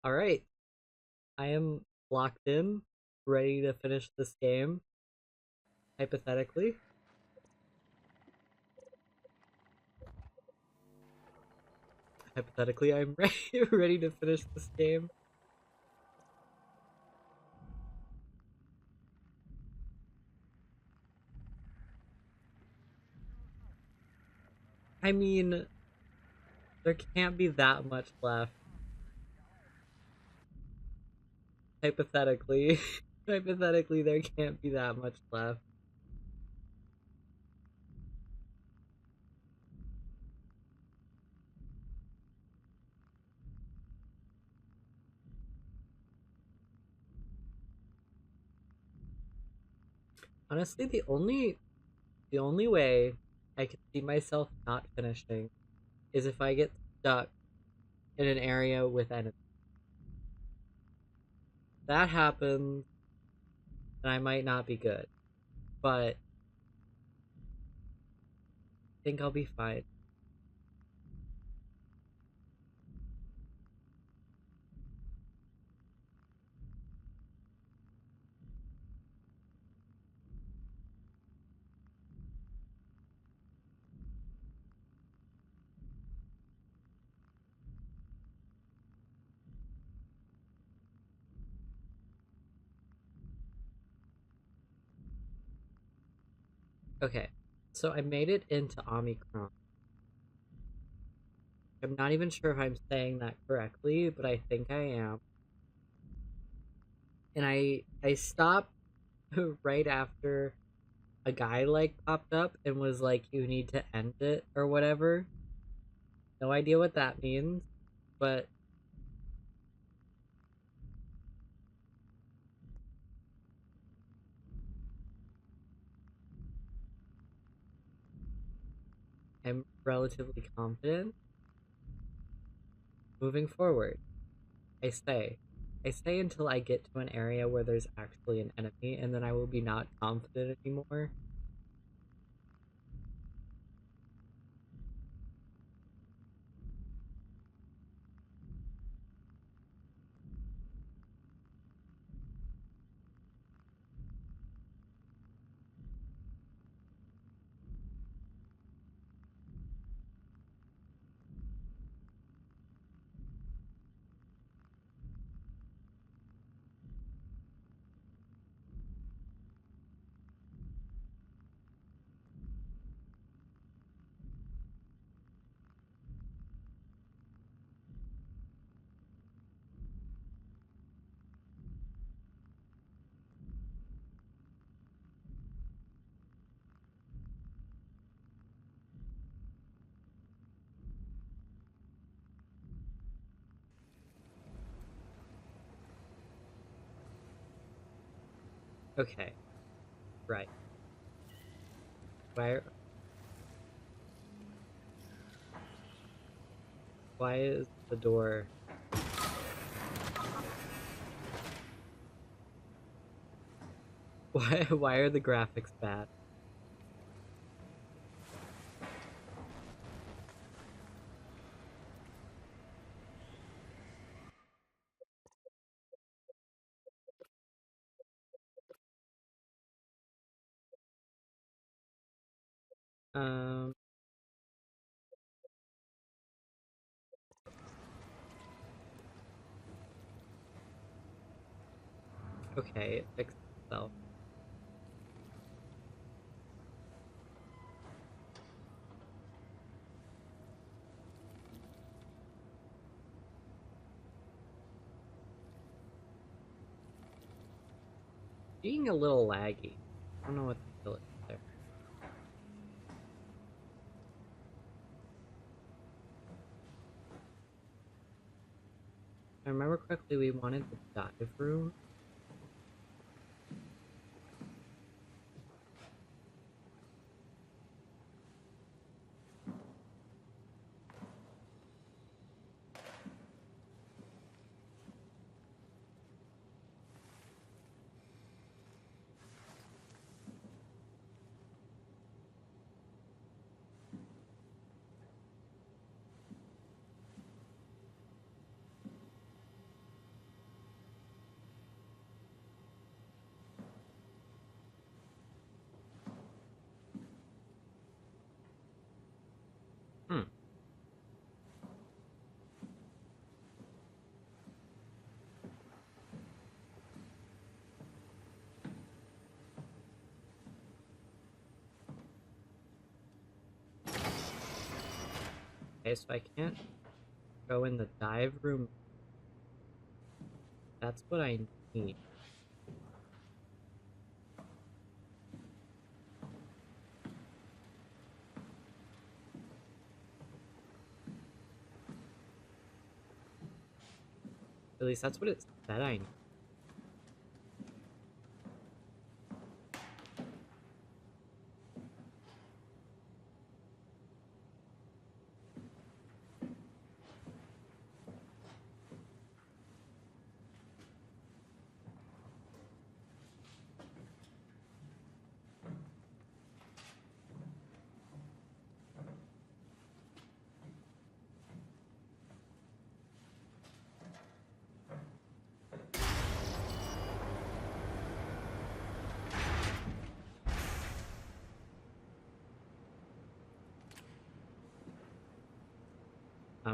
Alright, I am locked in, ready to finish this game, hypothetically. Hypothetically, I'm ready to finish this game. I mean, there can't be that much left. Hypothetically. Hypothetically, there can't be that much left. Honestly, the only way I could see myself not finishing is if I get stuck in an area with enemies. That happens, and I might not be good, but I think I'll be fine. Okay, so I made it into Omicron. I'm not even sure if I'm saying that correctly, but I think I am. And I stopped right after a guy like popped up and was like, "You need to end it" or whatever. No idea what that means, but I'm relatively confident. Moving forward, I stay. I stay until I get to an area where there's actually an enemy, and then I will be not confident anymore. Okay, right. Why why is the door why are the graphics bad? Um okay, it fixed itself. Being a little laggy. I don't know what the deal is there. If I remember correctly, we wanted the dive room. Okay, so I can't go in the dive room. That's what I need. At least that's what it said I need.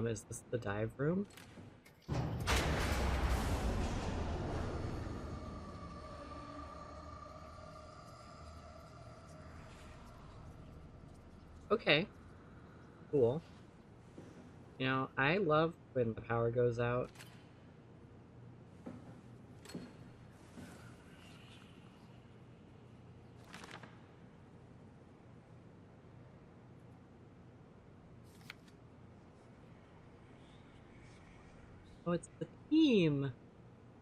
Is this the dive room? Okay, cool. You know, I love when the power goes out. Oh, it's the team.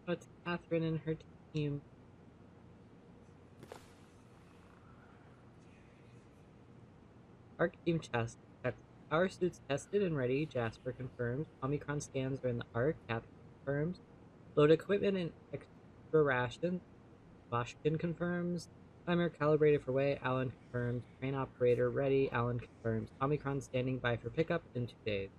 Oh, it's Catherine and her team. Arc team chest. Power suits tested and ready. Jasper confirms. Omicron scans are in the Arc. Catherine confirms. Load equipment and extra rations. Boschkin confirms. Timer calibrated for way. Allen confirms. Train operator ready. Allen confirms. Omicron standing by for pickup in 2 days.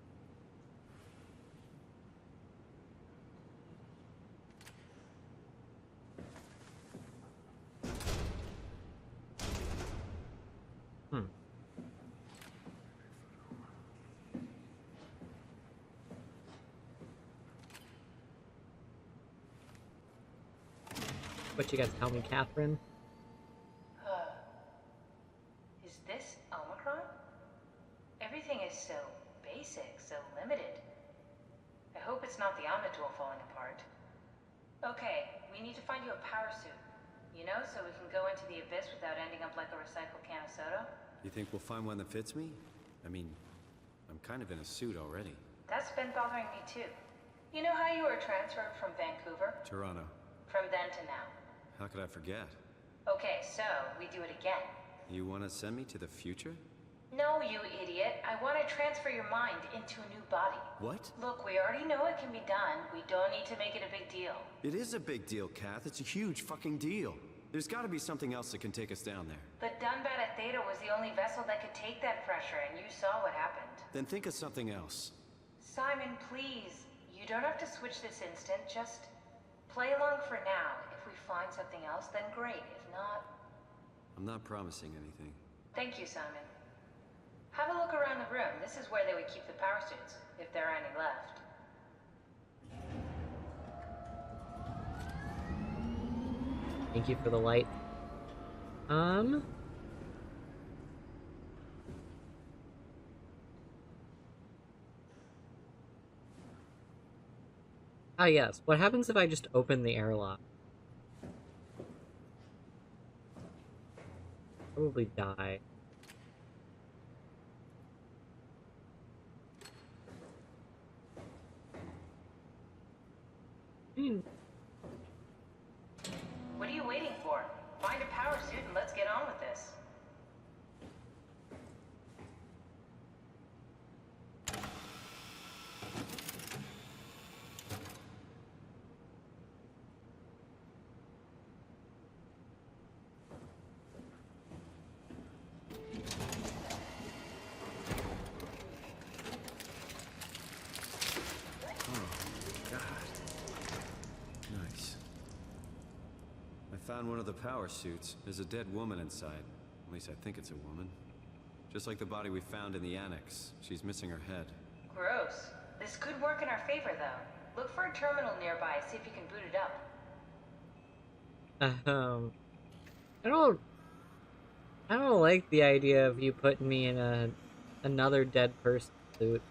What you guys tell me, Catherine? Is this Omicron? Everything is so basic, so limited. I hope it's not the Omnitool falling apart. Okay, we need to find you a power suit. You know, so we can go into the abyss without ending up like a recycled can of soda. You think we'll find one that fits me? I mean, I'm kind of in a suit already. That's been bothering me too. You know how you were transferred from Vancouver? Toronto. From then to now. How could I forget? Okay, so we do it again. You want to send me to the future? No, you idiot. I want to transfer your mind into a new body. What? Look, we already know it can be done. We don't need to make it a big deal. It is a big deal, Kath. It's a huge fucking deal. There's got to be something else that can take us down there. But Dunbat at Theta was the only vessel that could take that pressure, and you saw what happened. Then think of something else. Simon, please. You don't have to switch this instant. Just play along for now. If we find something else, then great. If not... I'm not promising anything. Thank you, Simon. Have a look around the room. This is where they would keep the power suits, if there are any left. Thank you for the light. Ah, yes. What happens if I just open the airlock? Probably die. What are you waiting for? Find a power suit and let's get on with this. Found one of the power suits. There's a dead woman inside. At least I think it's a woman. Just like the body we found in the annex. She's missing her head. Gross. This could work in our favor, though. Look for a terminal nearby, see if you can boot it up. I don't like the idea of you putting me in another dead person suit.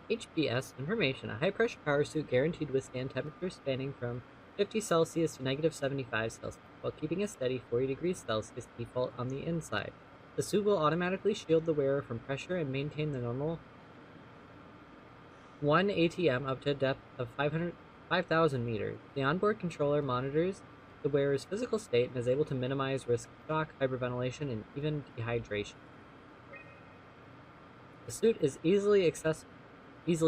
HPS information. A high-pressure power suit guaranteed to withstand temperatures spanning from 50 Celsius to negative 75 Celsius, while keeping a steady 40 degrees Celsius default on the inside. The suit will automatically shield the wearer from pressure and maintain the normal 1 ATM up to a depth of 5,000 meters. The onboard controller monitors the wearer's physical state and is able to minimize risk of shock, hyperventilation, and even dehydration. The suit is easily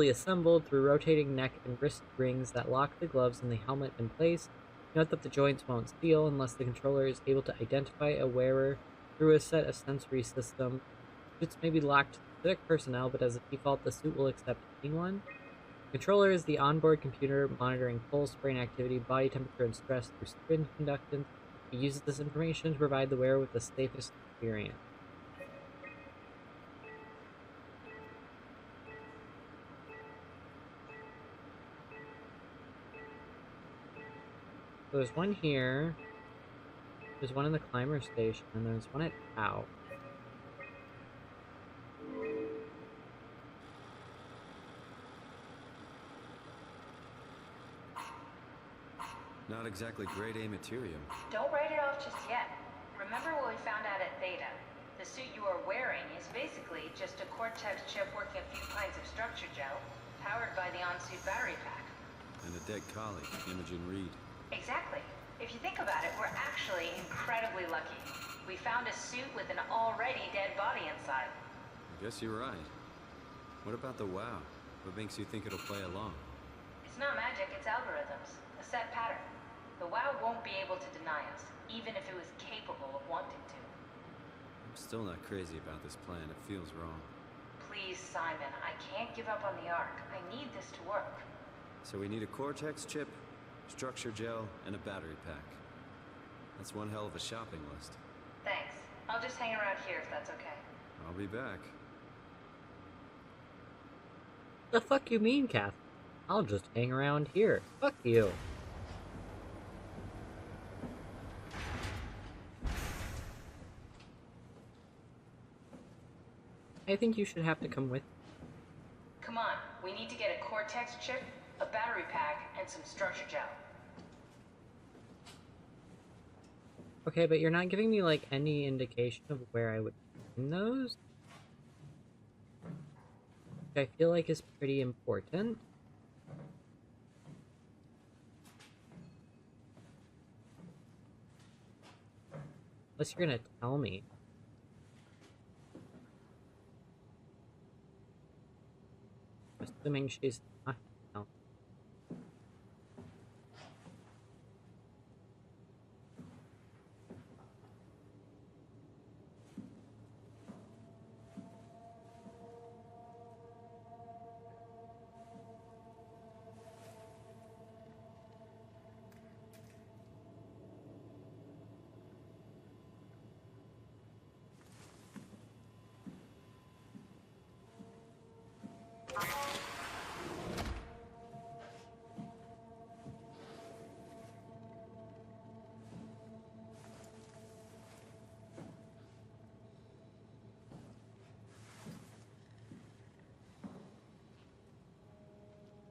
assembled through rotating neck and wrist rings that lock the gloves and the helmet in place. Note that the joints won't seal unless the controller is able to identify a wearer through a set of sensory systems. Suits may be locked to specific personnel, but as a default, the suit will accept anyone. The controller is the onboard computer monitoring pulse, brain activity, body temperature, and stress through spin conductance. It uses this information to provide the wearer with the safest experience. So there's one here, there's one in the climber station, and there's one at Tau. Not exactly grade A material. Don't write it off just yet. Remember what we found out at Theta? The suit you are wearing is basically just a Cortex chip working a few pints of structure gel, powered by the on-suit battery pack. And a dead colleague, Imogen Reed. Exactly. If you think about it, we're actually incredibly lucky. We found a suit with an already dead body inside. I guess you're right. What about the WoW? What makes you think it'll play along? It's not magic, it's algorithms. A set pattern. The WoW won't be able to deny us, even if it was capable of wanting to. I'm still not crazy about this plan. It feels wrong. Please, Simon, I can't give up on the Ark. I need this to work. So we need a Cortex chip, structure gel, and a battery pack. That's one hell of a shopping list. Thanks. I'll just hang around here if that's okay. I'll be back. The fuck you mean, Kath? I'll just hang around here. Fuck you. I think you should have to come with. Come on, we need to get a Cortex chip, a battery pack, and some structure gel. Okay, but you're not giving me, like, any indication of where I would find those. Which I feel like is pretty important. Unless you're gonna tell me. Assuming she's not. No.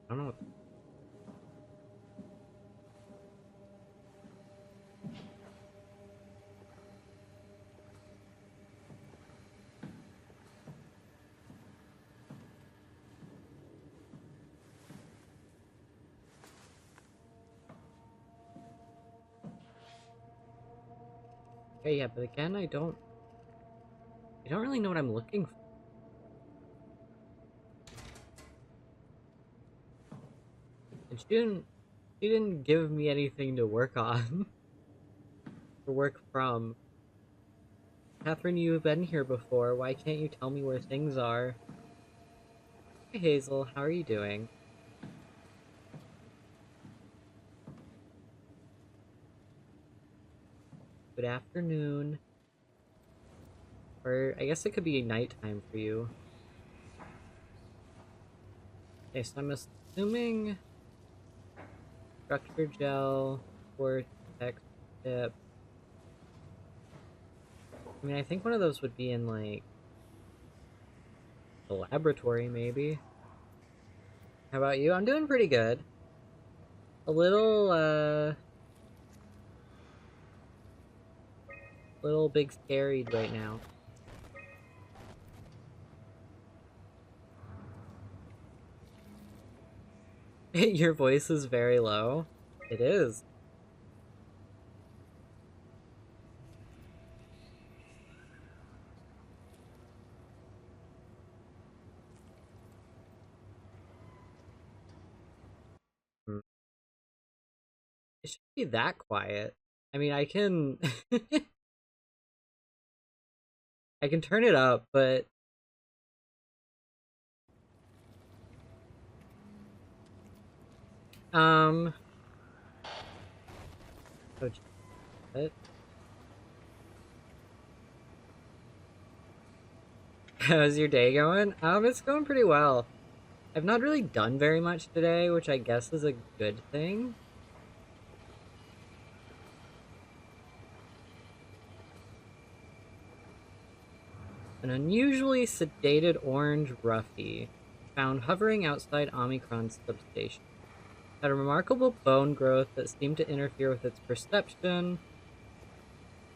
I don't know. Okay, yeah, but again, I don't really know what I'm looking for. And she didn't give me anything to work on. To work from. Catherine, you've been here before. Why can't you tell me where things are? Hey Hazel, how are you doing? Good afternoon. Or I guess it could be nighttime for you. Okay, so I'm assuming structure gel, Cortex tip. I mean, I think one of those would be in, like, the laboratory, maybe. How about you? I'm doing pretty good. A little, little big scarried right now. Your voice is very low. It is. Hmm. It should be that quiet. I mean, I can, I can turn it up, but, um, oh, shit. How's your day going? It's going pretty well. I've not really done very much today, which I guess is a good thing. An unusually sedated orange roughy found hovering outside Omicron's substation. Had a remarkable bone growth that seemed to interfere with its perception.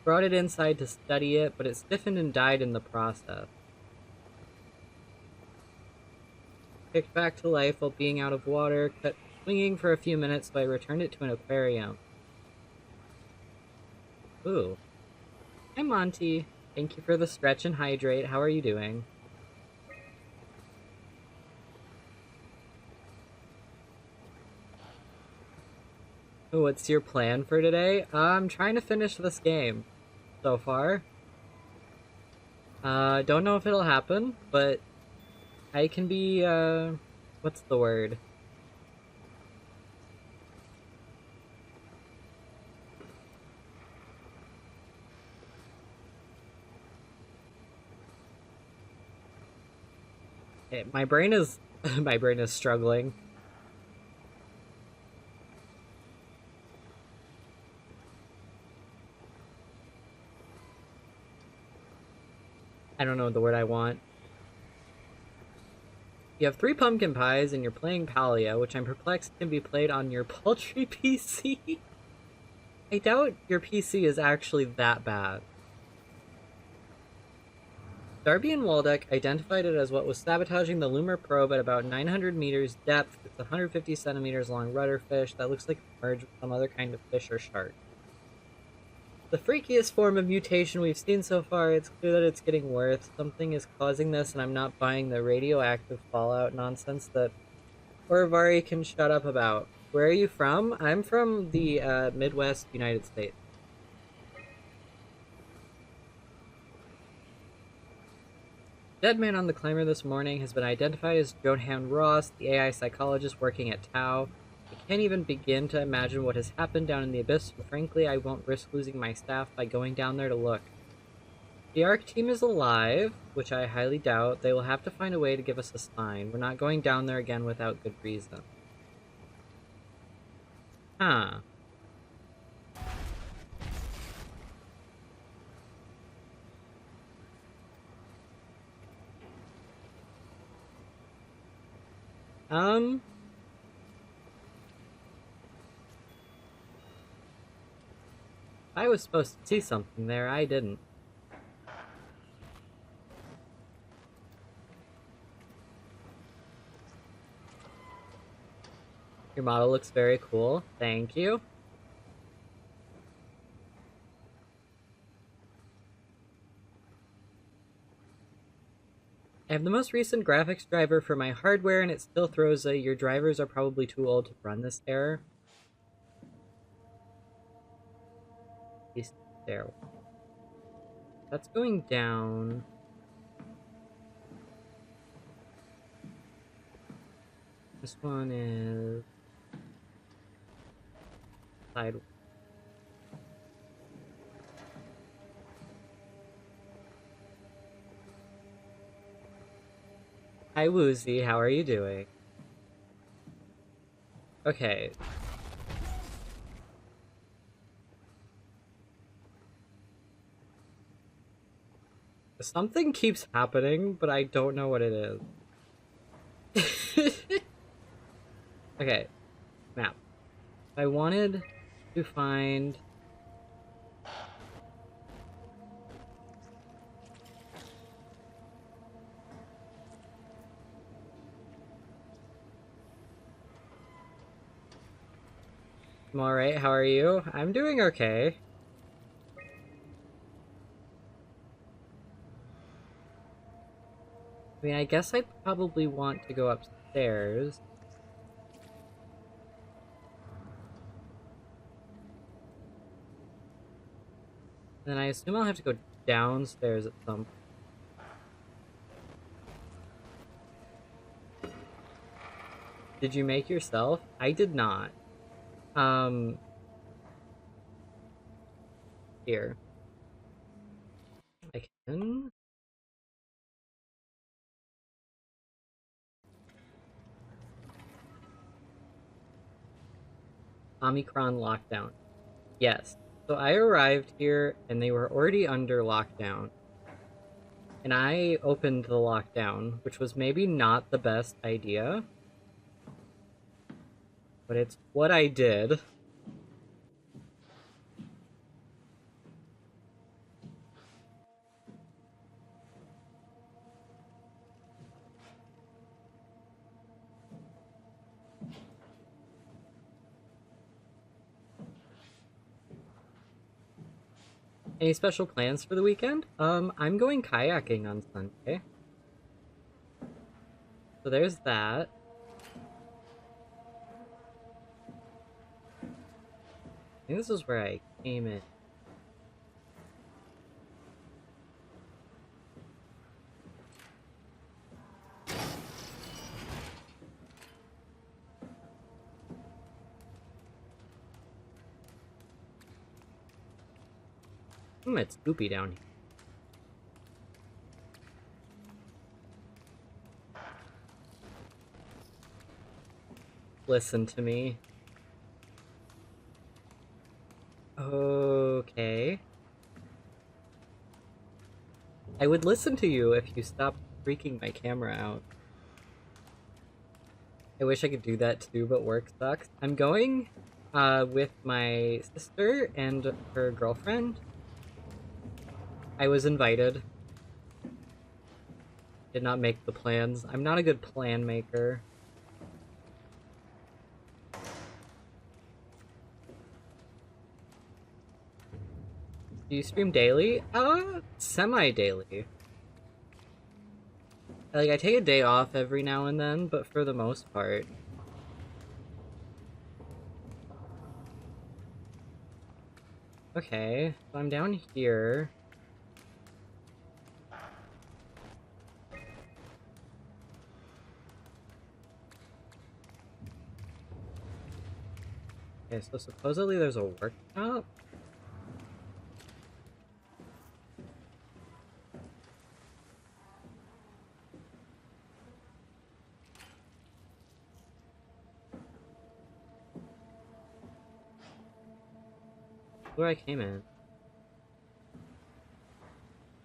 Brought it inside to study it, but it stiffened and died in the process. Kicked back to life while being out of water, kept swinging for a few minutes, so I returned it to an aquarium. Ooh. Hi, Monty. Thank you for the stretch and hydrate. How are you doing? Ooh, what's your plan for today? I'm trying to finish this game so far. Don't know if it'll happen, but I can be, what's the word? My brain is, my brain is struggling. I don't know the word I want. You have 3 pumpkin pies and you're playing Palia, which I'm perplexed can be played on your paltry PC. I doubt your PC is actually that bad. Darby and Waldeck identified it as what was sabotaging the Loomer probe at about 900 meters depth. It's a 150 centimeters long rudder fish that looks like it merged with some other kind of fish or shark. The freakiest form of mutation we've seen so far. It's clear that it's getting worse. Something is causing this, and I'm not buying the radioactive fallout nonsense that Orivari can shut up about. Where are you from? I'm from the Midwest United States. Dead man on the climber this morning has been identified as Johan Ross, the AI psychologist working at Tau. I can't even begin to imagine what has happened down in the abyss, and frankly, I won't risk losing my staff by going down there to look. The ARC team is alive, which I highly doubt. They will have to find a way to give us a sign. We're not going down there again without good reason. Huh. Um, I was supposed to see something there. I didn't. Your model looks very cool. Thank you. I have the most recent graphics driver for my hardware, and it still throws a "your drivers are probably too old to run this" error. There. That's going down. This one is side. Hi Woozy, how are you doing? Okay. Something keeps happening, but I don't know what it is. Okay, map. I wanted to find... I'm alright, how are you? I'm doing okay. I mean, I guess I probably want to go upstairs. Then I assume I'll have to go downstairs at some point. Did you make yourself? I did not. Um, here. I can... Omicron lockdown. Yes. So I arrived here and they were already under lockdown. And I opened the lockdown, which was maybe not the best idea, but it's what I did. Any special plans for the weekend? I'm going kayaking on Sunday. So there's that. I think this is where I came in. It's spoopy down here. Listen to me. Okay. I would listen to you if you stopped freaking my camera out. I wish I could do that too, but work sucks. I'm going with my sister and her girlfriend. I was invited. Did not make the plans. I'm not a good plan maker. Do you stream daily? Semi-daily. Like, I take a day off every now and then, but for the most part. Okay, so I'm down here. Okay, so supposedly there's a workshop? Where I came in.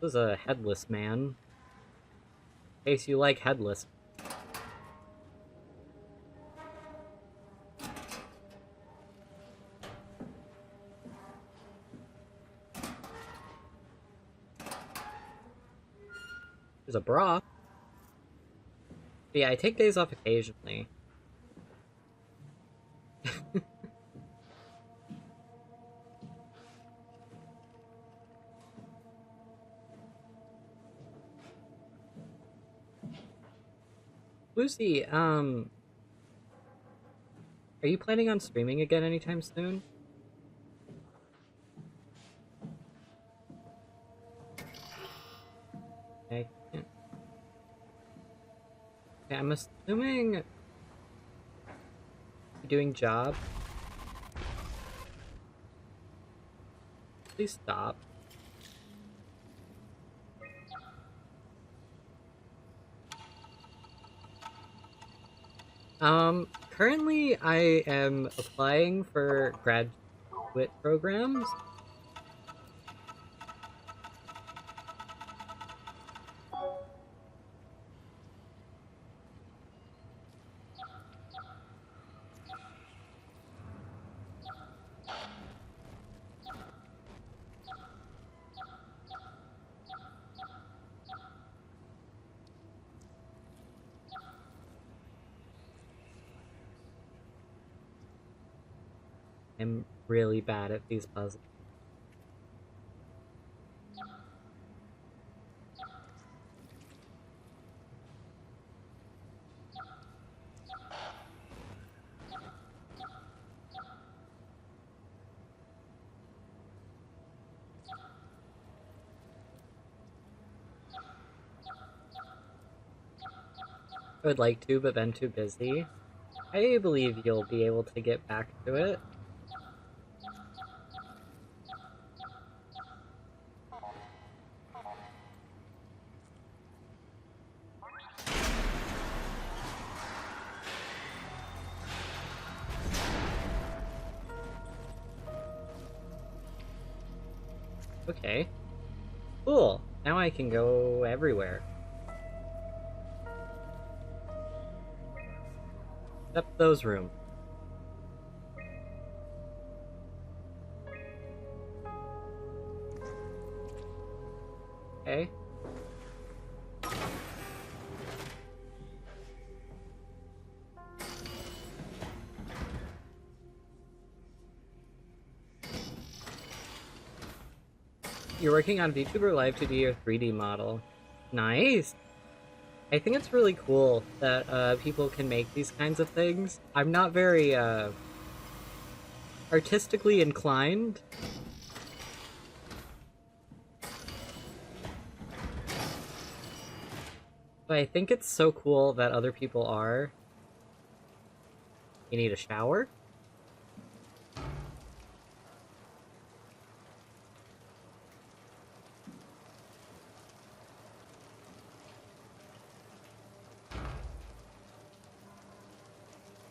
This is a headless man. In case you like headless. There's a bra. But yeah, I take days off occasionally. Lucy, are you planning on streaming again anytime soon? I can't. Okay, I'm assuming you're doing job. Please stop. Currently I am applying for graduate programs. I'm really bad at these puzzles. I would like to, but been too busy. I believe you'll be able to get back to it. Okay. Cool. Now I can go everywhere. Except those rooms. Okay. You're working on VTuber Live 2D or 3D model. Nice! I think it's really cool that people can make these kinds of things. I'm not very artistically inclined. But I think it's so cool that other people are. You need a shower?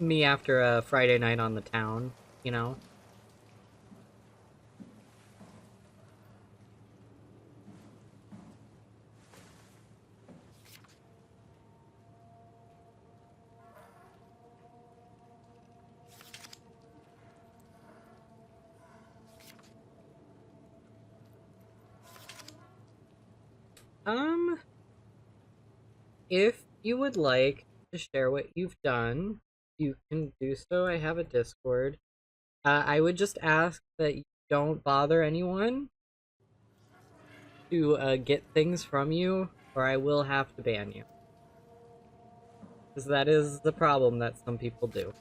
Me after a Friday night on the town, you know? Um, if you would like to share what you've done, you can do so. I have a Discord. I would just ask that you don't bother anyone to get things from you, or I will have to ban you. Because that is the problem that some people do.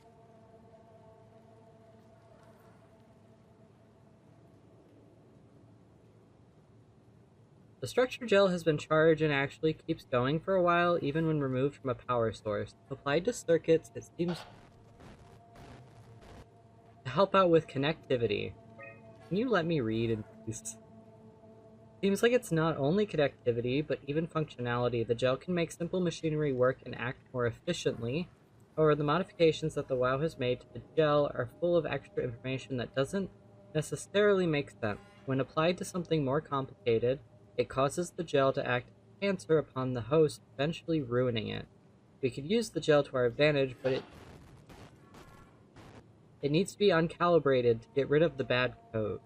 The structure gel has been charged and actually keeps going for a while, even when removed from a power source. Applied to circuits, it seems to help out with connectivity. Can you let me read in peace? Seems like it's not only connectivity, but even functionality. The gel can make simple machinery work and act more efficiently. However, the modifications that the WoW has made to the gel are full of extra information that doesn't necessarily make sense. When applied to something more complicated, it causes the gel to act as cancer upon the host, eventually ruining it. We could use the gel to our advantage, but it needs to be uncalibrated to get rid of the bad code.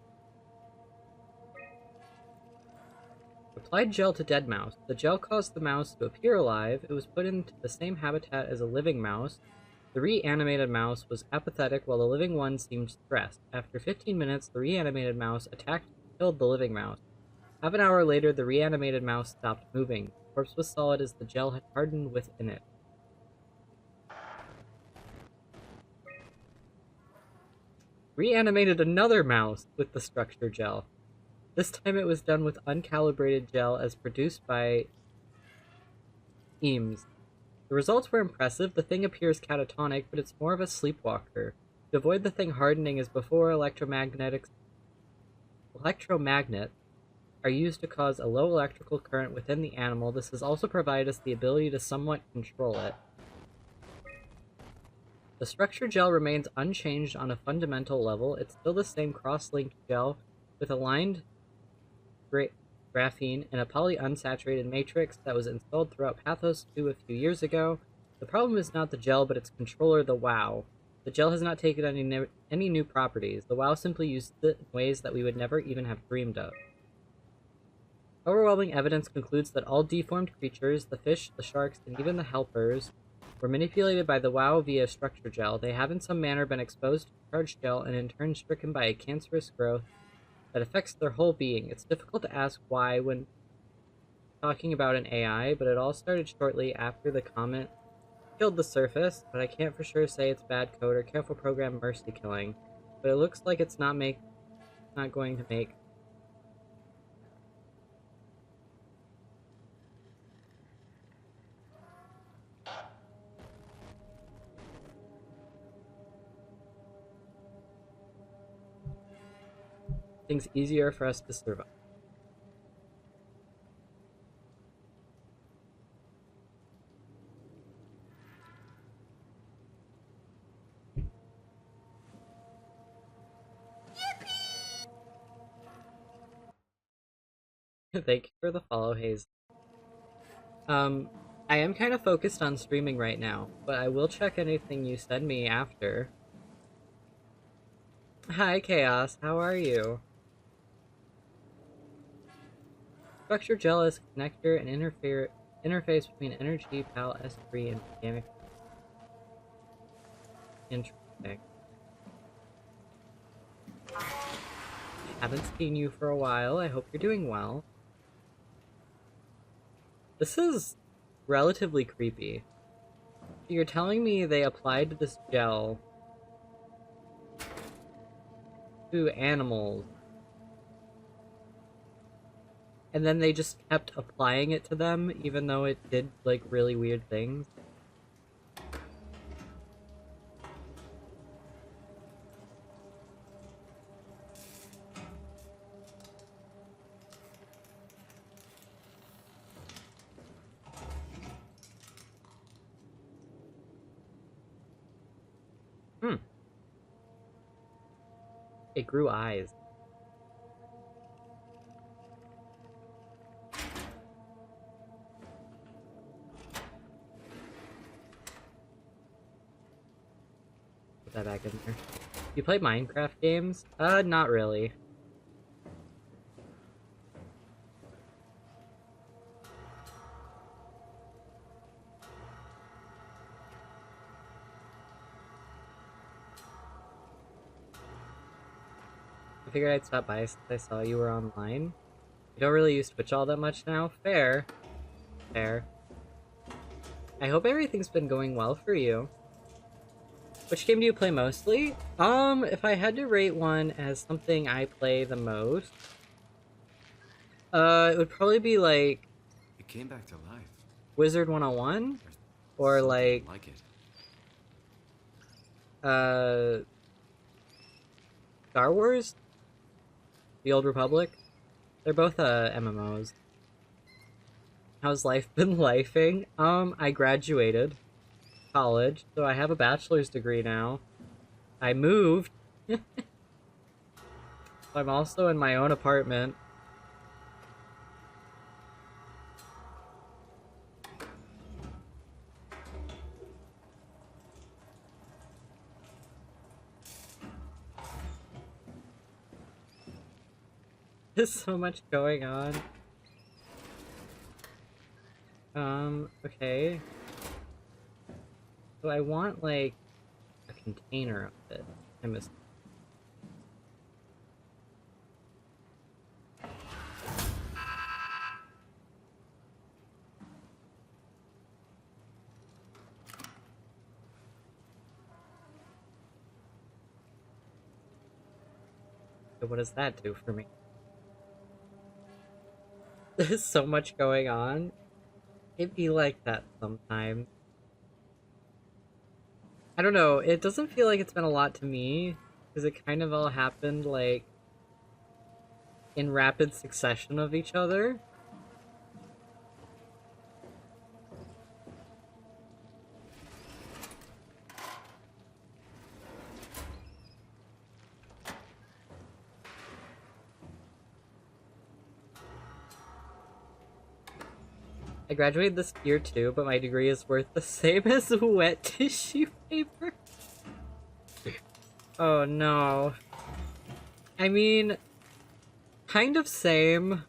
Applied gel to dead mouse. The gel caused the mouse to appear alive. It was put into the same habitat as a living mouse. The reanimated mouse was apathetic while the living one seemed stressed. After 15 minutes, the reanimated mouse attacked and killed the living mouse. Half an hour later, the reanimated mouse stopped moving. The corpse was solid as the gel had hardened within it. Reanimated another mouse with the structure gel. This time it was done with uncalibrated gel as produced by Eames. The results were impressive. The thing appears catatonic, but it's more of a sleepwalker. To avoid the thing hardening as before, electromagnets are used to cause a low electrical current within the animal. This has also provided us the ability to somewhat control it. The structure gel remains unchanged on a fundamental level. It's still the same cross-linked gel with aligned graphene and a polyunsaturated matrix that was installed throughout Pathos 2 a few years ago. The problem is not the gel, but its controller, the WoW. The gel has not taken any new properties. The WoW simply uses it in ways that we would never even have dreamed of. Overwhelming evidence concludes that all deformed creatures, the fish, the sharks, and even the helpers, were manipulated by the WoW via structure gel. They have in some manner been exposed to charged gel and in turn stricken by a cancerous growth that affects their whole being. It's difficult to ask why when talking about an AI, but it all started shortly after the comment killed the surface, but I can't for sure say it's bad code or careful program mercy killing. But it looks like it's not going to make things easier for us to survive. Thank you for the follow, Hayes. I am kind of focused on streaming right now, but I will check anything you send me after. Hi, Chaos. How are you? Structure gel is a connector and interface between Energy PAL S3 and Organic. Interesting. Haven't seen you for a while. I hope you're doing well. This is relatively creepy. You're telling me they applied this gel to animals and then they just kept applying it to them even though it did like really weird things? Hmm. It grew eyes. Put that back in there. You play Minecraft games? Not really. I figured I'd stop by since I saw you were online. You don't really use Twitch all that much now? Fair. Fair. I hope everything's been going well for you. Which game do you play mostly? If I had to rate one as something I play the most, it would probably be like It came back to life. Wizard 101 or Something like it. Star Wars, The Old Republic. They're both MMOs. How's life been lifing? I graduated college, so I have a bachelor's degree now. I moved. I'm also in my own apartment. There's so much going on. Okay. So I want, like, a container of it. I missed. So what does that do for me? There's so much going on. It'd be like that sometimes. I don't know, it doesn't feel like it's been a lot to me, because it kind of all happened, like, in rapid succession of each other. I graduated this year too, but my degree is worth the same as wet tissue paper. Oh no. I mean, kind of same.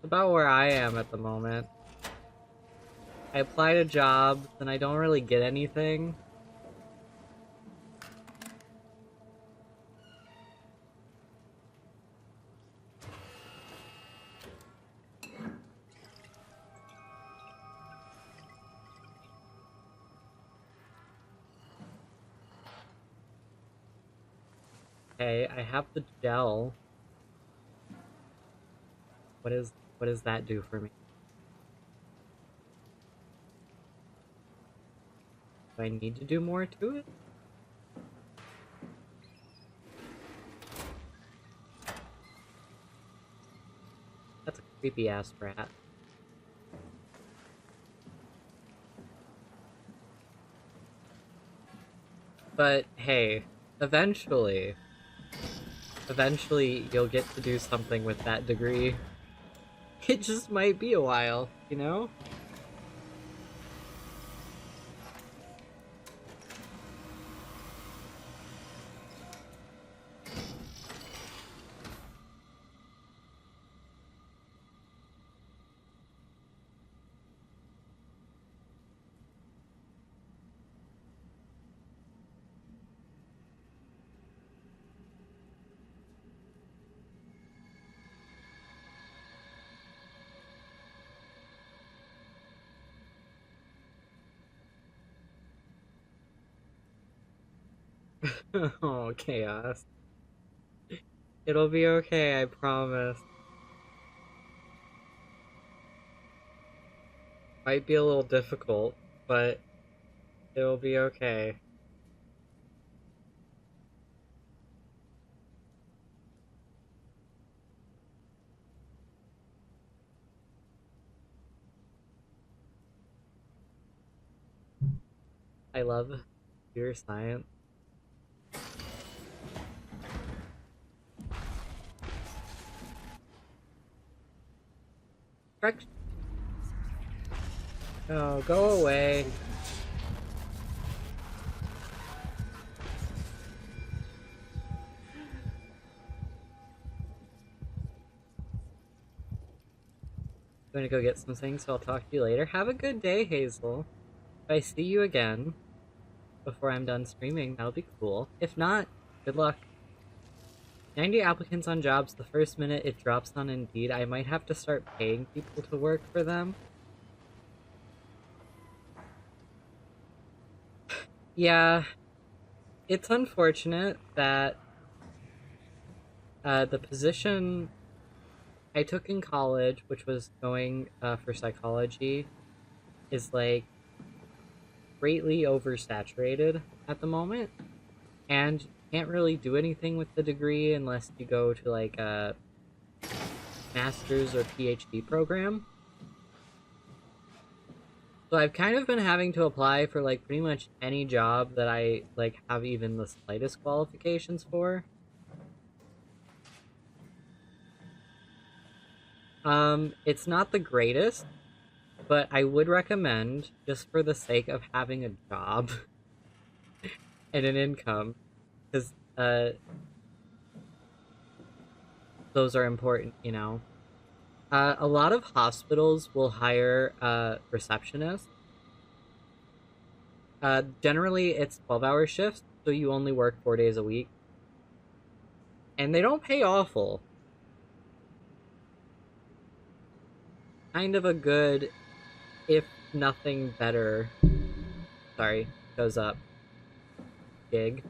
about where I am at the moment. I apply to jobs and I don't really get anything. Okay, I have the gel. What does that do for me? Do I need to do more to it? That's a creepy ass rat. But hey, eventually you'll get to do something with that degree. It just might be a while, you know? Oh, chaos. It'll be okay, I promise. Might be a little difficult, but it'll be okay. I love your science. Oh, go away. I'm gonna go get some things, so I'll talk to you later. Have a good day, Hazel. If I see you again before I'm done streaming, that'll be cool. If not, good luck. 90 applicants on jobs the first minute it drops on Indeed. I might have to start paying people to work for them. Yeah, it's unfortunate that the position I took in college, which was going for psychology, is like greatly oversaturated at the moment, and you can't really do anything with the degree unless you go to like a master's or PhD program. So I've kind of been having to apply for like pretty much any job that I like have even the slightest qualifications for. It's not the greatest, but I would recommend just for the sake of having a job and an income, because those are important, you know. A lot of hospitals will hire receptionists. Generally, it's 12-hour shifts, so you only work 4 days a week, and they don't pay awful. Kind of a good, if nothing better. Sorry, goes up. Gig.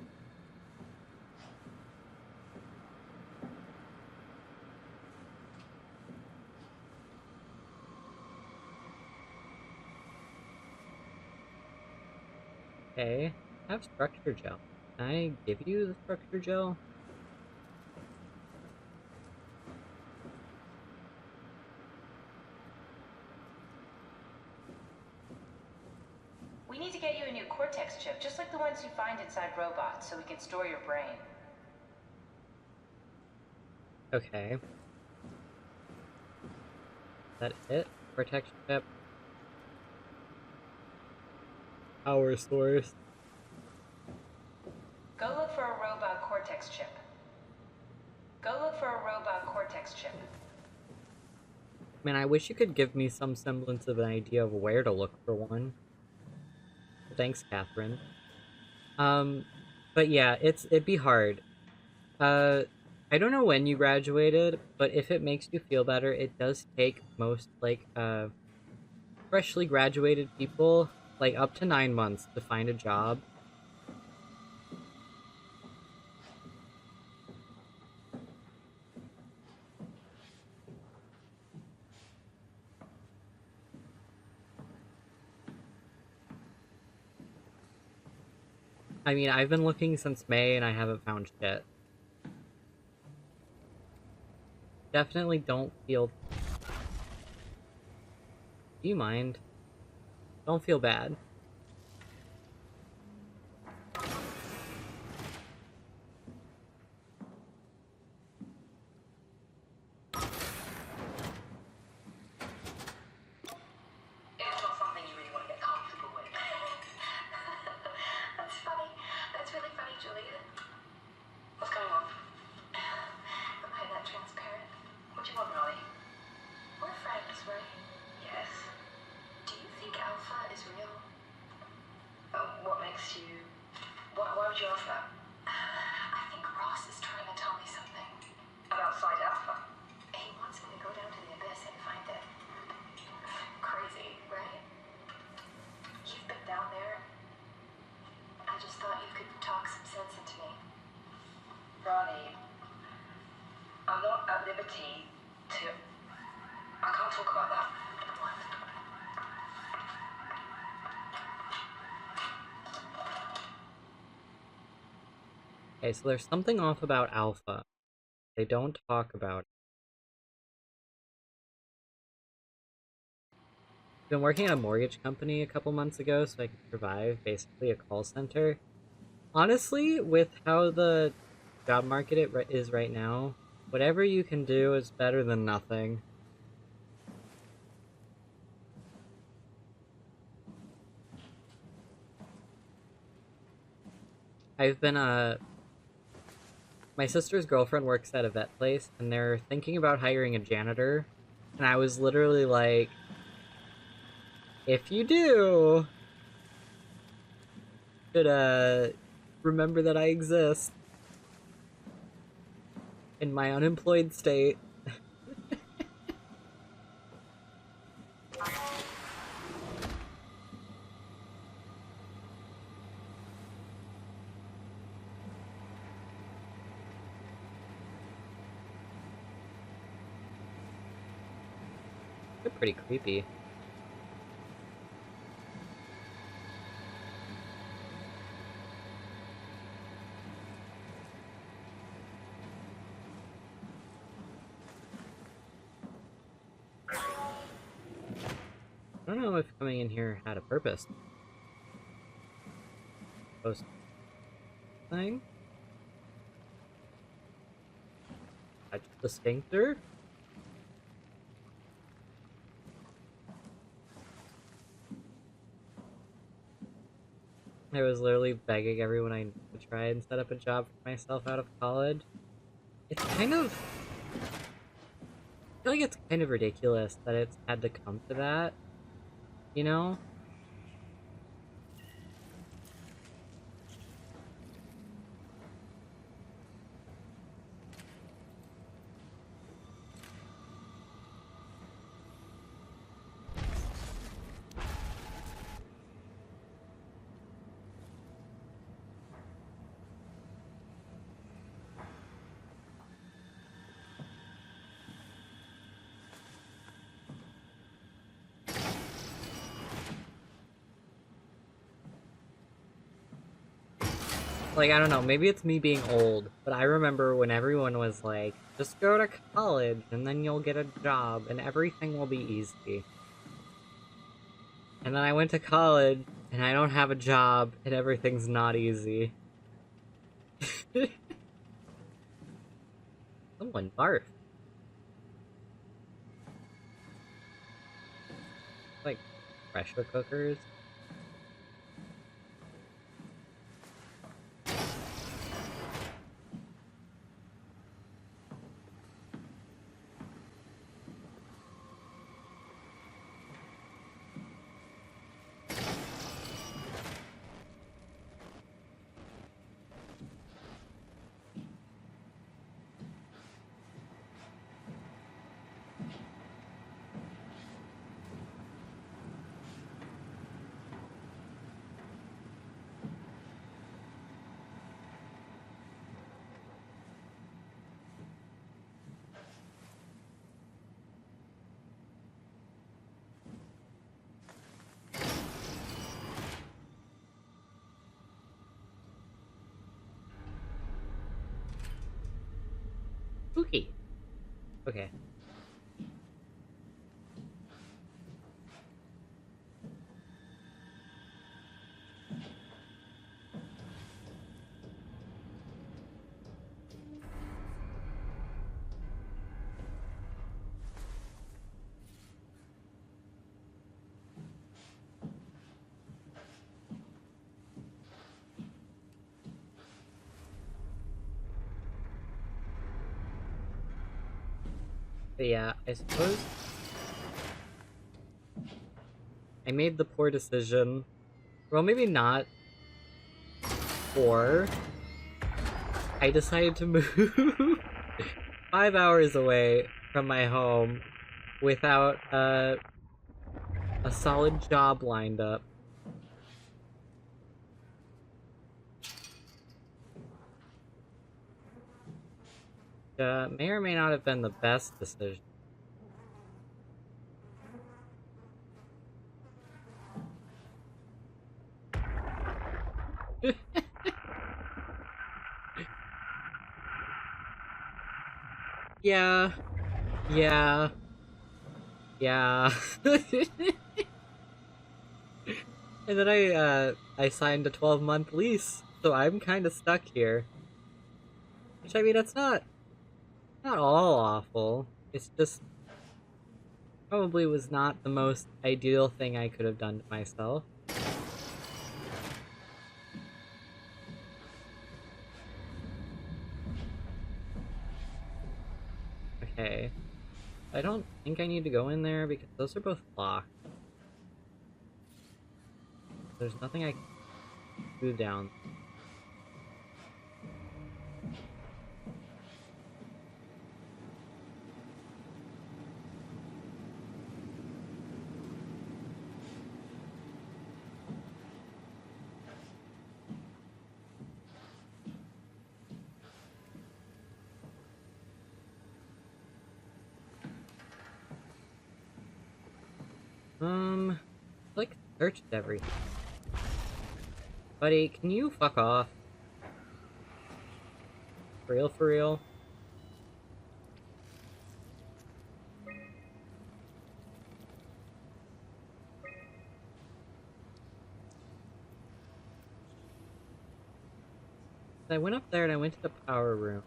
Okay, I have structure gel. Can I give you the structure gel? We need to get you a new cortex chip, just like the ones you find inside robots, so we can store your brain. Okay. Is that it? Protection chip. Power source. Go look for a robot cortex chip. Go look for a robot cortex chip. Man, I wish you could give me some semblance of an idea of where to look for one. Thanks, Catherine. Um, but yeah, it'd be hard. Uh, I don't know when you graduated, but if it makes you feel better, it does take most freshly graduated people like up to 9 months to find a job. I mean, I've been looking since May and I haven't found shit. Definitely don't feel. Do you mind? Don't feel bad. It's not something you really want to get comfortable with. That's funny. That's really funny, Julia. What's going on? Am I that transparent? What do you want, Molly? We're friends, right? Yes. Do you think Alpha is real? What makes you... Why would you ask that? I think Ross is trying to tell me something. About Side Alpha? He wants me to go down to the abyss and find it. Crazy, right? You've been down there. I just thought you could talk some sense into me. Ronnie, I'm not at liberty to... I can't talk about that. What? Okay, so there's something off about Alpha. They don't talk about it. I've been working at a mortgage company a couple months ago so I could survive, basically a call center. Honestly, with how the job market is right now, whatever you can do is better than nothing. I've been my sister's girlfriend works at a vet place and they're thinking about hiring a janitor, and I was literally like, if you do, should remember that I exist in my unemployed state. They're pretty creepy. I don't know if coming in here had a purpose. Post thing? Touch the sphincter? I was literally begging everyone I knew to try and set up a job for myself out of college. It's kind of... I feel like it's kind of ridiculous that it's had to come to that, you know? Like, I don't know, maybe it's me being old, but I remember when everyone was like, just go to college and then you'll get a job and everything will be easy. And then I went to college and I don't have a job and everything's not easy. Someone barf. Like, pressure cookers. Spooky. Okay. But yeah, I suppose I made the poor decision. Well, maybe not. Or I decided to move 5 hours away from my home without a solid job lined up. May or may not have been the best decision. Yeah, yeah, yeah. And then I signed a 12-month lease, so I'm kind of stuck here. Which I mean, it's not all awful. It's just probably was not the most ideal thing I could have done to myself. Okay. I don't think I need to go in there because those are both locked. There's nothing I can do down. Like searched everything. Buddy, can you fuck off? For real, for real? I went up there and I went to the power room.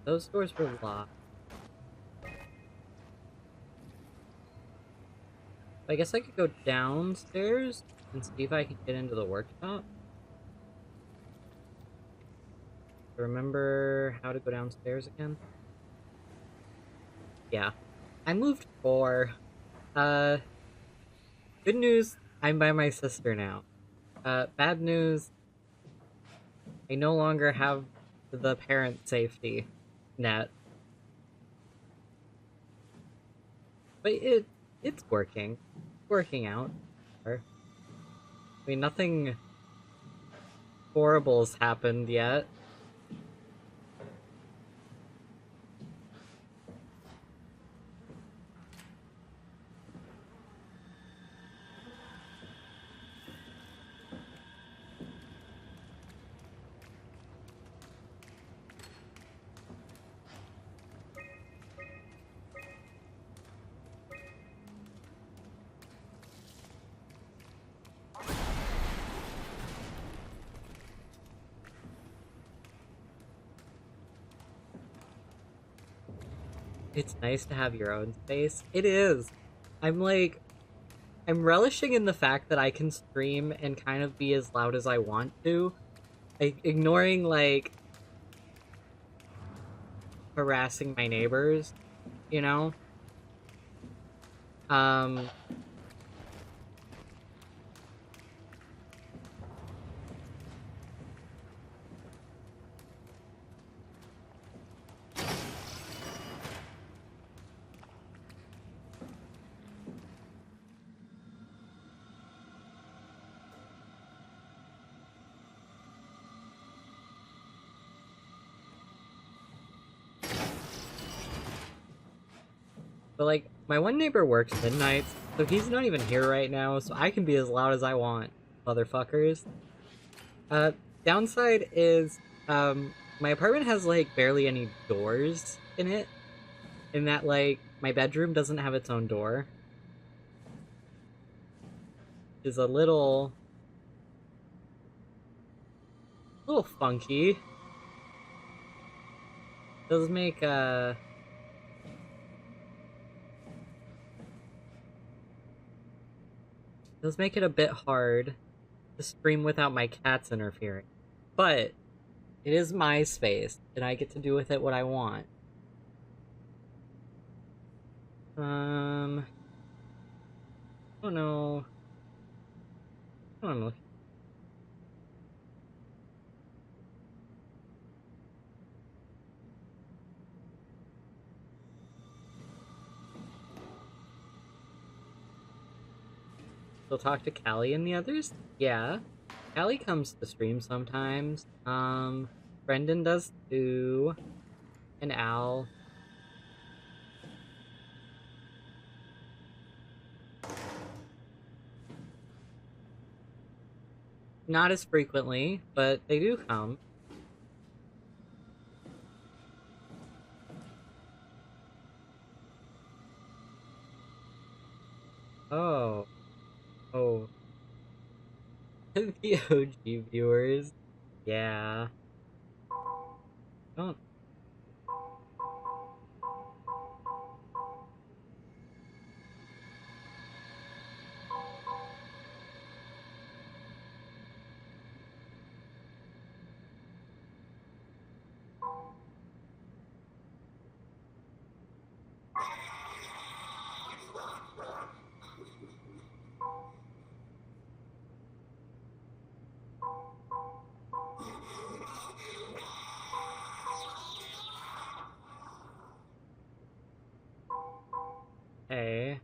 Those doors were locked. I guess I could go downstairs and see if I could get into the workshop. Remember how to go downstairs again? Yeah. I moved 4. Good news, I'm by my sister now. Bad news, I no longer have the parent safety net. But it's working. Working out. I mean, nothing horrible's happened yet. It's nice to have your own space. It is. I'm like, I'm relishing in the fact that I can stream and kind of be as loud as I want to, like, ignoring like harassing my neighbors, you know? Um but like my one neighbor works midnights, so he's not even here right now, so I can be as loud as I want, motherfuckers. Uh downside is my apartment has like barely any doors in it, in that like my bedroom doesn't have its own door, which is a little funky. Does make does make it a bit hard to stream without my cats interfering. But it is my space, and I get to do with it what I want. I don't know. I don't know. Still talk to Callie and the others? Yeah. Callie comes to stream sometimes. Brendan does too. And Al. Not as frequently, but they do come. Oh. Oh. The OG viewers. Yeah. Don't. Hey.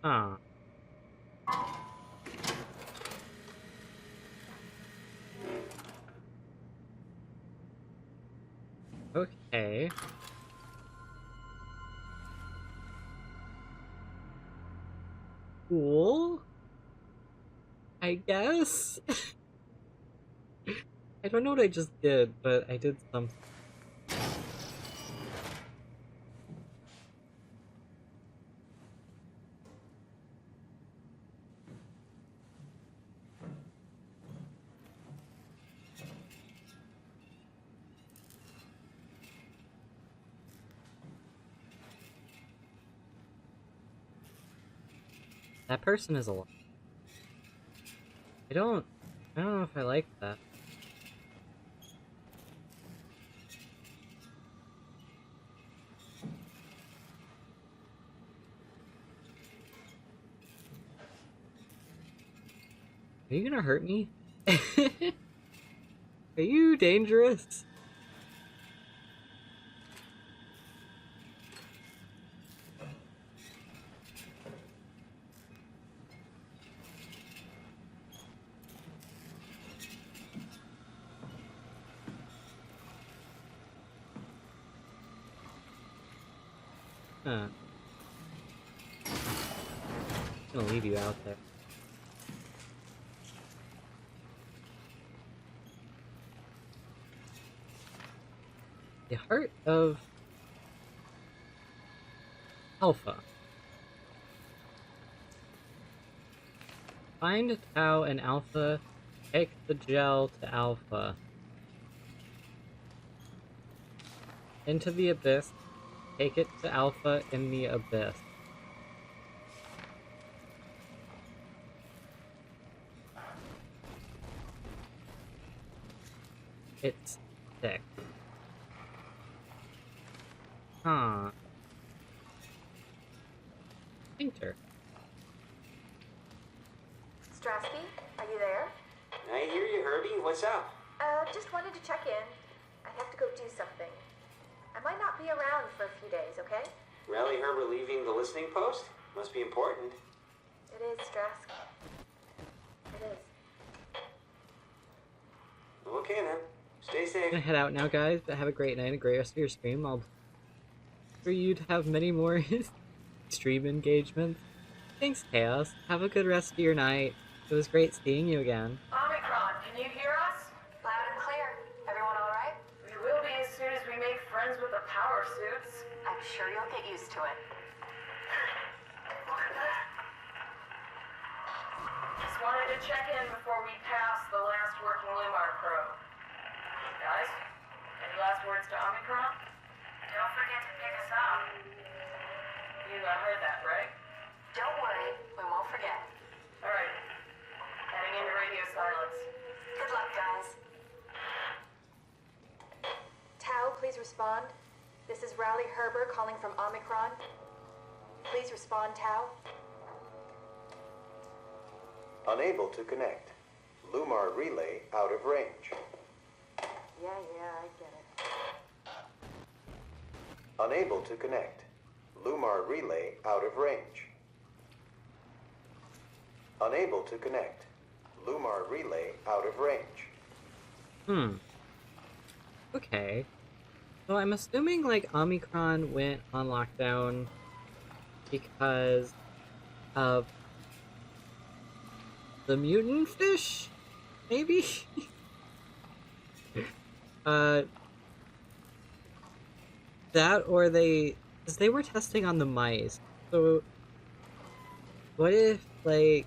Huh. Okay. Cool. I guess. I don't know what I just did, but I did something. That person is alive. I don't. I don't know if I like that. Are you gonna hurt me? Are you dangerous? Huh. I'm gonna leave you out there. The heart of Alpha. Find Tau and Alpha. Take the gel to Alpha. Into the abyss. Take it to Alpha in the abyss. It's sick. Huh. Painter. Strasky, are you there? I hear you, Herbie. What's up? Just wanted to check in. I have to go do something. I might not be around for a few days, okay? Rally Herbert leaving the listening post? Must be important. It is, Strask. It is. Okay then. Stay safe. I'm gonna head out now, guys, but have a great night, a great rest of your stream. I'll for you to have many more stream engagements. Thanks, Chaos. Have a good rest of your night. It was great seeing you again. Omicron, can you hear us? Loud and clear. Everyone all right? We will be as soon as we make friends with the power suits. I'm sure you'll get used to it. Look at that. Just wanted to check in before we pass the last working Lumar probe. Guys, any last words to Omicron? Don't forget to pick us up. You heard that, right? Don't worry, we won't forget. All right. Heading into radio silence. Good luck, guys. Tau, please respond. This is Rowley Herber calling from Omicron. Please respond, Tau. Unable to connect. Lumar relay out of range. Yeah, I get it. Unable to connect. Lumar relay out of range. Unable to connect. Lumar relay out of range. Okay. So I'm assuming, like, Omicron went on lockdown because of the mutant fish? Maybe? That or because they were testing on the mice. So, what if, like,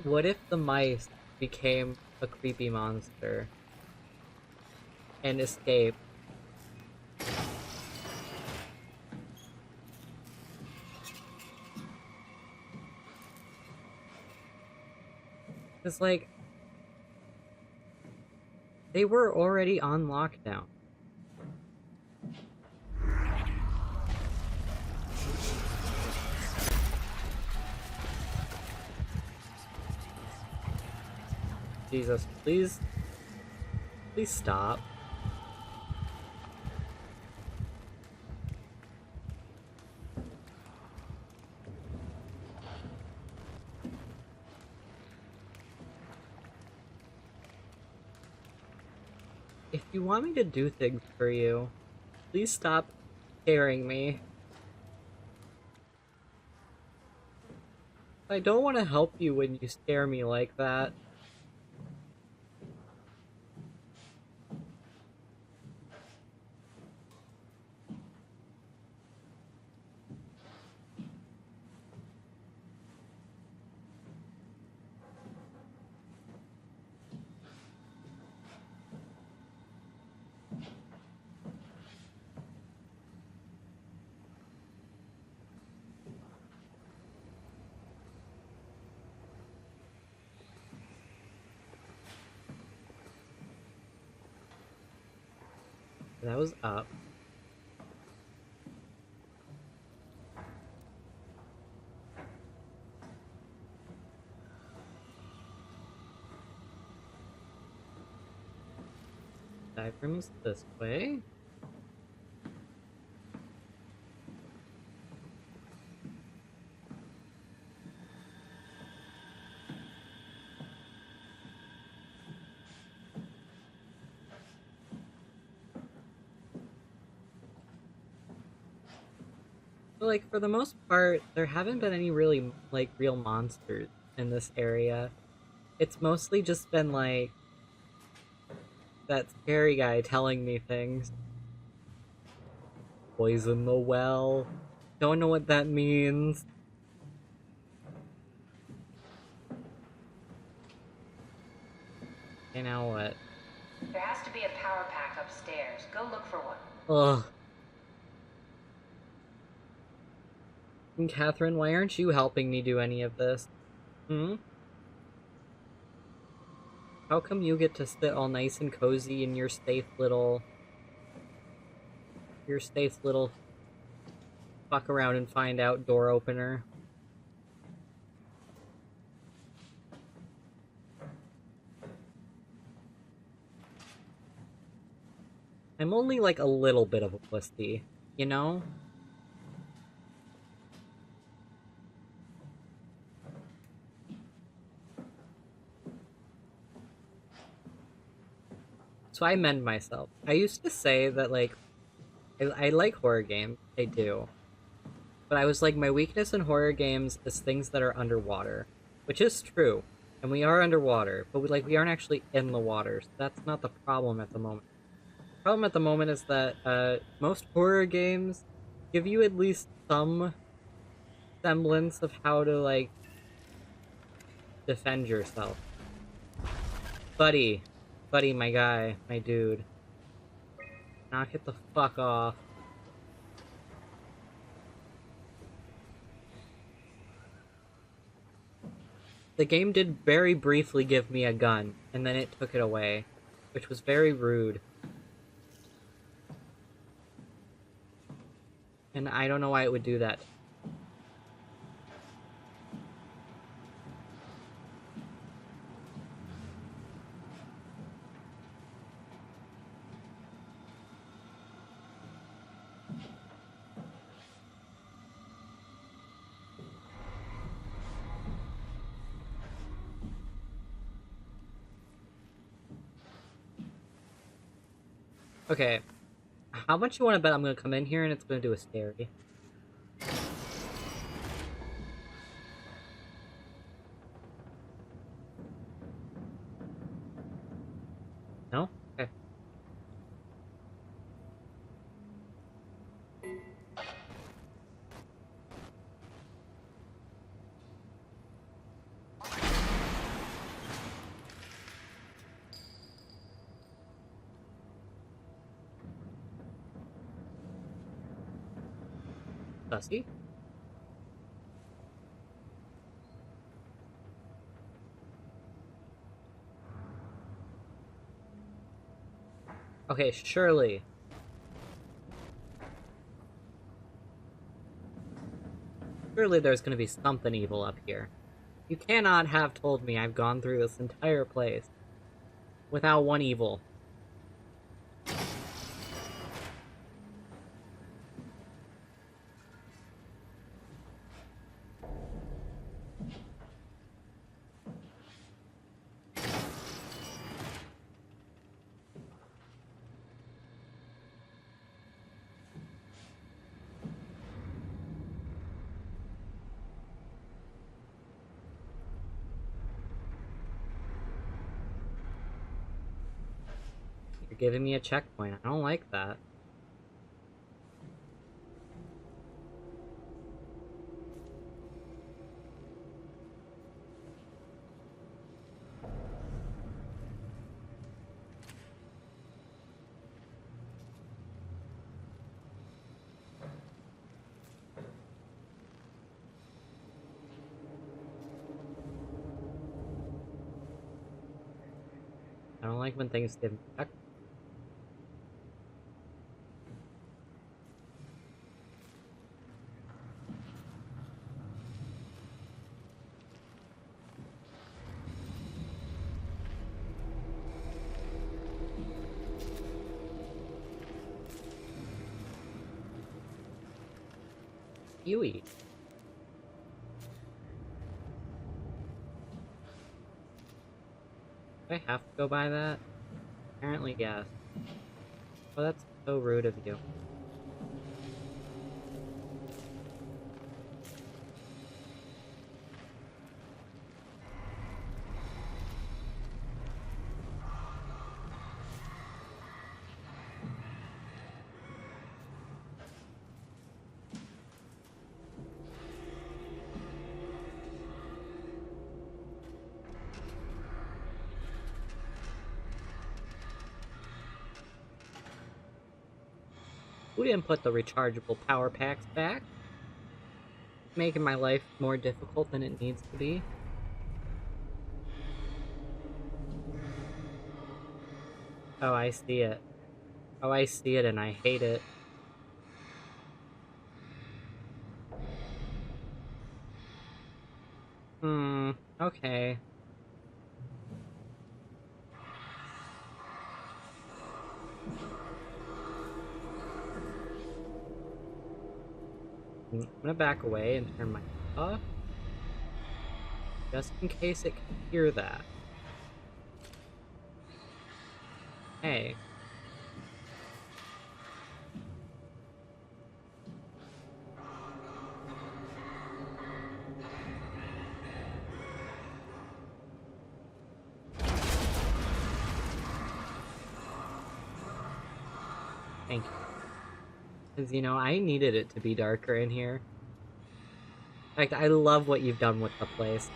what if the mice became a creepy monster and escaped? Because, like, they were already on lockdown. Jesus, please stop. If you want me to do things for you, please stop scaring me. I don't want to help you when you scare me like that. That was up. Dive room's this way. But, like, for the most part, there haven't been any really, like, real monsters in this area. It's mostly just been, like, that scary guy telling me things. Poison the well. Don't know what that means. Okay, now what? There has to be a power pack upstairs. Go look for one. Ugh. And Catherine, why aren't you helping me do any of this? Hmm? How come you get to sit all nice and cozy in your safe little fuck around and find out door opener? I'm only like a little bit of a pussy, you know? So I mend myself. I used to say that, like, I like horror games. I do. But I was like, my weakness in horror games is things that are underwater, which is true. And we are underwater, but we aren't actually in the water, so that's not the problem at the moment. The problem at the moment is that most horror games give you at least some semblance of how to, like, defend yourself. Buddy. Buddy, my guy, my dude. Knock it the fuck off. The game did very briefly give me a gun, and then it took it away, which was very rude. And I don't know why it would do that. Okay, how much you want to bet I'm going to come in here and it's going to do a scary? No? Okay. Sussy? Okay, surely. Surely there's going to be something evil up here. You cannot have told me I've gone through this entire place without one evil. You're giving me a checkpoint. I don't like that. I don't like when things give me check. You eat. Do I have to go by that? Apparently, yes. Oh, that's so rude of you. We didn't put the rechargeable power packs back, making my life more difficult than it needs to be. Oh, I see it. Oh, I see it and I hate it. Okay. I'm gonna back away and turn my off, just in case it can hear that. Hey. Thank you. Because, you know, I needed it to be darker in here. In fact, I love what you've done with the place.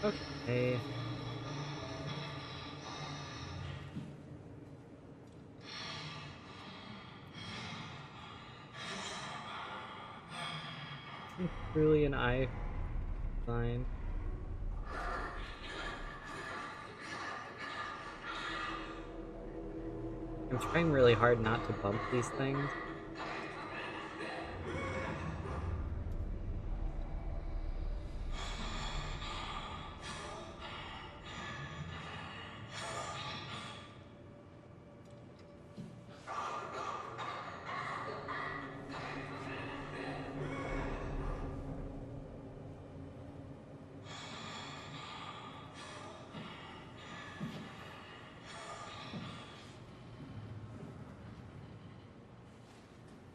Okay. It's truly an eye sign. I'm trying really hard not to bump these things.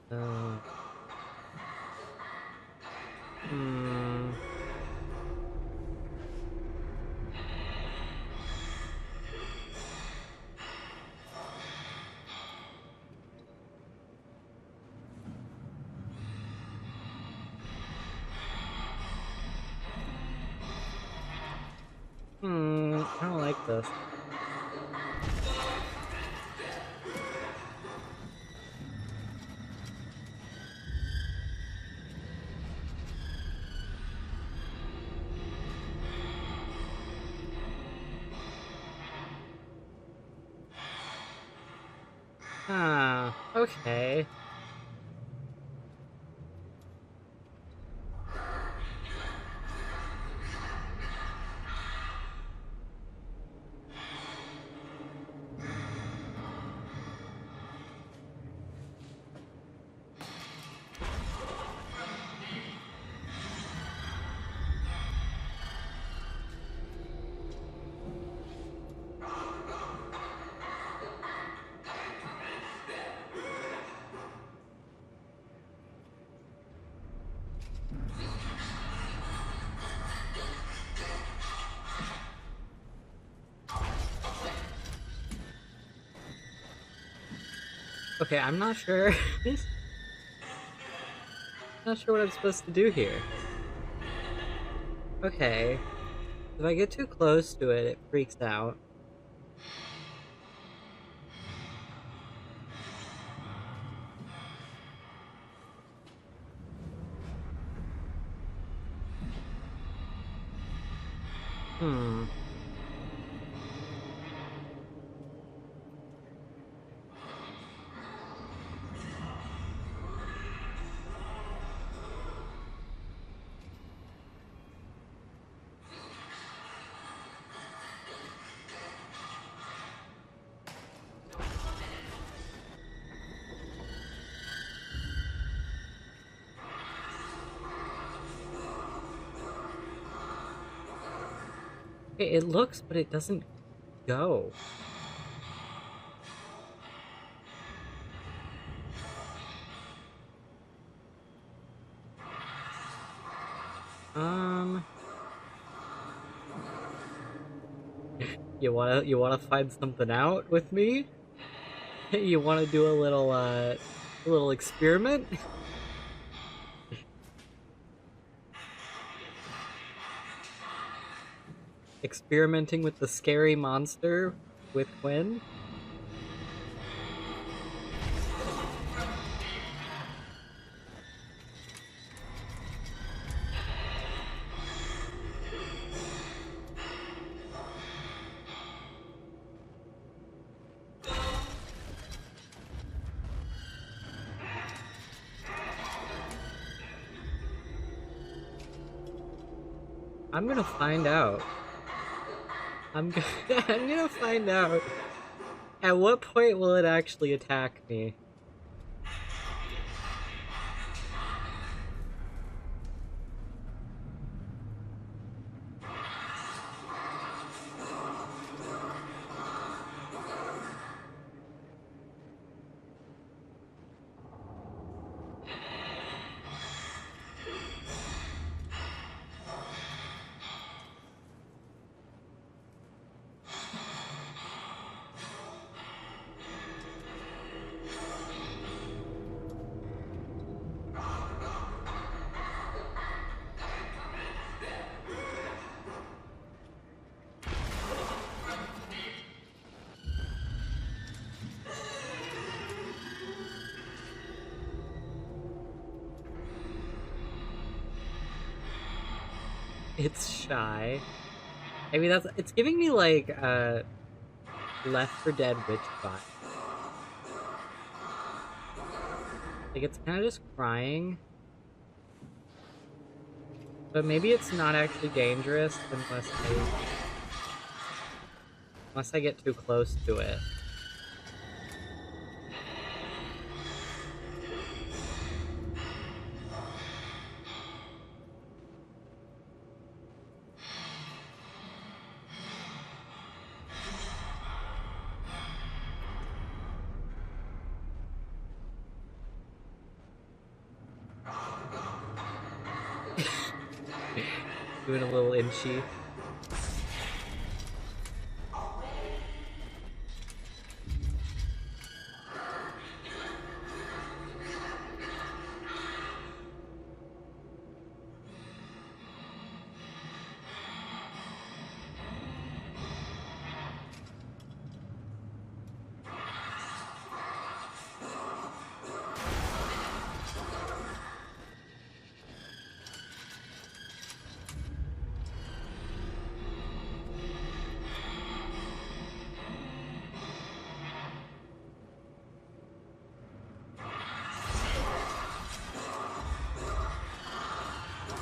Uh, hmm. I don't like this. Ah, okay. Okay, I'm not sure. Not sure what I'm supposed to do here. Okay. If I get too close to it, it freaks out. Hmm. Okay, it looks, but it doesn't go. Um, you wanna find something out with me? You wanna do a little experiment? experimenting with the scary monster with Quinn. I'm gonna find out. I'm gonna, I'm gonna find out. At what point will it actually attack me? It's shy. I mean, it's giving me like Left 4 Dead witch vibe. Like it's kind of just crying, but maybe it's not actually dangerous unless I get too close to it. Doing a little inchy.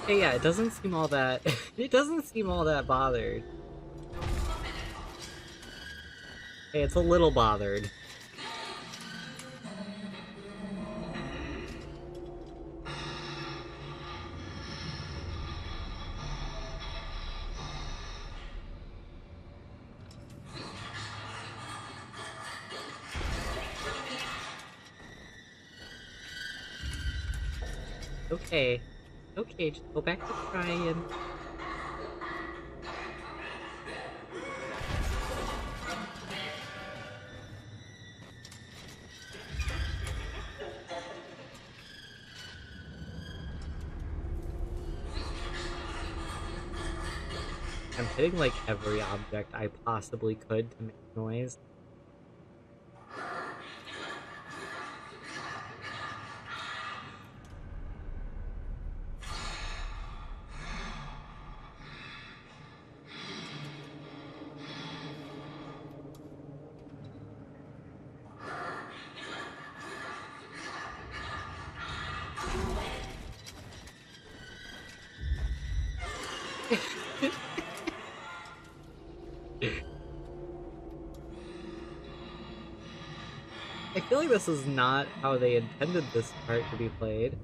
Hey, yeah, it doesn't seem all that. It doesn't seem all that bothered. Hey, it's a little bothered. Okay. Okay, just go back to crying. I'm hitting like every object I possibly could to make noise. I feel like this is not how they intended this part to be played.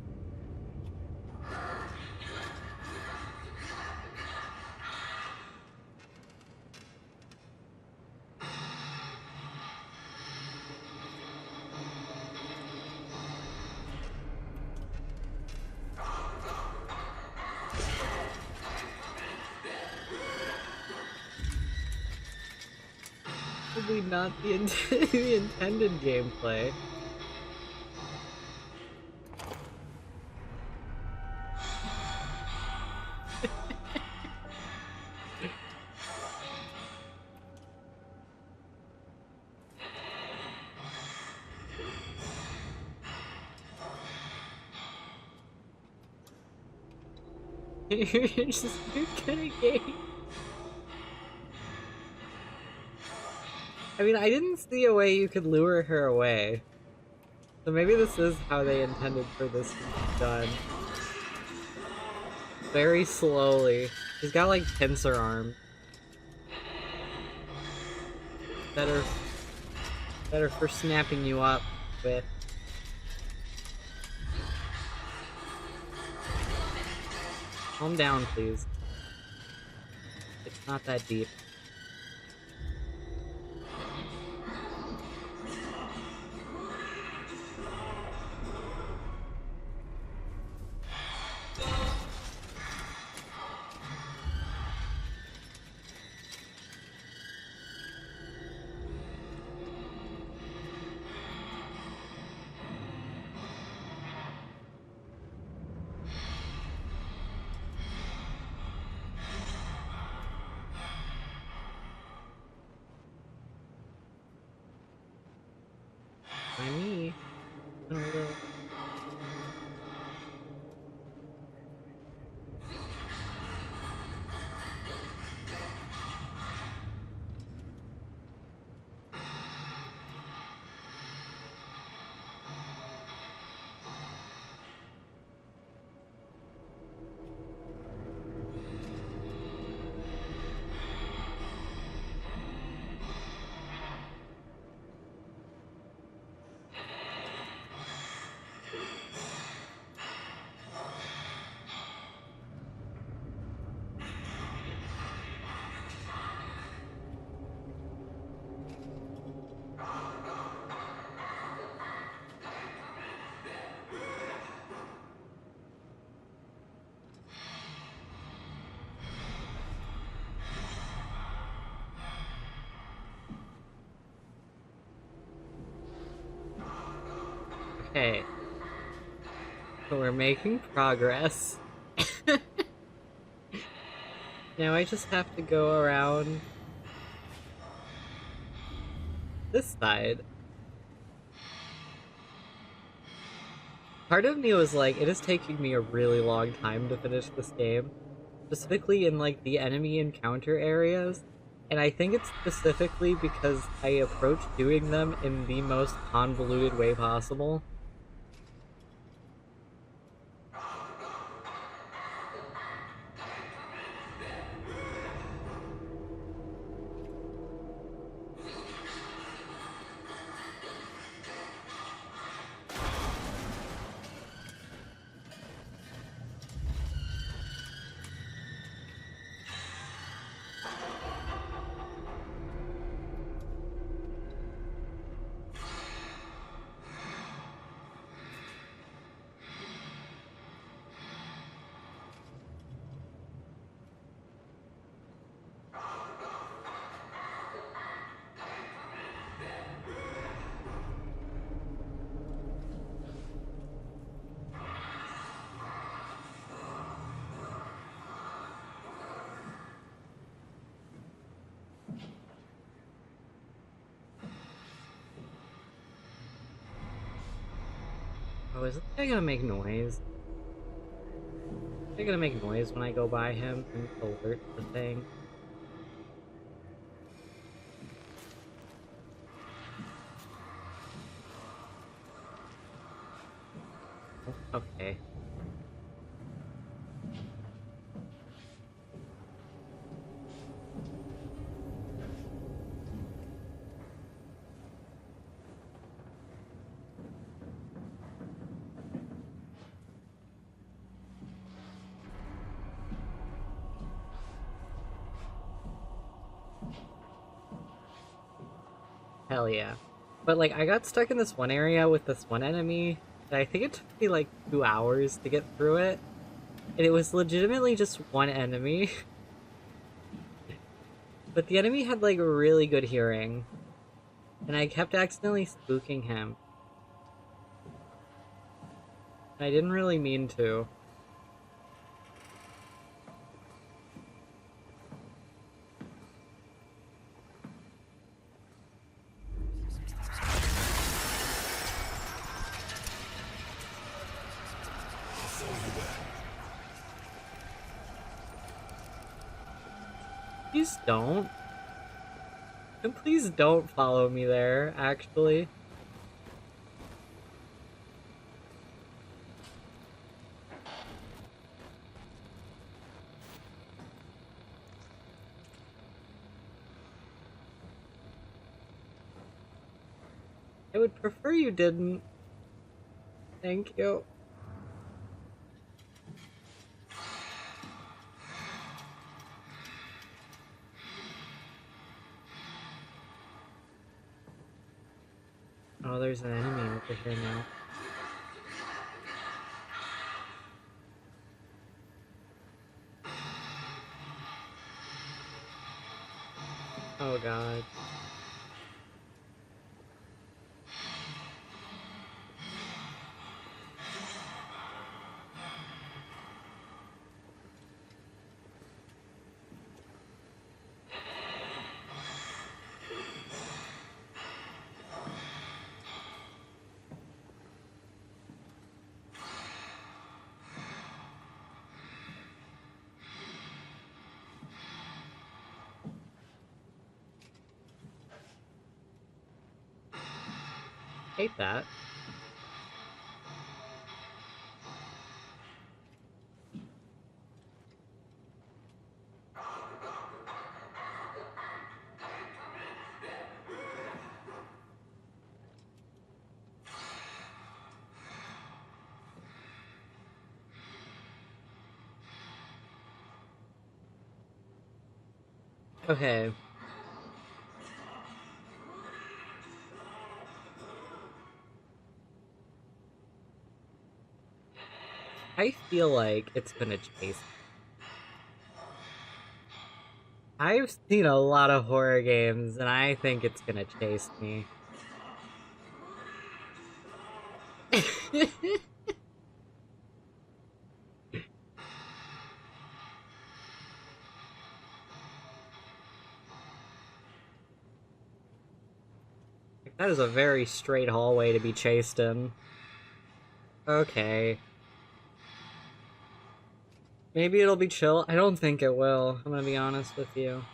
Probably not the, the intended gameplay. You're gonna game. I mean, I didn't see a way you could lure her away. So maybe this is how they intended for this to be done. Very slowly. She's got like pincer arms. Better for snapping you up with. Calm down, please. It's not that deep. By me. I don't know. Okay. So we're making progress. Now I just have to go around this side. Part of me was like, it is taking me a really long time to finish this game. Specifically in like the enemy encounter areas. And I think it's specifically because I approach doing them in the most convoluted way possible. Oh, is this guy gonna make noise? Is he gonna make noise when I go by him and alert the thing? Okay. Hell yeah. But like, I got stuck in this one area with this one enemy, and I think it took me like 2 hours to get through it. And it was legitimately just one enemy. But the enemy had like really good hearing. And I kept accidentally spooking him. And I didn't really mean to. Please don't. And please don't follow me there, actually. I would prefer you didn't. Thank you. Oh, there's an enemy over here now. Oh god. Hate that. Okay. I feel like it's gonna chase. I've seen a lot of horror games, and I think it's gonna chase me. That is a very straight hallway to be chased in. Okay. Maybe it'll be chill. I don't think it will. I'm gonna be honest with you.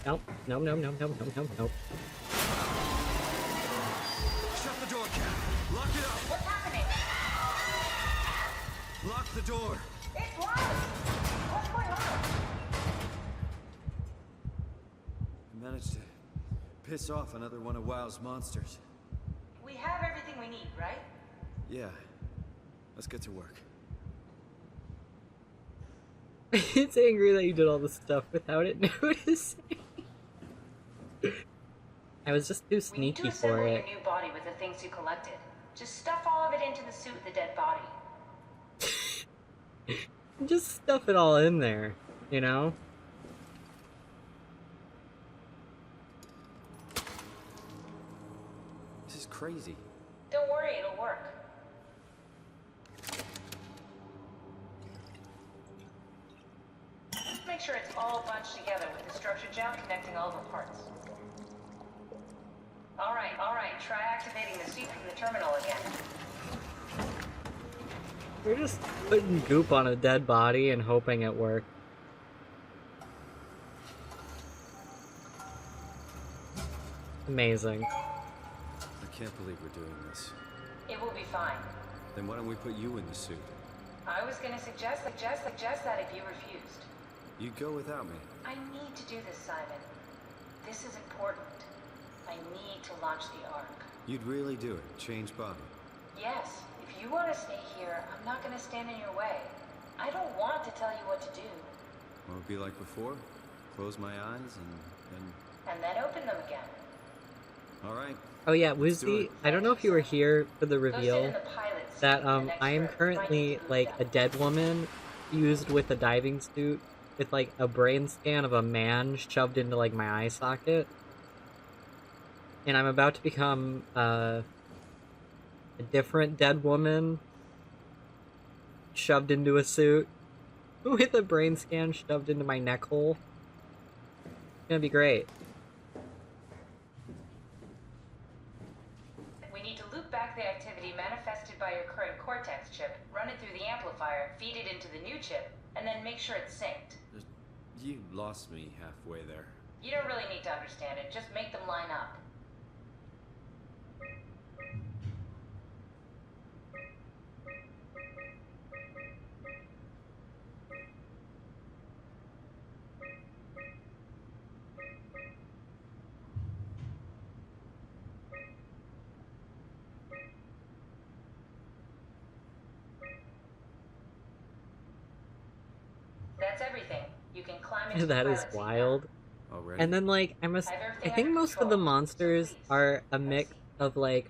Nope. Nope, nope, nope, nope, nope, nope, nope. Shut the door, Cap. Lock it up. What's happening? Lock the door. It's locked! What's going on? I managed to piss off another one of WoW's monsters. We have everything we need, right? Yeah. Let's get to work. It's angry that you did all this stuff without it noticing. I was just too We need to sneaky assemble for your it. new body with the things you collected. Just stuff all of it into the suit with the dead body. Just stuff it all in there, you know? This is crazy. Don't worry, it'll work. Just make sure it's all bunched together with the structure gel connecting all the parts. All right, try activating the suit from the terminal again. We're just putting goop on a dead body and hoping it works. Amazing. I can't believe we're doing this. It will be fine. Then why don't we put you in the suit? I was gonna suggest that if you refused. You'd go without me. I need to do this, Simon. This is important. I need to launch the Ark. You'd really do it. Change body. Yes, if you want to stay here, I'm not gonna stand in your way. I don't want to tell you what to do. What would it be like before? Close my eyes And then open them again. All right. Oh yeah, Let's do Woozy, it. I don't know if you were here for the Go sit in reveal the pilot seat that in the next I am room. currently Find like a food. dead woman fused with a diving suit with like a brain scan of a man shoved into like my eye socket. And I'm about to become a different dead woman shoved into a suit with a brain scan shoved into my neck hole. It's gonna be great. We need to loop back the activity manifested by your current Cortex chip, run it through the amplifier, feed it into the new chip, and then make sure it's synced. You lost me halfway there. You don't really need to understand it, just make them line up. That's everything. You can climb into That the is pilot seat wild. Already? And then like now. Have I everything think under most of control, the so monsters please, are a have mix seat. of like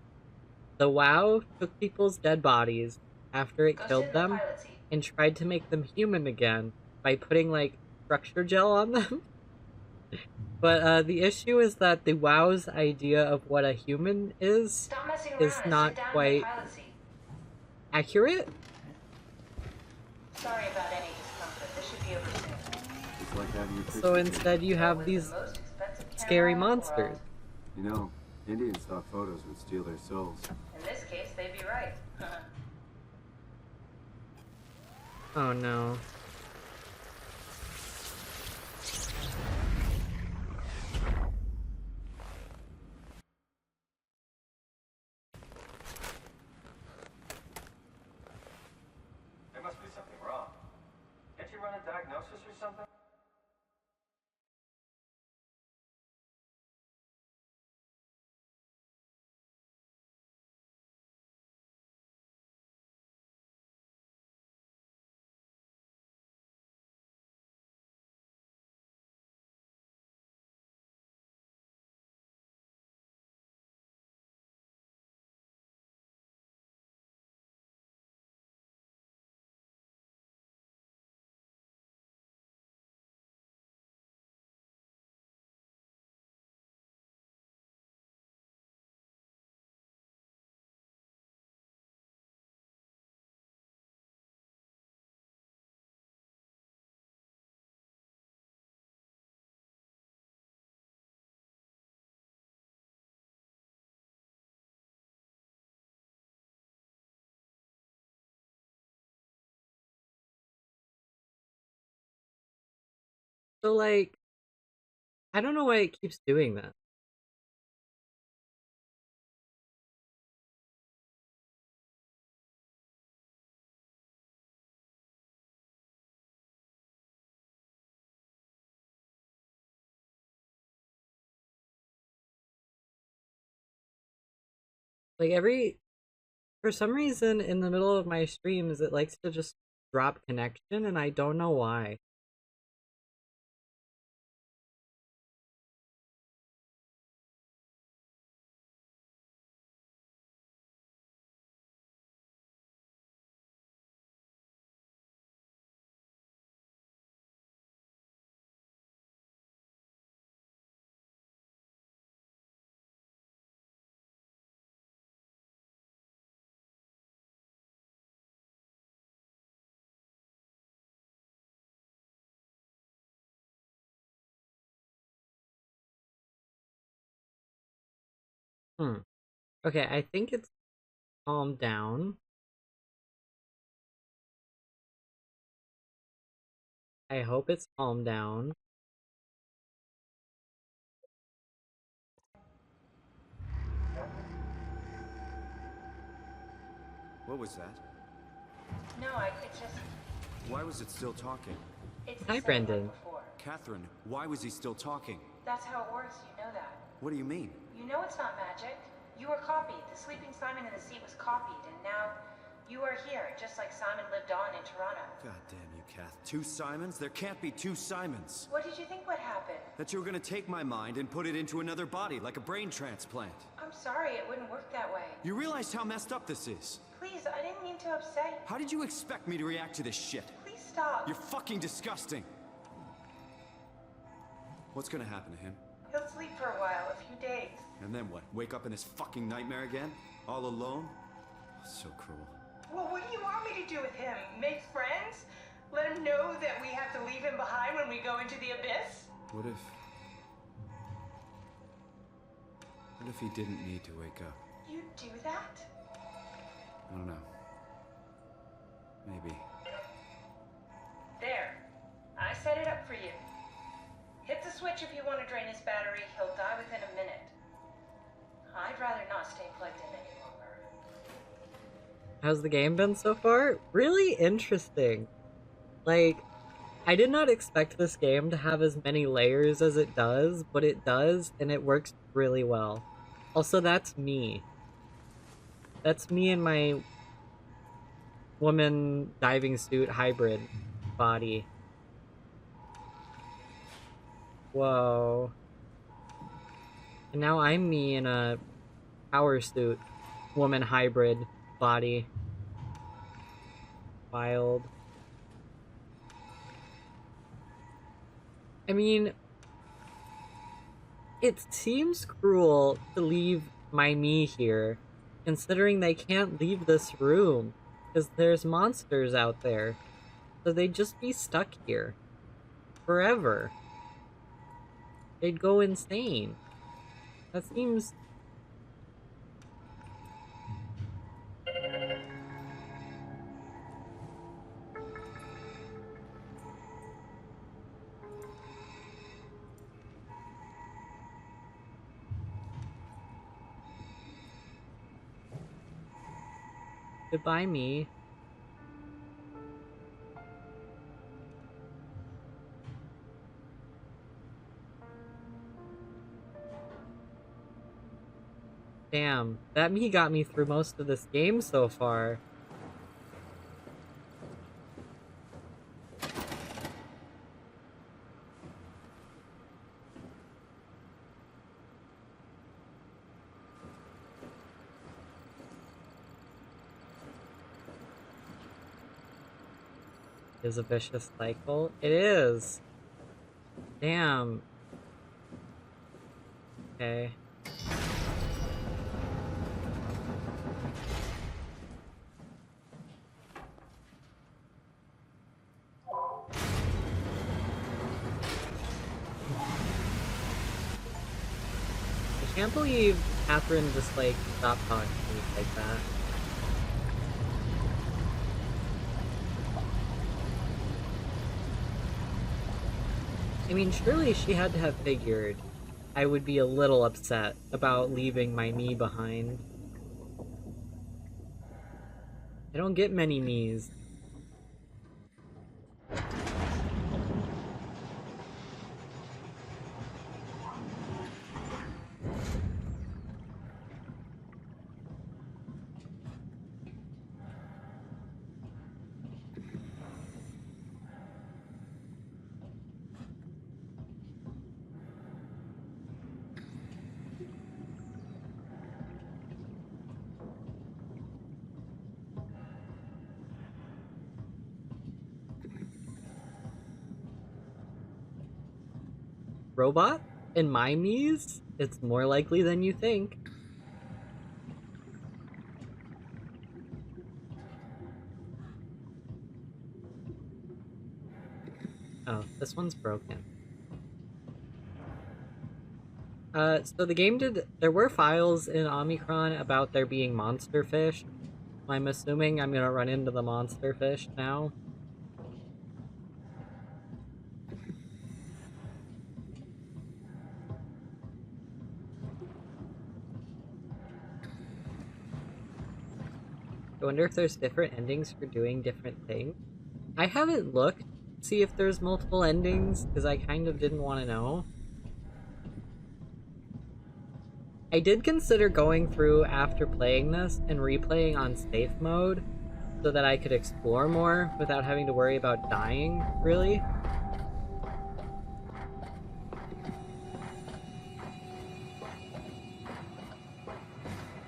the WoW took people's dead bodies after it Go sit killed in the them pilot seat. and tried to make them human again by putting like structure gel on them. But the issue is that the WoW's idea of what a human Stop messing is around and not sit down in the quite pilot seat. accurate. Sorry about any discomfort. This should be over soon. It's like having your So picture instead you Go have with these the most expensive scary camera in the monsters. world. taken. You know, Indian stock photos would steal their souls. In this case, they'd be right. Oh no. There must be something wrong. Can't you run a diagnosis or something? So like I don't know why it keeps doing that. Like for some reason in the middle of my streams it likes to just drop connection and I don't know why. Hmm. Okay, I think it's calmed down. I hope it's calmed down. What was that? No, it just... Why was it still talking? It's Hi, the same Brendan. like before. Catherine, why was he still talking? That's how it works, you know that. What do you mean? You know it's not magic. You were copied. The sleeping Simon in the seat was copied, and now you are here, just like Simon lived on in Toronto. God damn you, Kath. Two Simons? There can't be two Simons. What did you think would happen? That you were gonna take my mind and put it into another body, like a brain transplant. I'm sorry, it wouldn't work that way. You realize how messed up this is? Please, I didn't mean to upset you. How did you expect me to react to this shit? Please stop. You're fucking disgusting. What's gonna happen to him? He'll sleep for a while, a few days. And then what? Wake up in this fucking nightmare again? All alone? So cruel. Well, what do you want me to do with him? Make friends? Let him know that we have to leave him behind when we go into the abyss? What if he didn't need to wake up? You'd do that? I don't know. Maybe. There. I set it up for you. Hit the switch if you want to drain his battery. He'll die within a minute. I'd rather not stay plugged in any longer. How's the game been so far? Really interesting. Like, I did not expect this game to have as many layers as it does, but it does, and it works really well. Also, that's me. That's me in my woman diving suit hybrid body. Whoa. And now I'm me in a power suit woman hybrid body. Wild. I mean, it seems cruel to leave my me here, considering they can't leave this room, because there's monsters out there. So they'd just be stuck here. Forever. They'd go insane. That seems... Goodbye, me. Damn, that me got me through most of this game so far. Is a vicious cycle? It is! Damn. Okay. I can't believe Catherine just, like, stopped talking to me like that. I mean, surely she had to have figured I would be a little upset about leaving my me behind. I don't get many me's. Robot? In my me's? It's more likely than you think. Oh, this one's broken. So the game there were files in Omicron about there being monster fish. I'm assuming I'm gonna run into the monster fish now. I wonder if there's different endings for doing different things. I haven't looked to see if there's multiple endings, because I kind of didn't want to know. I did consider going through after playing this and replaying on safe mode so that I could explore more without having to worry about dying, really.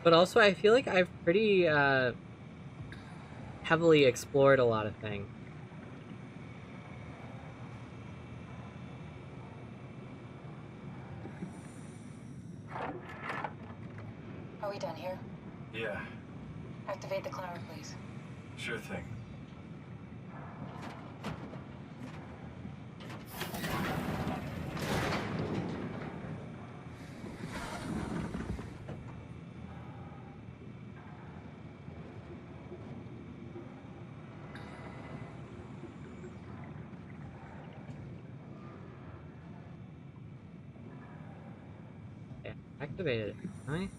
But also, I feel like I've pretty heavily explored a lot of things. Are we done here? Yeah, Activate the climber, please. sure thing. Okay, activated it. Nice.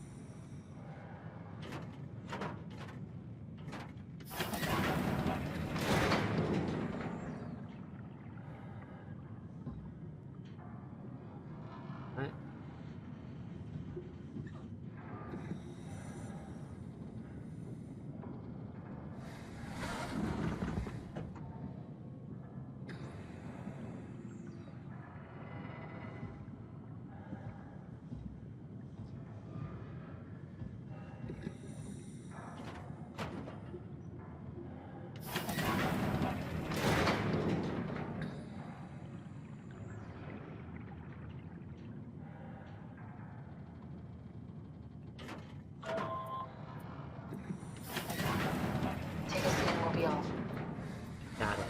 Right. Take a seat and we'll be off. Got it.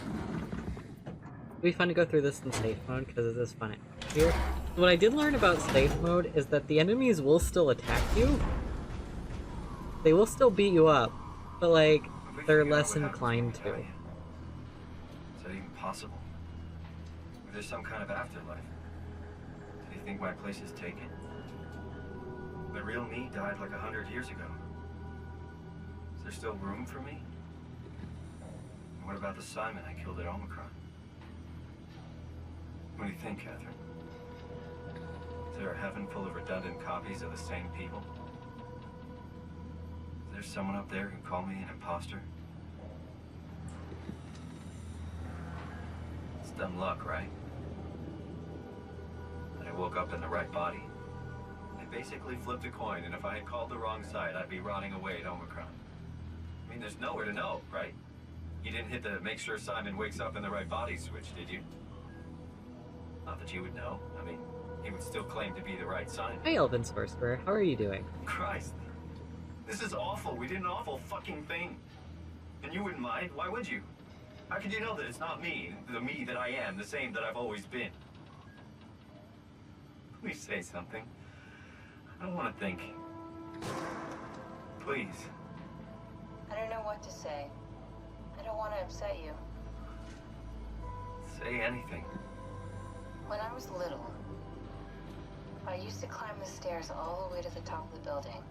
It'll be fun to go through this in safe mode because it is fun here. What I did learn about safe mode is that the enemies will still attack you. They will still beat you up, but like they're less inclined to. Is that even possible? Or there's some kind of afterlife? Do you think my place is taken? The real me died like 100 years ago. Is there still room for me? And what about the Simon I killed at Omicron? What do you think, Catherine? Is there a heaven full of redundant copies of the same people? Is there someone up there who called me an imposter? It's dumb luck, right? That I woke up in the right body. I basically flipped a coin, and if I had called the wrong side, I'd be rotting away at Omicron. I mean, there's nowhere to know, right? You didn't hit the make sure Simon wakes up in the right body switch, did you? Not that you would know. I mean, he would still claim to be the right Simon. Hey, Elvin Sorcerer, how are you doing? Christ. This is awful. We did an awful fucking thing. And you wouldn't mind? Why would you? How could you know that it's not me, the me that I am, the same that I've always been? Please say something. I don't want to think. Please. I don't know what to say. I don't want to upset you. Say anything. When I was little, I used to climb the stairs all the way to the top of the building.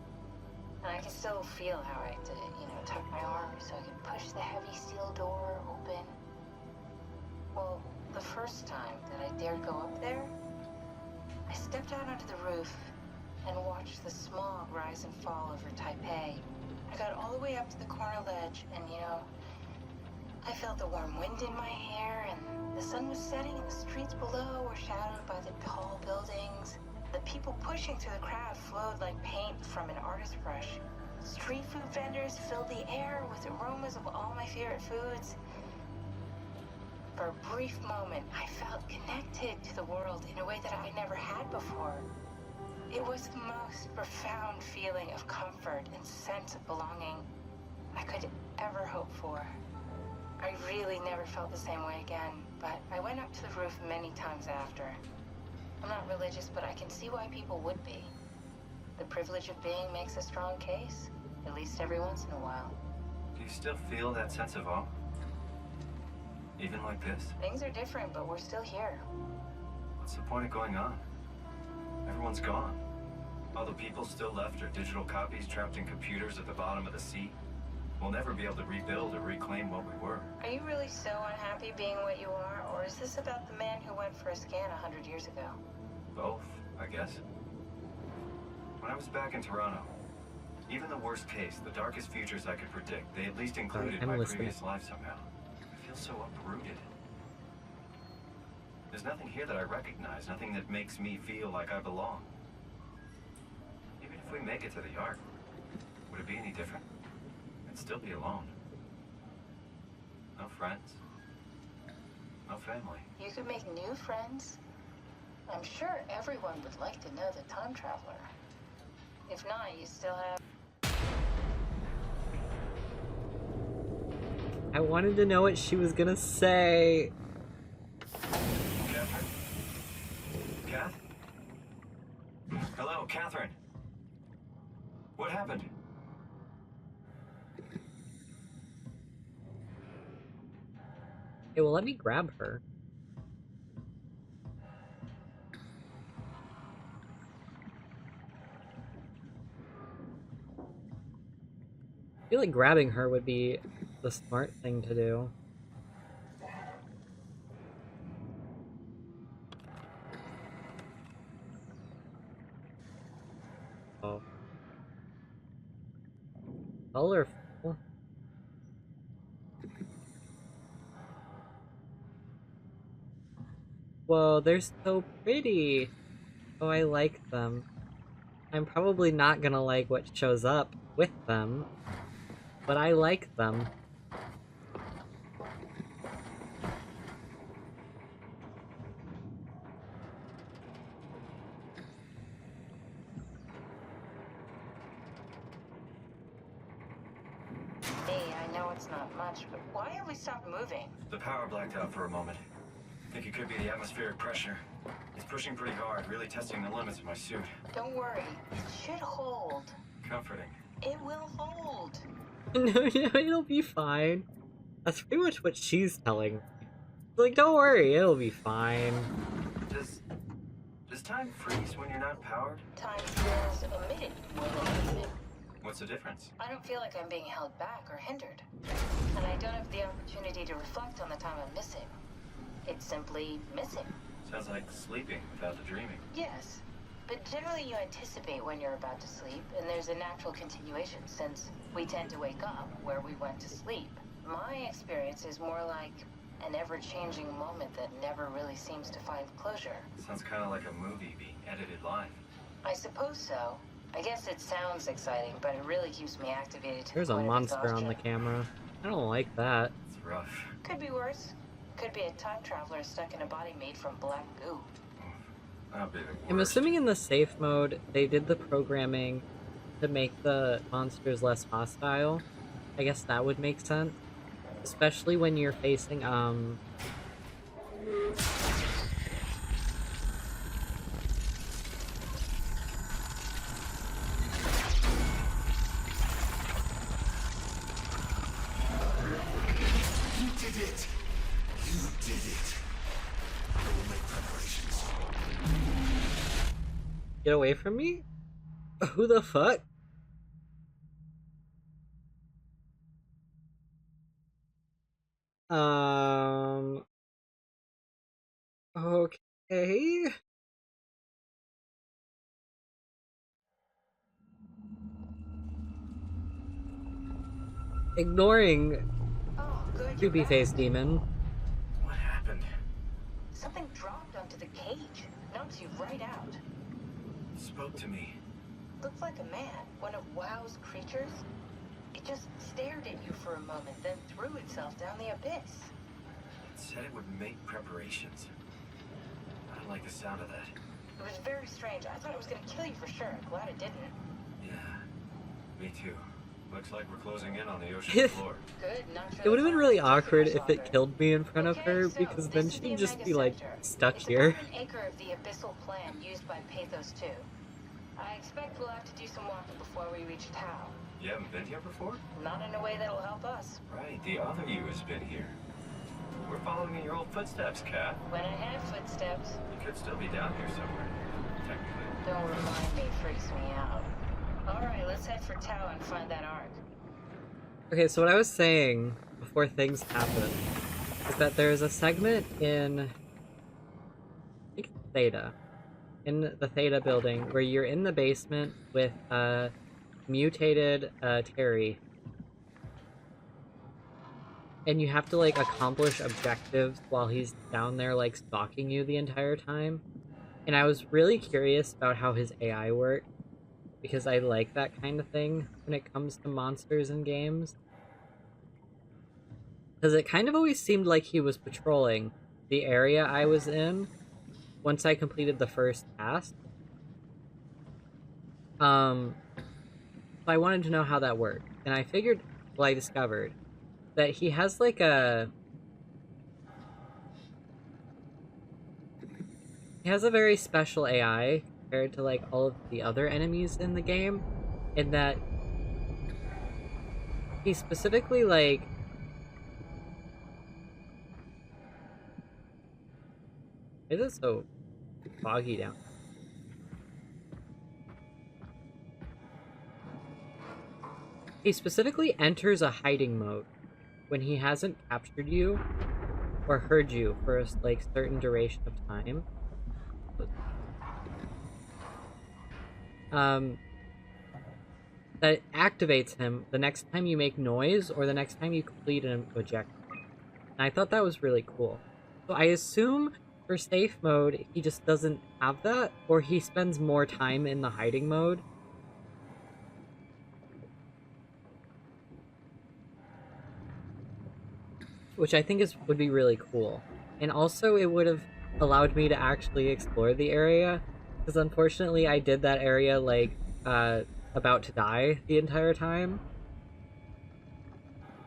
And I can still feel how I had to, tuck my arm so I could push the heavy steel door open. Well, the first time that I dared go up there, I stepped out onto the roof and watched the smog rise and fall over Taipei. I got all the way up to the corner ledge and, I felt the warm wind in my hair, and the sun was setting, and the streets below were shadowed by the tall buildings. The people pushing through the crowd flowed like paint from an artist's brush. Street food vendors filled the air with aromas of all my favorite foods. For a brief moment, I felt connected to the world in a way that I never had before. It was the most profound feeling of comfort and sense of belonging I could ever hope for. I really never felt the same way again, but I went up to the roof many times after. I'm not religious, but I can see why people would be. The privilege of being makes a strong case, at least every once in a while. Do you still feel that sense of awe? Even like this? Things are different, but we're still here. What's the point of going on? Everyone's gone. All the people still left are digital copies trapped in computers at the bottom of the sea. We'll never be able to rebuild or reclaim what we were. Are you really so unhappy being what you are, or is this about the man who went for a scan 100 years ago? Both, I guess. When I was back in Toronto, even the worst case, the darkest futures I could predict, they at least included I'm my listening. previous life somehow. I feel so uprooted. There's nothing here that I recognize, nothing that makes me feel like I belong. Even if we make it to the Ark, would it be any different? I'd still be alone. No friends. No family. You could make new friends. I'm sure everyone would like to know the time traveler. If not, you still have... I wanted to know what she was gonna say. Catherine? Kath? Hello, Catherine. What happened? It will let me grab her. like grabbing her would be the smart thing to do. Oh. Colorful. Whoa, they're so pretty. Oh, I like them. I'm probably not gonna like what shows up with them, but I like them. Hey, I know it's not much, but why have we stopped moving? The power blacked out for a moment. Think it could be the atmospheric pressure. It's pushing pretty hard, really testing the limits of my suit. Don't worry, it should hold. Comforting. It will hold. No, it'll be fine. That's pretty much what she's telling me. Like, don't worry, it'll be fine. Does time freeze when you're not powered? Time feels omitted more than moving. What's the difference? I don't feel like I'm being held back or hindered. And I don't have the opportunity to reflect on the time I'm missing. It's simply missing. Sounds like sleeping without the dreaming. Yes, but generally you anticipate when you're about to sleep, and there's a natural continuation since we tend to wake up where we went to sleep. My experience is more like an ever-changing moment that never really seems to find closure. Sounds kind of like a movie being edited live. I suppose so. I guess it sounds exciting, but it really keeps me activated to There's the a point of monster on the exhaustion. camera. I don't like that. It's rough. Could be worse. Could be a time traveler stuck in a body made from black goo. That'll be the worst. I'm assuming in the safe mode, they did the programming to make the monsters less hostile. I guess that would make sense. Especially when you're facing, You did it! You did it! I will make preparations. get away from me? Who the fuck? Okay. Ignoring Oh, good. You're creepy back. face demon. What happened? Something dropped onto the cage. Knocks you right out. It spoke to me. Looks like a man, one of WoW's creatures. It just stared at you for a moment, then threw itself down the abyss. It said it would make preparations. I don't like the sound of that. It was very strange. I thought it was gonna kill you for sure. I'm glad it didn't. Yeah, me too. Looks like we're closing in on the ocean floor. Good. Not sure It would have been the really farm will take awkward much if it longer. killed me in front of Okay, her, so because this then is the she'd just Omega be like sector. stuck It's here. about an acre of the abyssal plan used by Pathos 2. I expect we'll have to do some walking before we reach Tau. You haven't been here before? Not in a way that'll help us. Right, the other you has been here. We're following in your old footsteps, Kat. When I have footsteps, You could still be down here somewhere, technically. don't remind me, freaks me out. Alright, let's head for Tau and find that ark. Okay, so what I was saying before things happen is that there's a segment in, I think it's Theta, in the Theta building, where you're in the basement with mutated Terry, and you have to like accomplish objectives while he's down there like stalking you the entire time. And I was really curious about how his AI worked, because I like that kind of thing when it comes to monsters in games. Because it kind of always seemed like he was patrolling the area I was in once I completed the first task. So I wanted to know how that worked. And I figured, well, I discovered that he has like he has a very special AI compared to like all of the other enemies in the game, in that he specifically like is it so foggy down? He specifically enters a hiding mode when he hasn't captured you or heard you for a like certain duration of time. That activates him the next time you make noise or the next time you complete an objective. And I thought that was really cool. So I assume for safe mode, he just doesn't have that, or he spends more time in the hiding mode. Which I think would be really cool. And also it would have allowed me to actually explore the area, because unfortunately I did that area like about to die the entire time.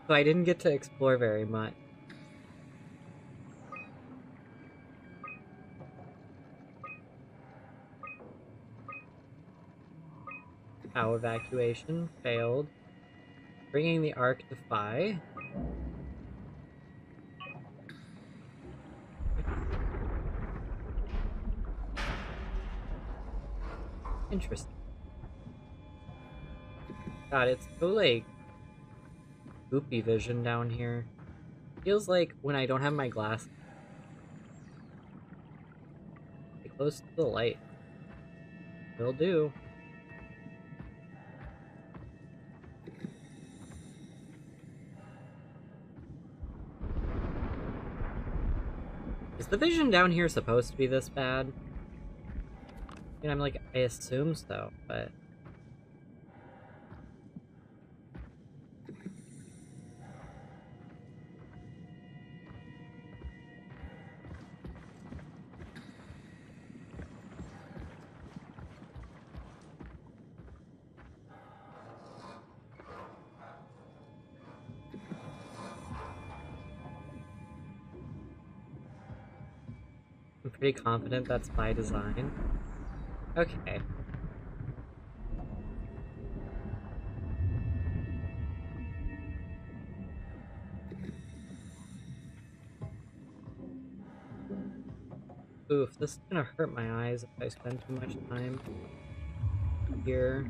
So I didn't get to explore very much. POW evacuation failed. Bringing the Ark to Phi. Interesting. God, it's so like goopy vision down here. Feels like when I don't have my glasses. Get close to the light. Will do. Is the vision down here supposed to be this bad? I mean, I'm like, I assume so, but... I'm pretty confident that's by design. Okay. Oof, this is gonna hurt my eyes if I spend too much time here.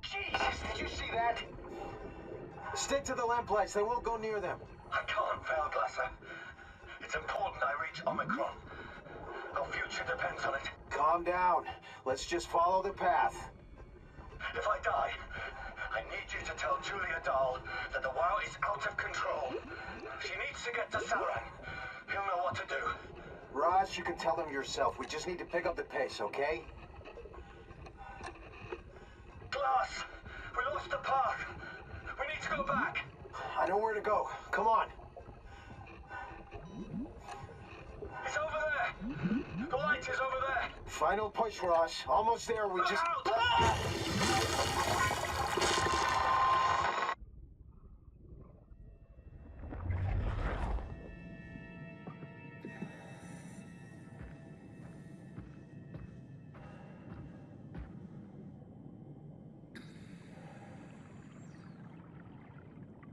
Jesus, did you see that? Stick to the lamplights. They won't go near them. I can't, Veilglasser. It's important I reach Omicron. Our future depends on it. Calm down. Let's just follow the path. If I die, I need you to tell Julia Dahl that the WoW is out of control. She needs to get to Sauron. He'll know what to do. Raj, you can tell them yourself. We just need to pick up the pace, okay? Glass! We lost the path! We need to go back! I know where to go. Come on. It's over there! The light is over there! Final push, Raj. Almost there. We just...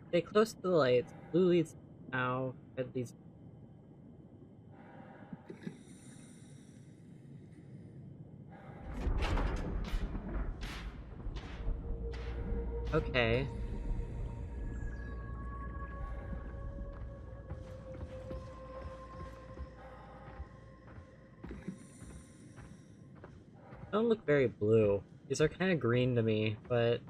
Stay close to the lights. Blue leads now, red leads. Okay. Don't look very blue. These are kind of green to me, but...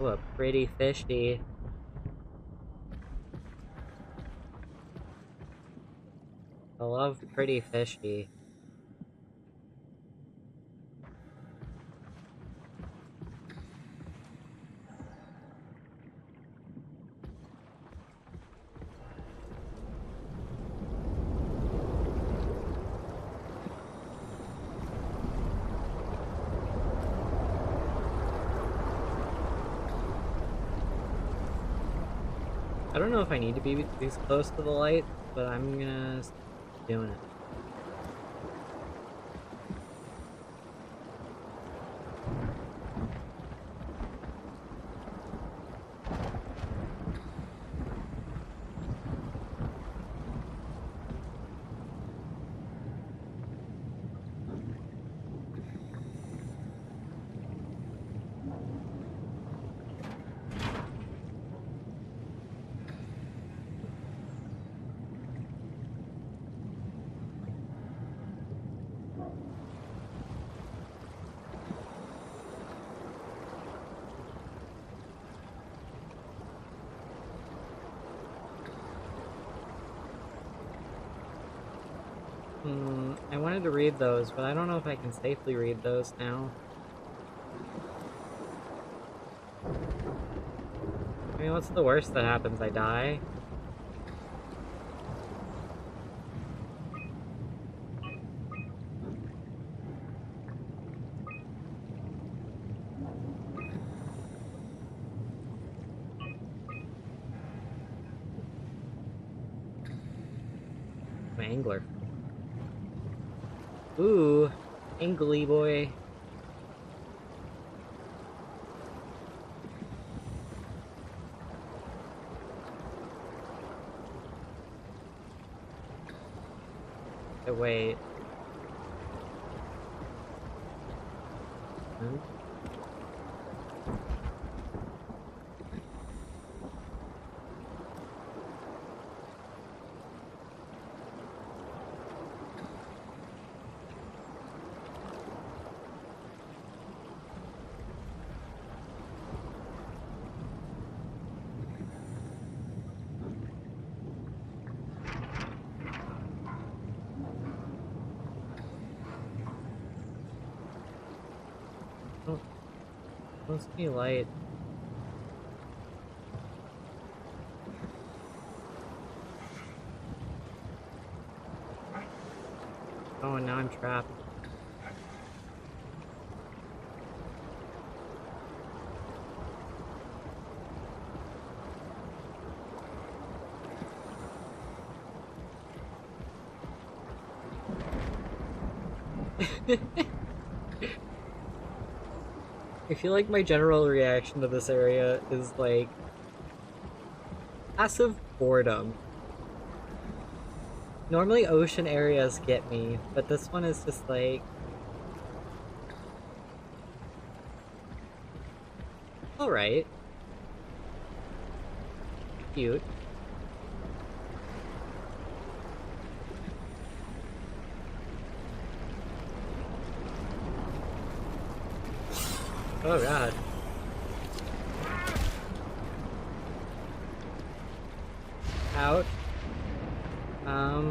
Oh, a pretty fishy. I love pretty fishy. I don't know if I need to be this close to the light, but I'm gonna start doing it. I wanted to read those, but I don't know if I can safely read those now. I mean, what's the worst that happens? I die? My angler. Ooh, angly boy. Okay, wait. Hmm? Oh, don't see any light. Oh, and now I'm trapped. I feel like my general reaction to this area is like passive boredom. Normally ocean areas get me, but this one is just like, alright. Cute. Oh god. Ouch. I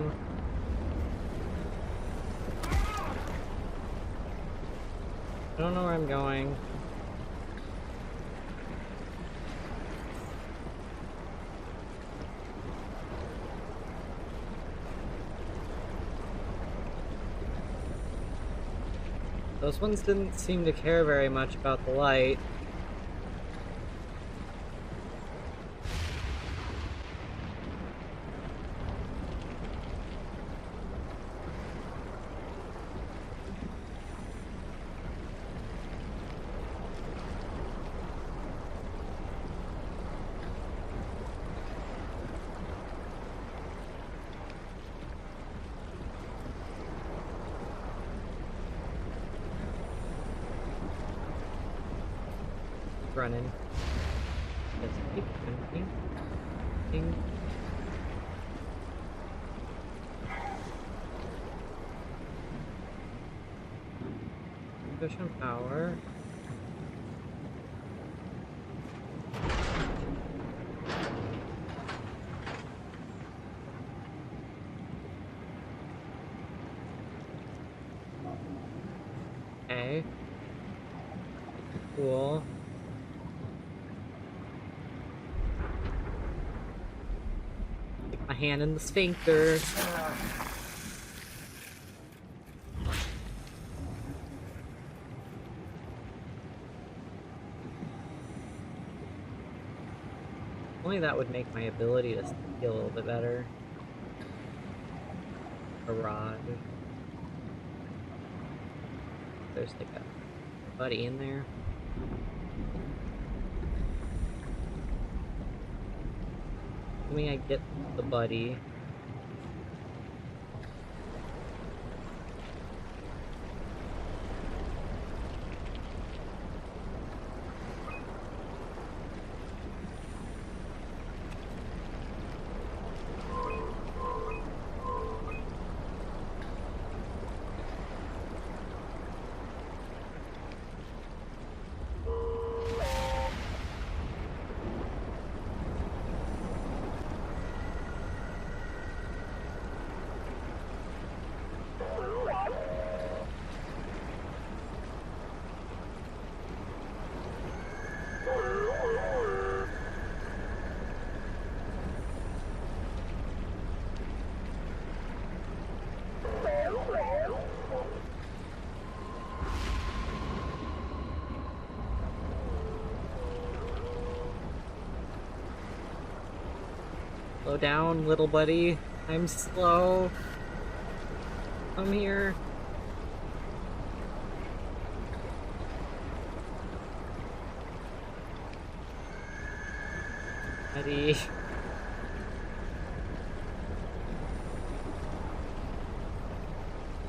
don't know where I'm going. Those ones didn't seem to care very much about the light. Running. Just keep running. Ding. Cushion power. Okay. Cool. Stick my hand in the sphincter. Only that would make my ability to see a little bit better. Barrage. There's like a buddy in there. Assuming I get the buddy. Slow down, little buddy. I'm slow. Come here. Buddy.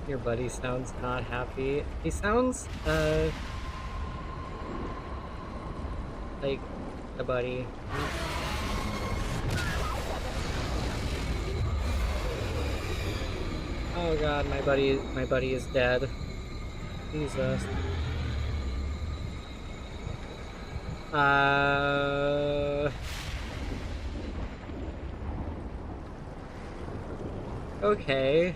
Your buddy sounds not happy. He sounds, like a buddy. Oh god, my buddy is dead. Jesus. Okay.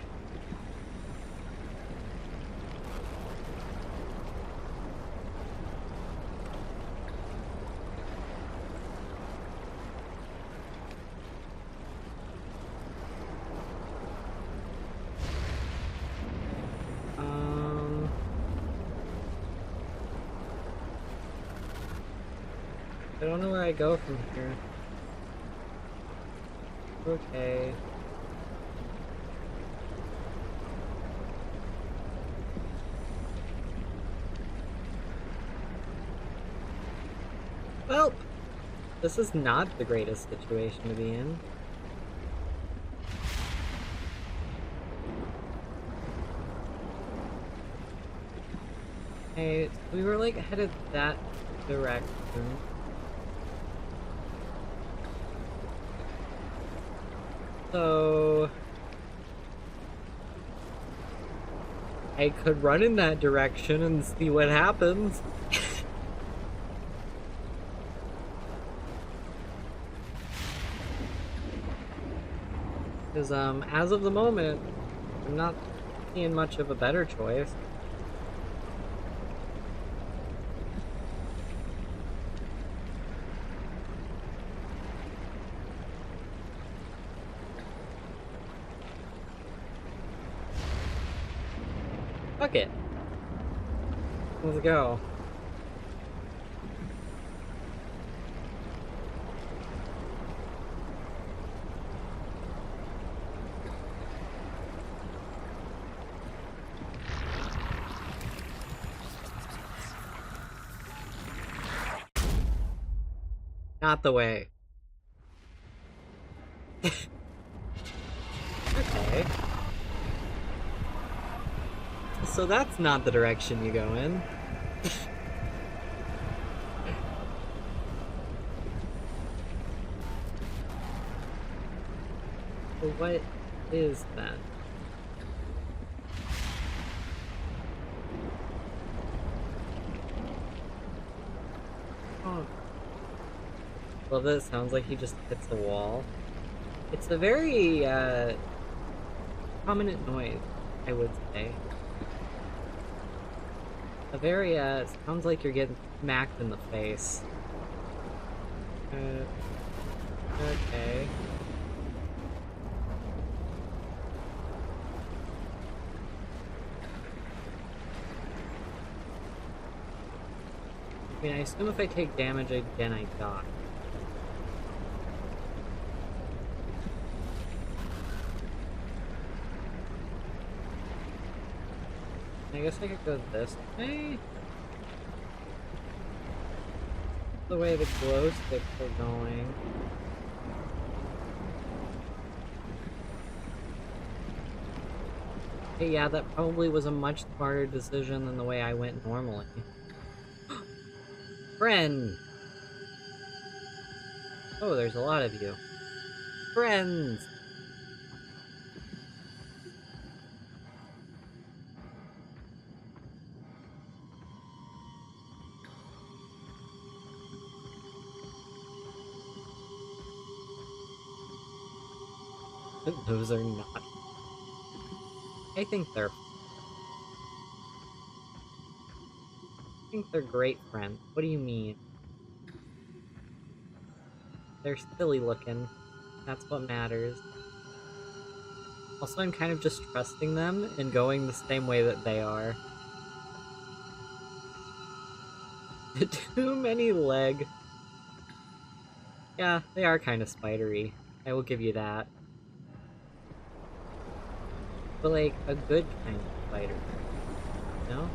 I don't know where I go from here. Okay. Well, this is not the greatest situation to be in. Hey, we were like headed that direction. So I could run in that direction and see what happens. Because as of the moment, I'm not seeing much of a better choice. Fuck it. Let's go. Not the way. Okay. So that's not the direction you go in. So what is that? Oh. Well, that sounds like he just hits the wall. It's a very, prominent noise, I would say. A very, sounds like you're getting smacked in the face. Okay. I mean, I assume if I take damage again, I die. I guess I could go this way? The way the glow sticks are going. Hey, yeah, that probably was a much smarter decision than the way I went normally. Friend! Oh, there's a lot of you. Friends! Those are not. I think they're great friends. What do you mean? They're silly looking. That's what matters. Also, I'm kind of just trusting them and going the same way that they are. Too many leg. Yeah, they are kind of spidery. I will give you that. But like, a good kind of spider. No?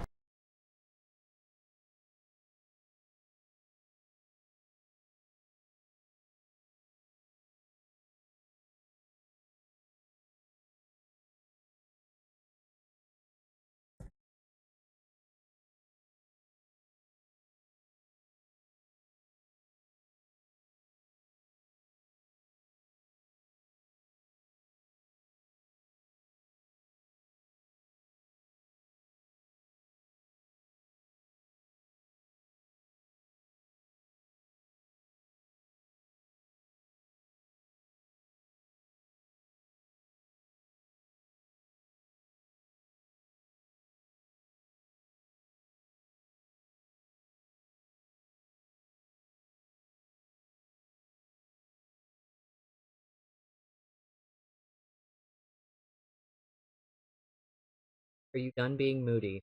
Are you done being moody?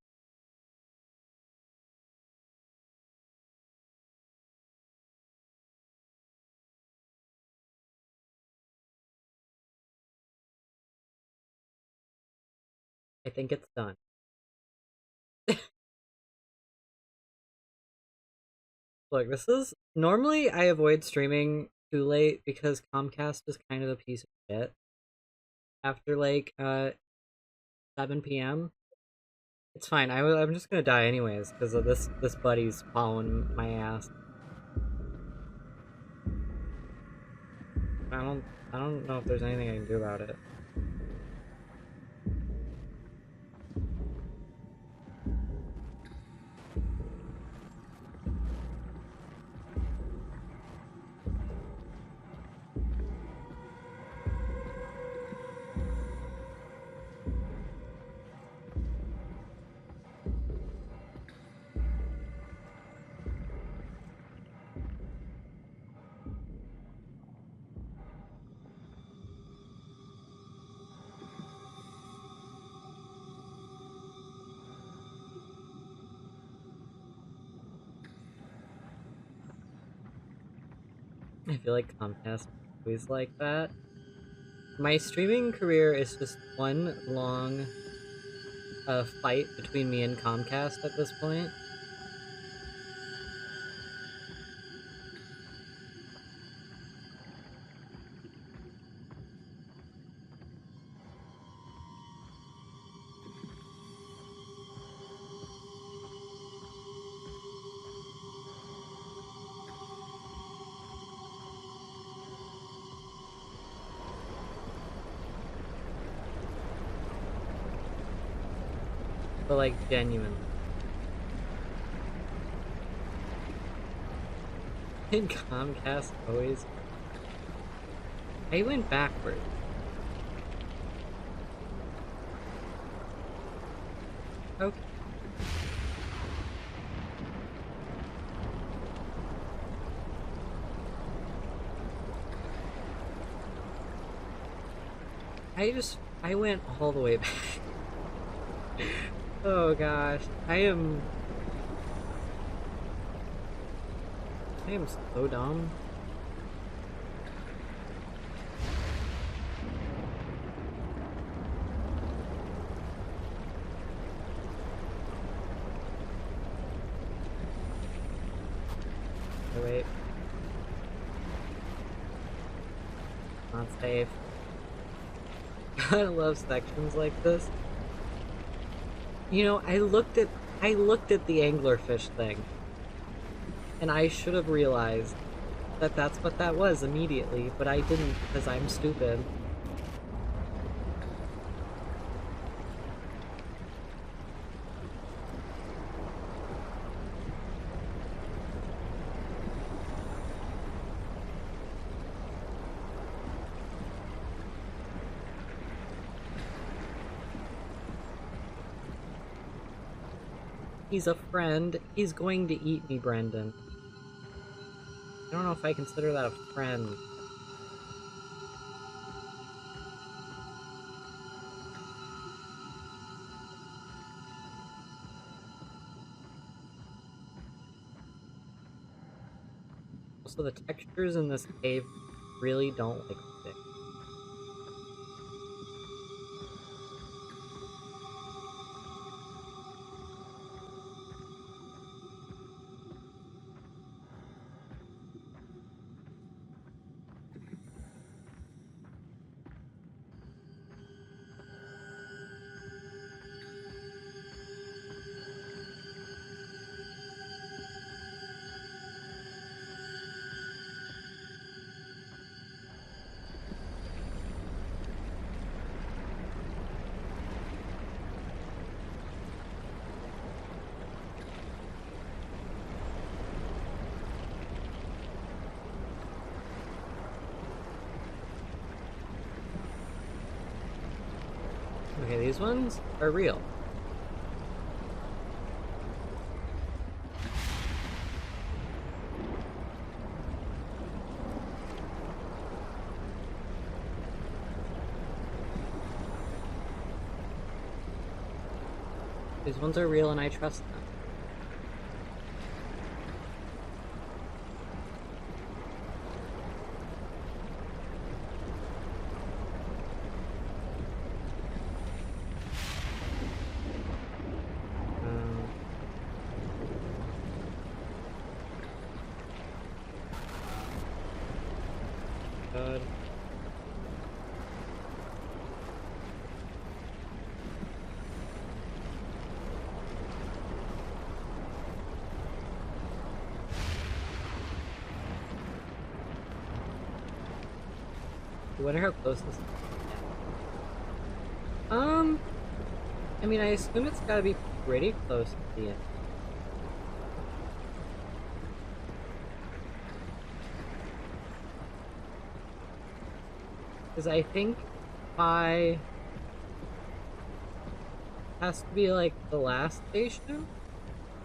I think it's done. Look, this is... Normally, I avoid streaming too late because Comcast is kind of a piece of shit. After, like, 7 p.m. It's fine. I'm just gonna die anyways because of this buddy's following my ass. I don't I don't know if there's anything I can do about it. I feel like Comcast is always like that. My streaming career is just one long fight between me and Comcast at this point. But like, genuinely. And Comcast always... I went backwards. Okay. I went all the way back. Oh gosh, I am so dumb. Oh, wait. Not safe. I love sections like this. You know, I looked at the anglerfish thing, and I should have realized that that's what that was immediately, but I didn't because I'm stupid. He's a friend. He's going to eat me, Brendan. I don't know if I consider that a friend. Also, the textures in this cave really don't like stick. Okay, these ones are real. These ones are real and I trust them. God. I wonder how close this is. I mean, I assume it's gotta be pretty close to the end. Because I think Pi has to be like the last station,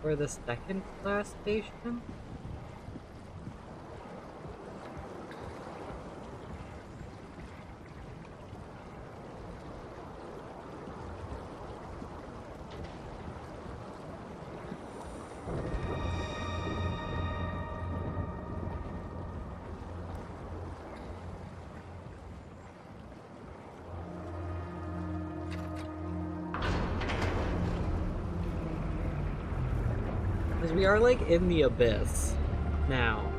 or the second last station. Because we are like in the abyss now.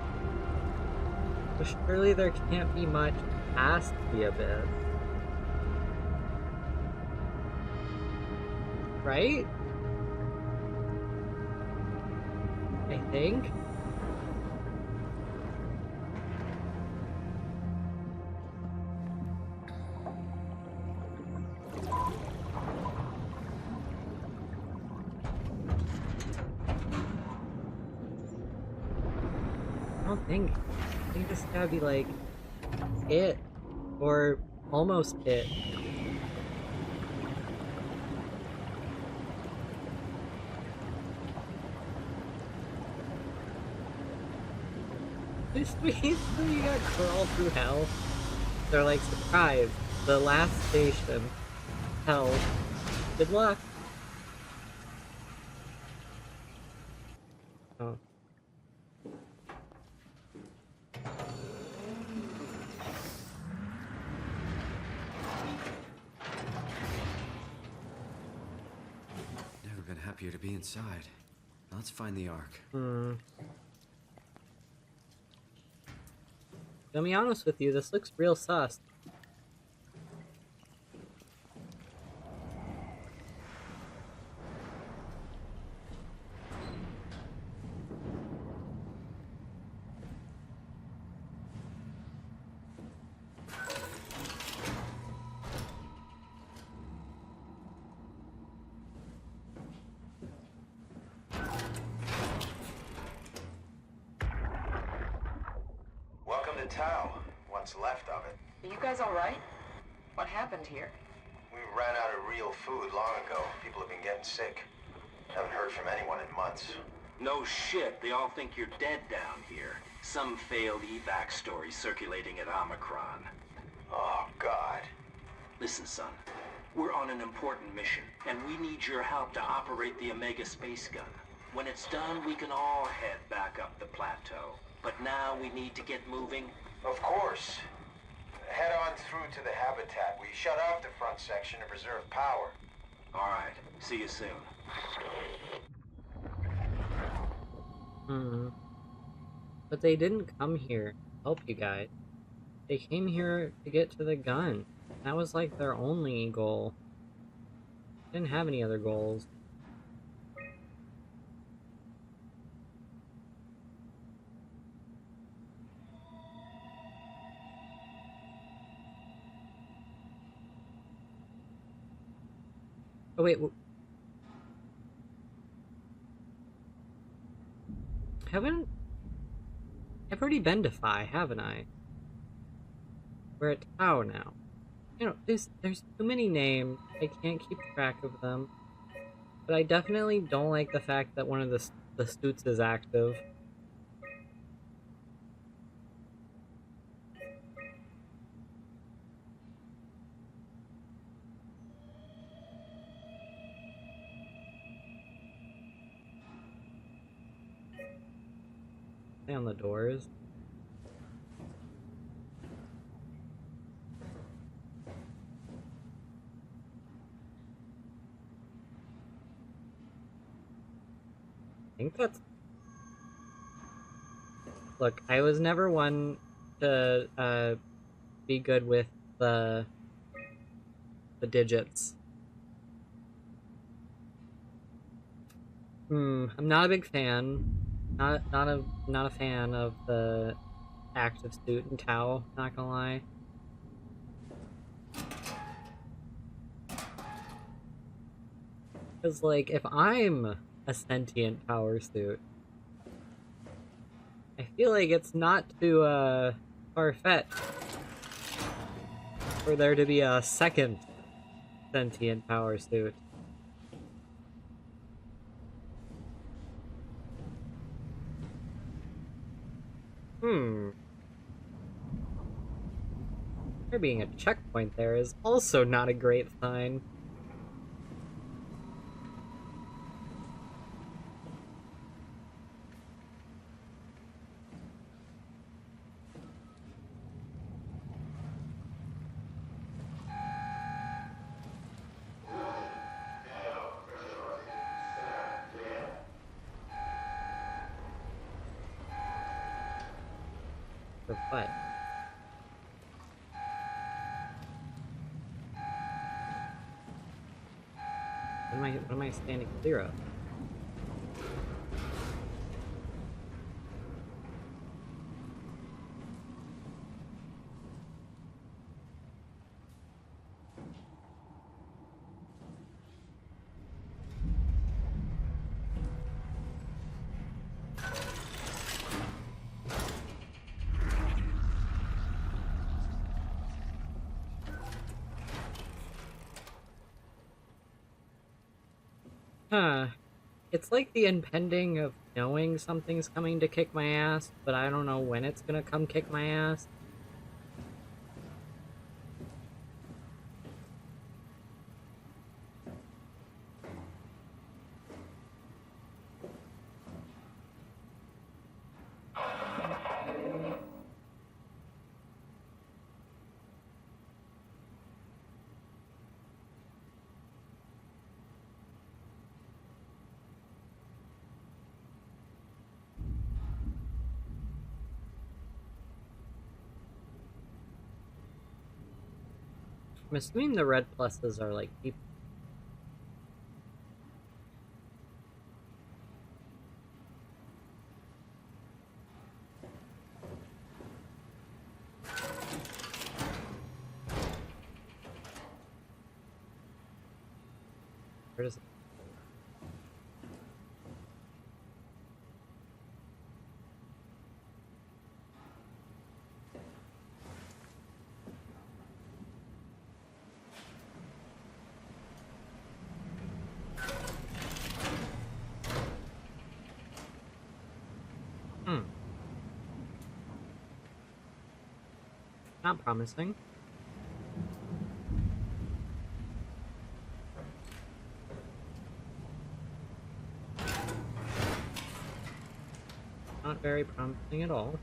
So surely there can't be much past the abyss. Right? I think. I think this gotta be like it, or almost it. This means that you gotta crawl through hell. They're like, surprise, the last station, hell. Good luck. Oh. Never been happier to be inside. Now let's find the Ark. To be honest with you, this looks real sus. Welcome to Tau. What's left of it. Are you guys all right? What happened here? We ran out of real food long ago. People have been getting sick. Haven't heard from anyone in months. No shit, they all think you're dead down here. Some failed evac story circulating at Omicron. Oh, God. Listen, son. We're on an important mission, and we need your help to operate the Omega space gun. When it's done, we can all head back up the plateau. But now we need to get moving. Of course. Head on through to the habitat. We shut off the front section to preserve power. All right, see you soon. But they didn't come here to help you guys. They came here to get to the gun. That was like their only goal. They didn't have any other goals. Oh wait, I've already been to Phi, haven't I? We're at Tau now. You know, there's too many names. I can't keep track of them. But I definitely don't like the fact that one of the suits is active. Stay on the doors. I think that's... Look, I was never one to be good with the digits. I'm not a big fan. Not a fan of the active suit in Tau, not gonna lie. Because, like, if I'm a sentient power suit, I feel like it's not too, far-fetched for there to be a second sentient power suit. There being a checkpoint there is also not a great sign. For what? What am I standing clear of? Huh. It's like the impending of knowing something's coming to kick my ass, but I don't know when it's gonna come kick my ass. I'm assuming the red pluses are like people. Where does it? Not promising. Not very promising at all.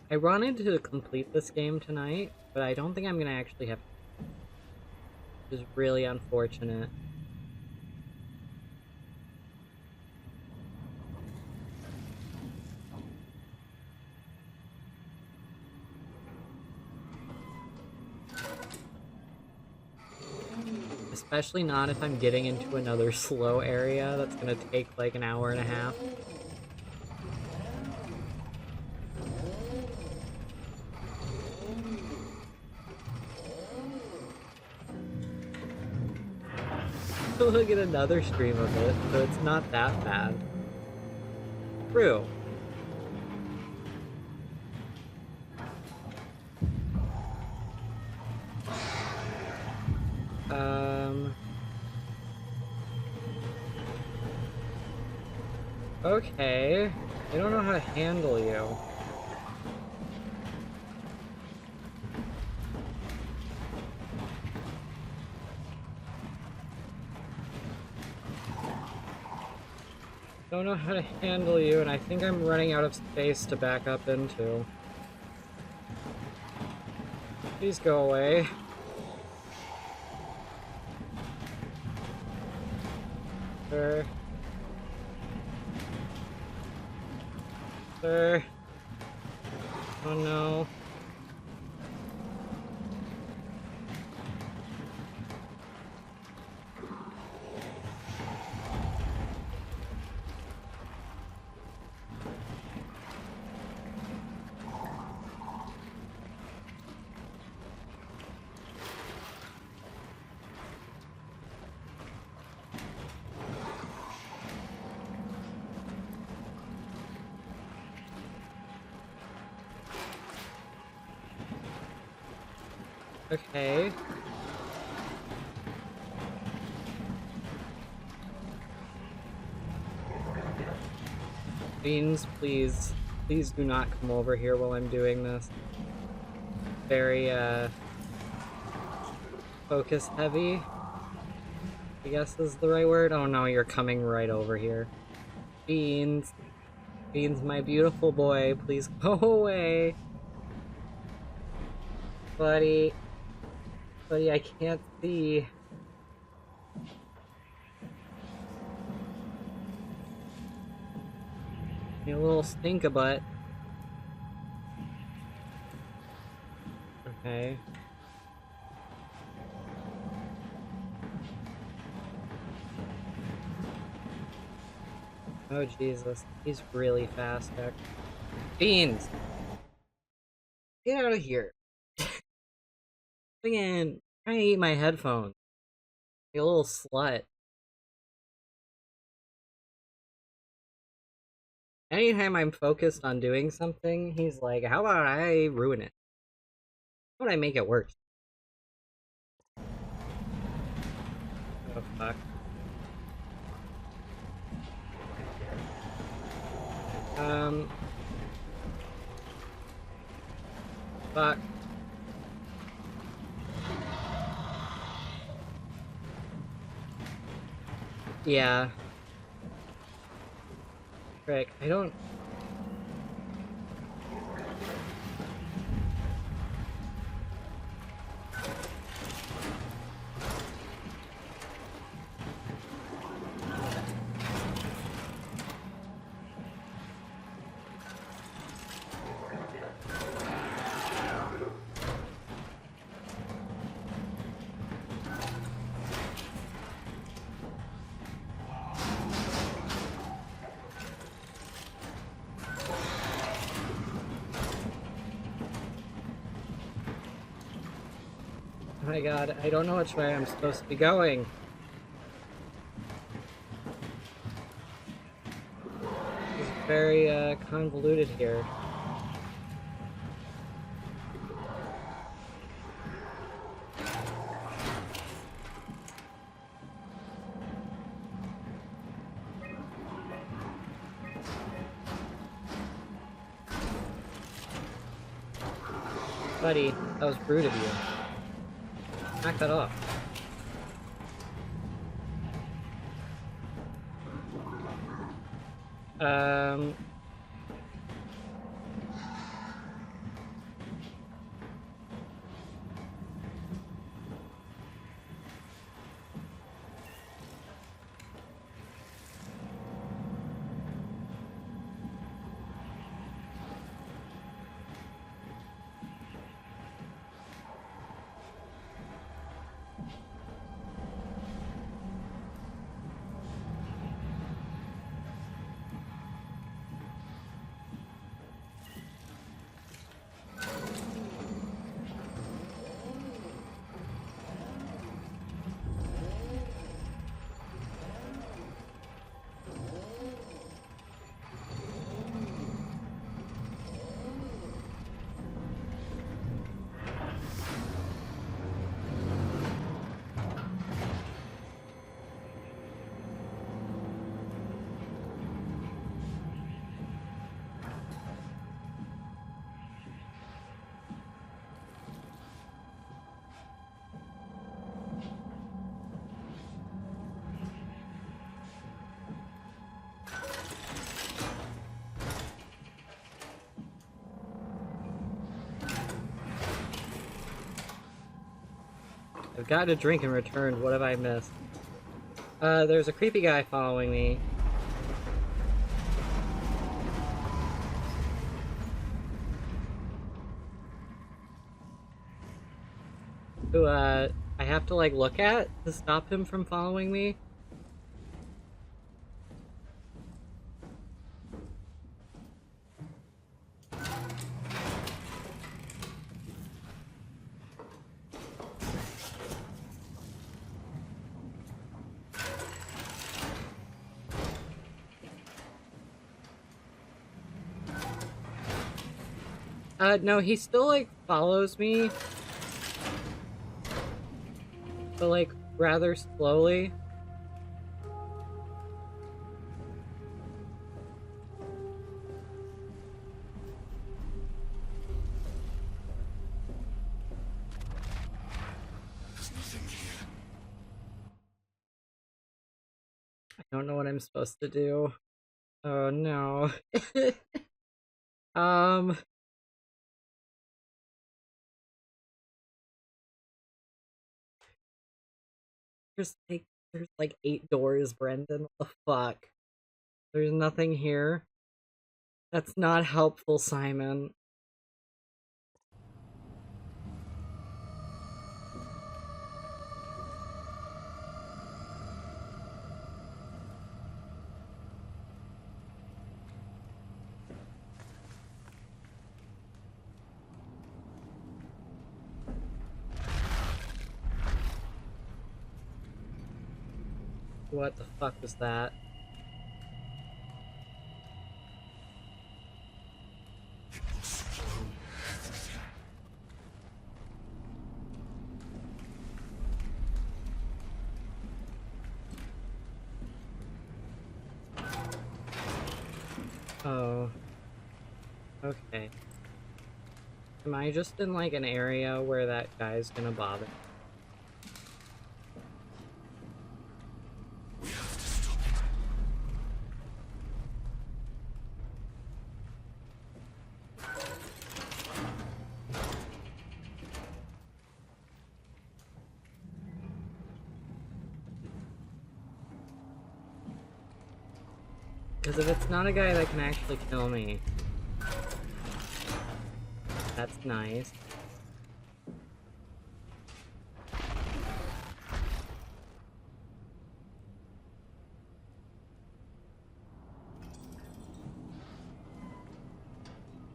I wanted to complete this game tonight, but I don't think I'm gonna actually have to, which is really unfortunate. Especially not if I'm getting into another slow area that's gonna take like an hour and a half. Look at another stream of it, so it's not that bad. True. Okay. I don't know how to handle you. Don't know how to handle you, and I think I'm running out of space to back up into. Please go away. Sir. Sir. Oh no. Okay. Beans, please. Please do not come over here while I'm doing this. Very, focus heavy, I guess is the right word. Oh no, you're coming right over here. Beans. Beans, my beautiful boy, please go away. Buddy. Buddy, I can't see. You little stink-a-butt. Okay. Oh Jesus, he's really fast, Heck. Beans! Get out of here. Again, trying to eat my headphones. You little slut. Anytime I'm focused on doing something, he's like, how about I ruin it? How about I make it worse? Oh fuck. Fuck. Yeah. Frick, I don't... my god, I don't know which way I'm supposed to be going. It's very, convoluted here. Buddy, that was rude of you. Knock that off. Um... I've gotten a drink and returned. What have I missed? There's a creepy guy following me. Who, I have to, like, look at to stop him from following me? No, he still, like, follows me. But, like, rather slowly. There's nothing here. I don't know what I'm supposed to do. Oh, no. Um... There's like 8 doors, Brendan. What the fuck? There's nothing here. That's not helpful, Simon. What the fuck was that? Oh. Okay. Am I just in like an area where that guy's gonna bother? We have to stop him. Because if it's not a guy that can actually kill me, that's nice.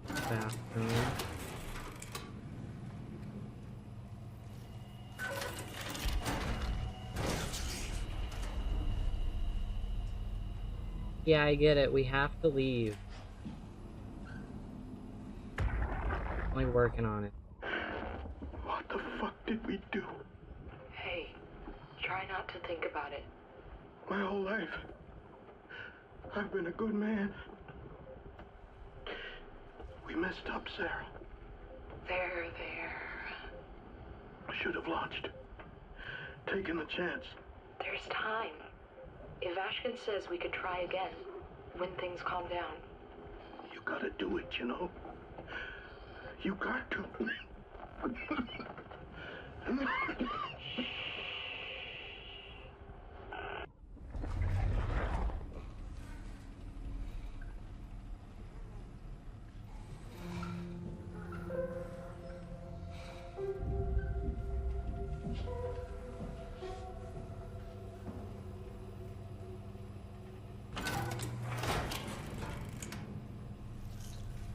Bathroom. Yeah, I get it. We have to leave. Only working on it. What the fuck did we do? Hey, try not to think about it. My whole life, I've been a good man. We messed up, Sarah. There. I should have launched. Taken the chance. There's time. If Ashkin says we could try again, when things calm down. You gotta do it, you know? You got to.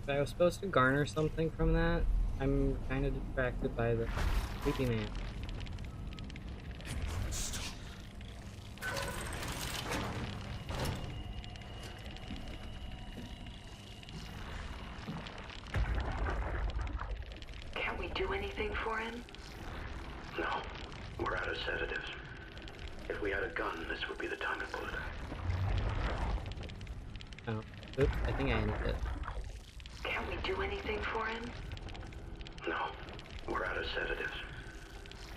If I was supposed to garner something from that, I'm kind of distracted by the creepy man. Can't we do anything for him? No, we're out of sedatives. If we had a gun, this would be the time to pull it out. Oh, oops, I think I ended it. Can't we do anything for him? No, we're out of sedatives.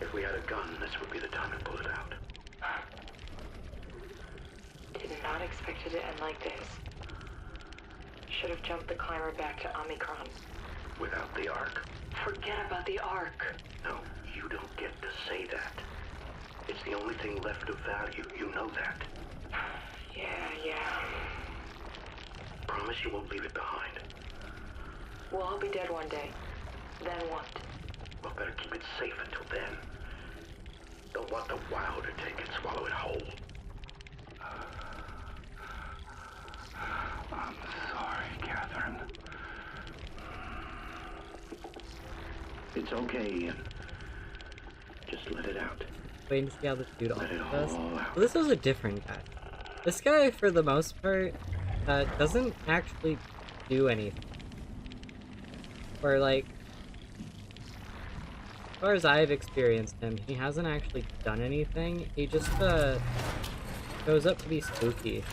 If we had a gun, this would be the time to pull it out. Did not expect it to end like this. Should have jumped the climber back to Omicron. Without the Ark. Forget about the Ark. No, you don't get to say that. It's the only thing left of value. You know that. Yeah. Promise you won't leave it behind. We'll all be dead one day. Then what? Well, better keep it safe until then. Don't want the WoW to take and swallow it whole. I'm sorry, Catherine. It's okay, Ian. Just let it out. Waiting to see how this dude Let it does. all Well, out. this was a different guy. This guy, for the most part, doesn't actually do anything. Or, like, as far as I've experienced him, he hasn't actually done anything. He just, shows up to be spooky.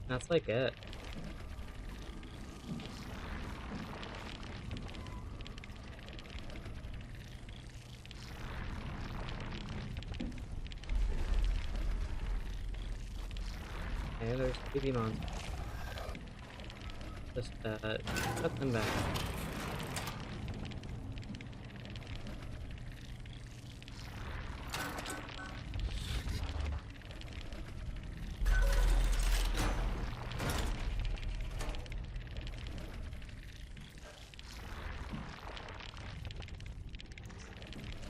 That's like it. Okay, there's creepy monsters. Just, cut them back.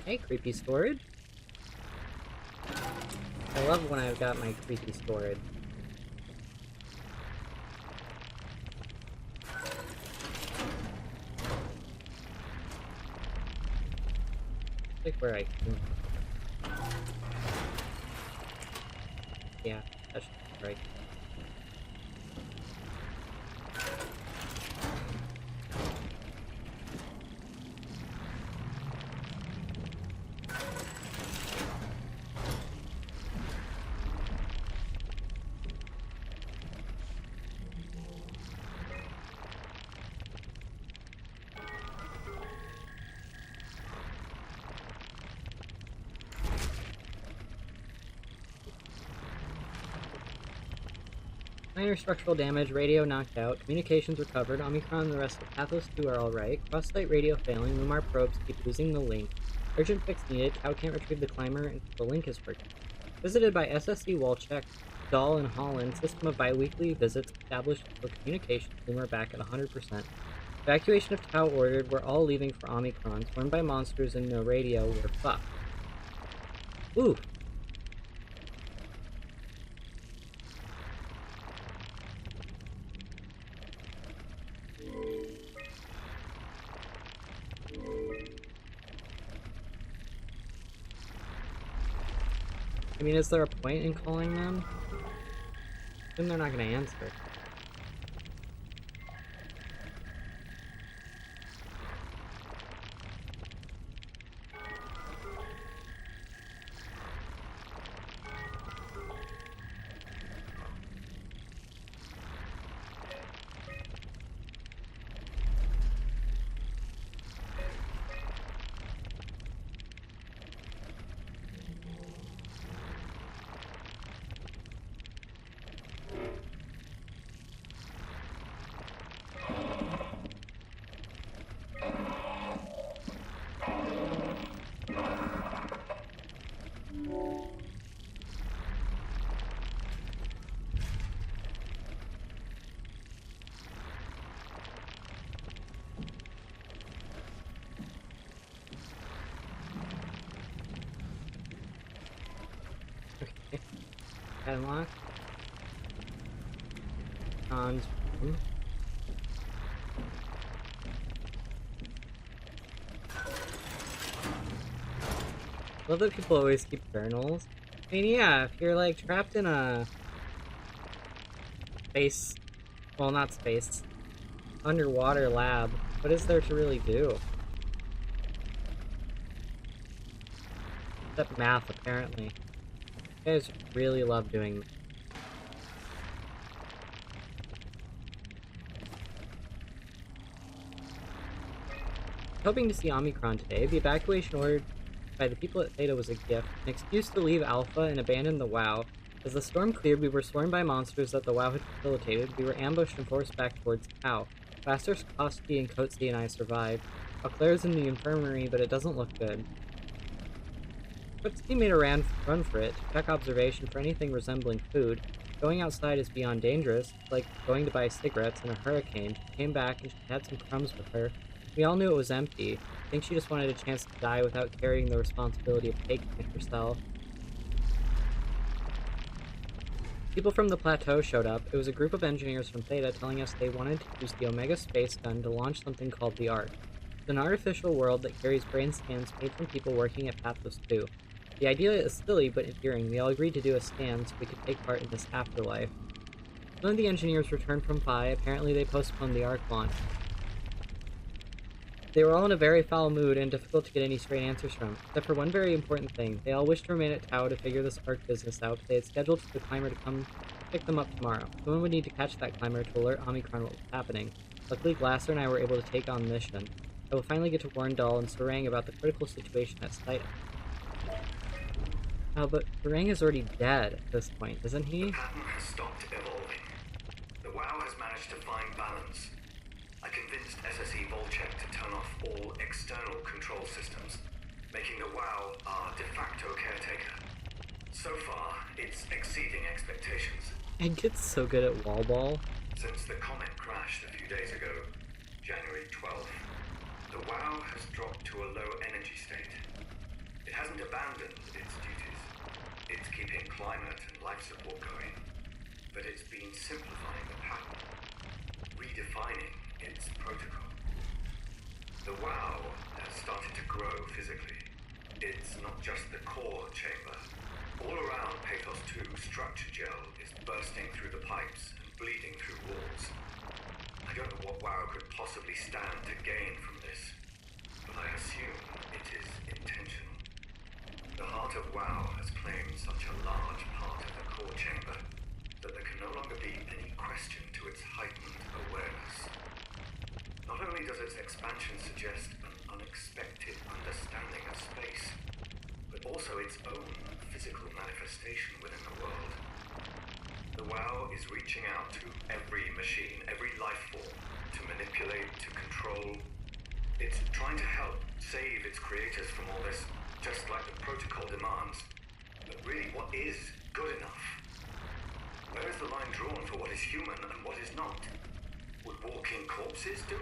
Hey, creepy storage. I love when I've got my creepy storage. Like where I can. Yeah, that's right. Minor structural damage, radio knocked out, communications recovered, Omicron and the rest of Pathos 2 are alright, cross-site radio failing, Lumar probes keep losing the link, urgent fix needed, Cow can't retrieve the climber until the link is working. Visited by SSC Walcheck, Dahl and Holland, system of bi-weekly visits established for communications, Lumar back at 100%. Evacuation of Tau ordered, we're all leaving for Omicron, swarmed by monsters and no radio, we're fucked. Ooh. I mean, is there a point in calling them? Then they're not gonna answer. Okay. Unlock. John's room. Love that people always keep journals. I mean, yeah, if you're like trapped in a space, well, not space, underwater lab, what is there to really do? Except math, apparently. You guys really love doing. Hoping to see Omicron today. The evacuation ordered by the people at Theta was a gift, an excuse to leave Alpha and abandon the WoW. As the storm cleared, we were swarmed by monsters that the WoW had facilitated. We were ambushed and forced back towards Tau. Faster, Kosky, and Coetzee and I survived. Claire's in the infirmary, but it doesn't look good. Coetzee made a run for it, to check observation for anything resembling food. Going outside is beyond dangerous, like going to buy cigarettes in a hurricane. She came back and she had some crumbs with her. We all knew it was empty. I think she just wanted a chance to die without carrying the responsibility of taking it herself. People from the plateau showed up. It was a group of engineers from Theta telling us they wanted to use the Omega space gun to launch something called the Ark. It's an artificial world that carries brain scans made from people working at Pathos 2. The idea is silly but endearing. We all agreed to do a scan so we could take part in this afterlife. None of the engineers returned from Phi. Apparently they postponed the Ark launch. They were all in a very foul mood and difficult to get any straight answers from, except for one very important thing. They all wished to remain at Tau to figure this Ark business out, but they had scheduled for the climber to come pick them up tomorrow. Someone would need to catch that climber to alert Omicron what was happening. Luckily, Glasser and I were able to take on the mission. I will finally get to warn Dahl and Sarang about the critical situation at site. Oh, but Sarang is already dead at this point, isn't he? The pattern has stopped evolving. The WoW has managed to find balance. I convinced SSE Volcheck to turn off all external control systems, making the WoW our de facto caretaker. So far, it's exceeding expectations. And gets so good at wall ball. Since the comet crashed a few days ago, January 12th, the WoW has dropped to a low energy state. It hasn't abandoned its duties. It's keeping climate and life support going, but it's been simplifying the pattern, redefining its protocol. The WoW has started to grow physically. It's not just the core chamber. All around Pathos 2, structure gel is bursting through the pipes and bleeding through walls. I don't know what WoW could possibly stand to gain from this, but I assume it is intentional. The heart of WoW has claimed such a large part of the core chamber that there can no longer be any question to its heightened awareness. Not only does its expansion suggest an unexpected understanding of space, but also its own physical manifestation within the world. The WoW is reaching out to every machine, every life form, to manipulate, to control. It's trying to help save its creators from all this, just like the protocol demands. But really, what is good enough? Where is the line drawn for what is human and what is not? Would walking corpses do?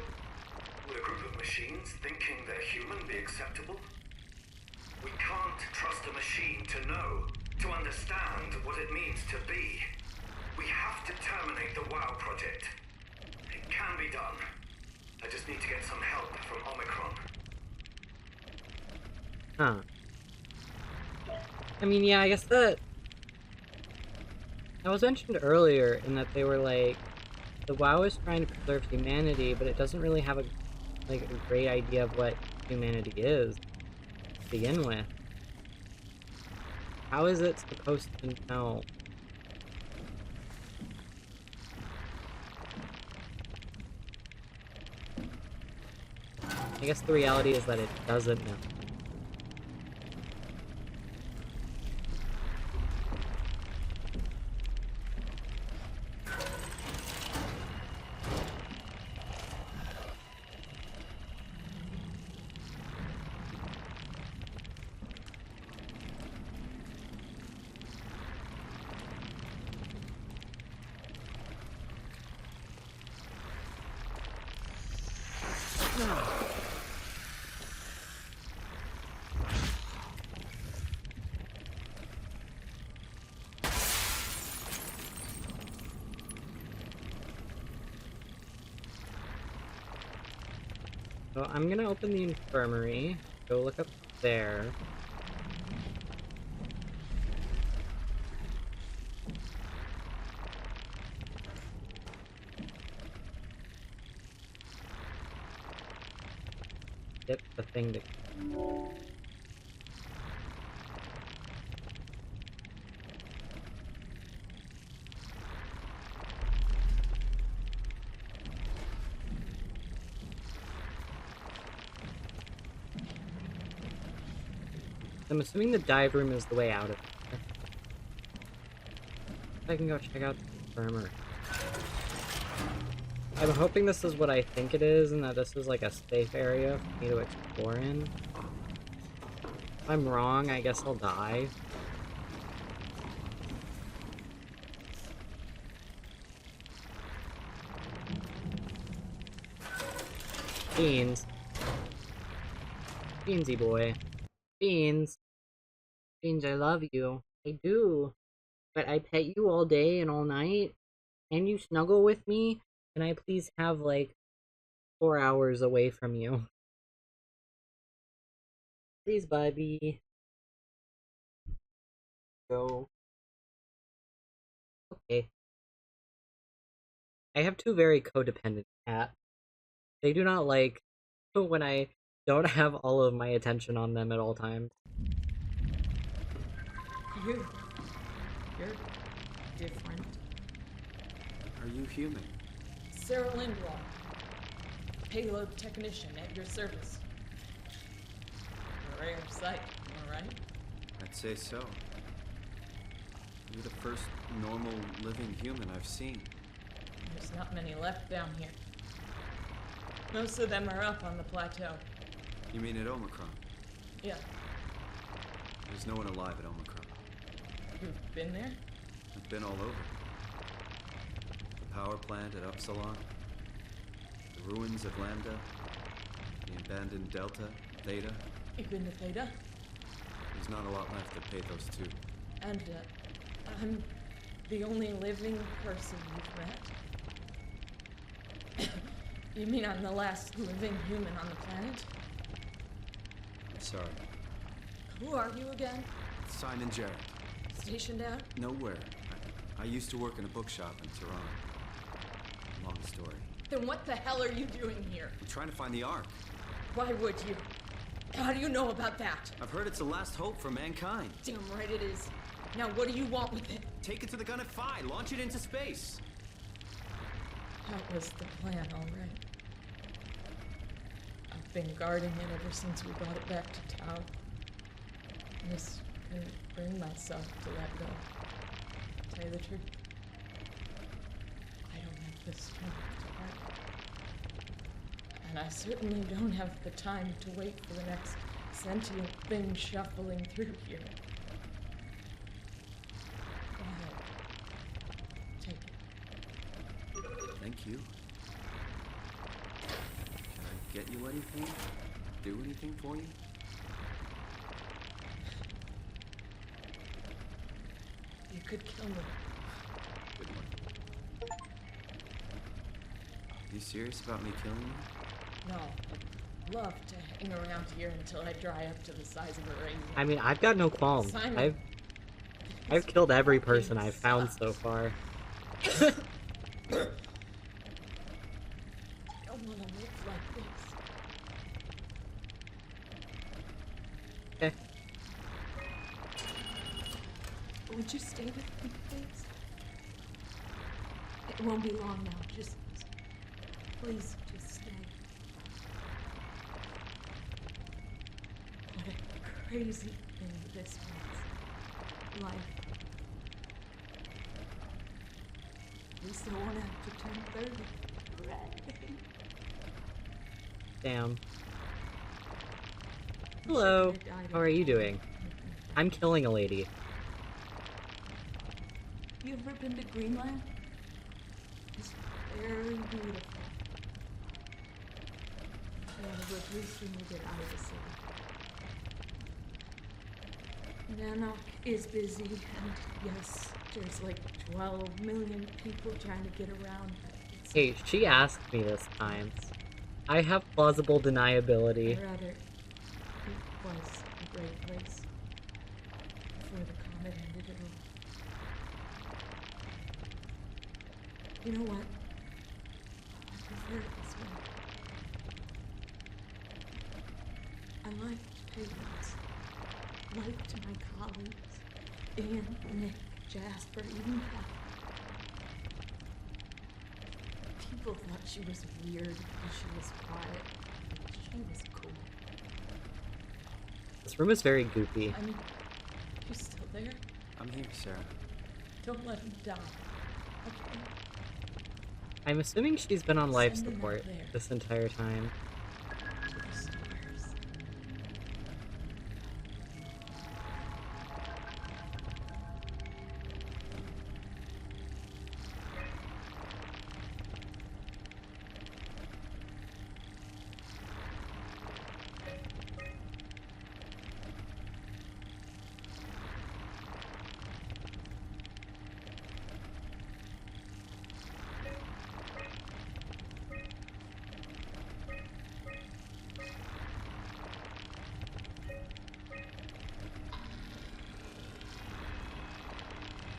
Would a group of machines thinking they're human be acceptable? We can't trust a machine to know, to understand what it means to be. We have to terminate the WoW project. It can be done. I just need to get some help from Omicron. Huh. I mean, yeah, I guess that That was mentioned earlier in that they were like, the WoW is trying to preserve humanity, but it doesn't really have a great idea of what humanity is to begin with. How is it supposed to know? I guess the reality is that it doesn't know. So I'm gonna open the infirmary, go look up there. Get the thing to... I'm assuming the dive room is the way out of here. I can go check out the infirmary. I'm hoping this is what I think it is, and that this is like a safe area for me to explore in. If I'm wrong, I guess I'll die. Beans. Beansy boy. Beans. Beans, I love you. I do. But I pet you all day and all night, and you snuggle with me. Can I please have, like, 4 hours away from you? Please, Bobby. Go. Okay. I have two very codependent cats. They do not like when I don't have all of my attention on them at all times. You're different. Are you human? Sarah Lindwall, payload technician at your service. A rare sight, am I right? I'd say so. You're the first normal living human I've seen. There's not many left down here. Most of them are up on the plateau. You mean at Omicron? Yeah. There's no one alive at Omicron. You've been there? I've been all over. The power plant at Upsilon, the ruins of Lambda, the abandoned Delta, Theta. You've been to Theta? There's not a lot left to pay those two. And, I'm the only living person you've met? You mean I'm the last living human on the planet? I'm sorry. Who are you again? Simon Jarrett. Stationed out? Nowhere. I used to work in a bookshop in Tehran. Long story. Then what the hell are you doing here? I'm trying to find the Ark. Why would you? How do you know about that? I've heard it's the last hope for mankind. Damn right it is. Now what do you want with it? Take it to the gun at Phi. Launch it into space. That was the plan, all right. I've been guarding it ever since we got it back to Tau. I just couldn't bring myself to let go. To tell you the truth, I don't have the strength to argue. And I certainly don't have the time to wait for the next sentient thing shuffling through here. Go ahead. Take it. Thank you. Can I get you anything? Do anything for you? You could kill me. Good one. You serious about me killing you? No, I'd love to hang around here until I dry up to the size of a raisin. I mean, I've got no qualms. Simon, I've... I've killed every person I've found so far. I don't want to live like this. Okay. Would you stay with me, please? It won't be long now. Just please, just stay. What a crazy thing this was. Life. At least I won't have to turn 30. Right. Damn. Hello. How are you doing? I'm killing a lady. You ever been to Greenland? It's very beautiful. Yeah, but at least when you get out of the city. Nano is busy, and yes, there's like 12 million people trying to get around. Hey, she asked me this time. I have plausible deniability. Or rather, it was a great place before the comet ended it all. You know what? I prefer it this way. I liked Peyton's. Liked my colleagues. Ian, Nick, Jasper, even Kathy. People thought she was weird because she was quiet, but she was cool. This room is very goopy. I mean, you still there? I'm here, Sarah. Don't let him die, okay? I'm assuming she's been on life Send him out support there. this entire time. To the stars.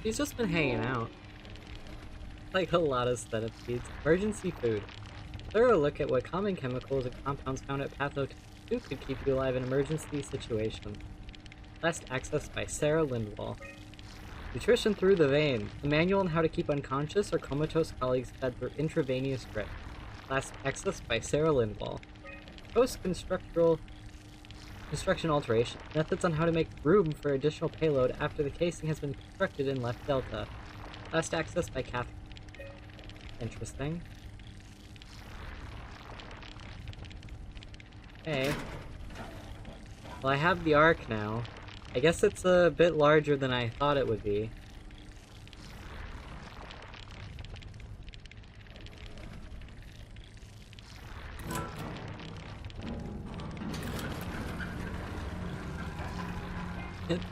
She's just been hanging out. Like a lot of centipedes. Emergency food. A thorough look at what common chemicals and compounds found at Patho 2 could keep you alive in emergency situations. Last accessed by Sarah Lindwall. Nutrition through the vein. A manual on how to keep unconscious or comatose colleagues fed through intravenous drip. Last accessed by Sarah Lindwall. Construction alteration. Methods on how to make room for additional payload after the casing has been constructed in left delta. Last accessed by Catherine. Interesting. Okay. Well, I have the arc now. I guess it's a bit larger than I thought it would be.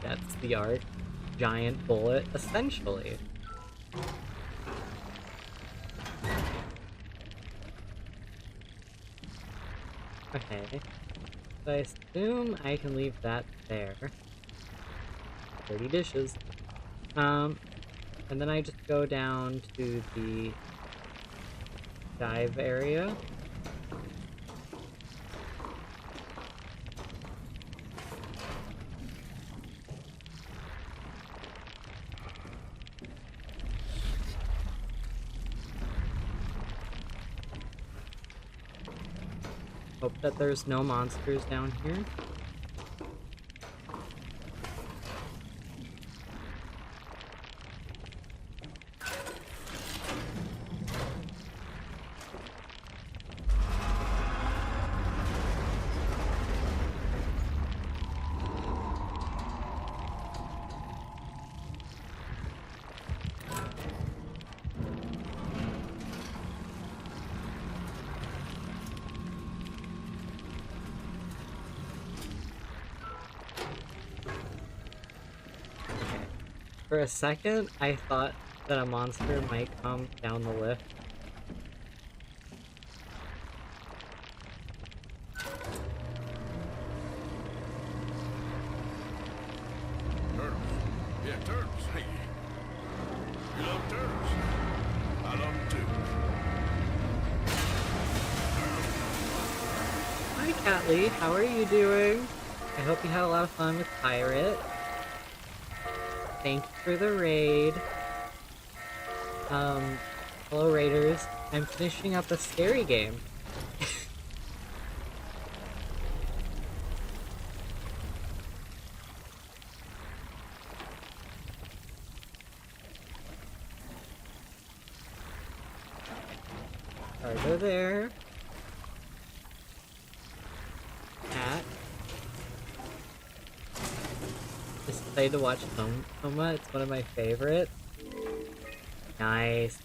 That's the arc. Giant bullet, essentially. Okay. So I assume I can leave that there. Dirty dishes. And then I just go down to the dive area. Hope that there's no monsters down here. For a second, I thought that a monster might come down the lift. Colonel, yeah, Yeah, turtles. Hey, you love turtles? I love them too. Hi, Catley. How are you doing? I hope you had a lot of fun with Pirate. Thank you for the raid. Hello, Raiders. I'm finishing up a scary game. Cargo there. Cat. Just excited to watch SOMA. It's one of my favorites. Nice.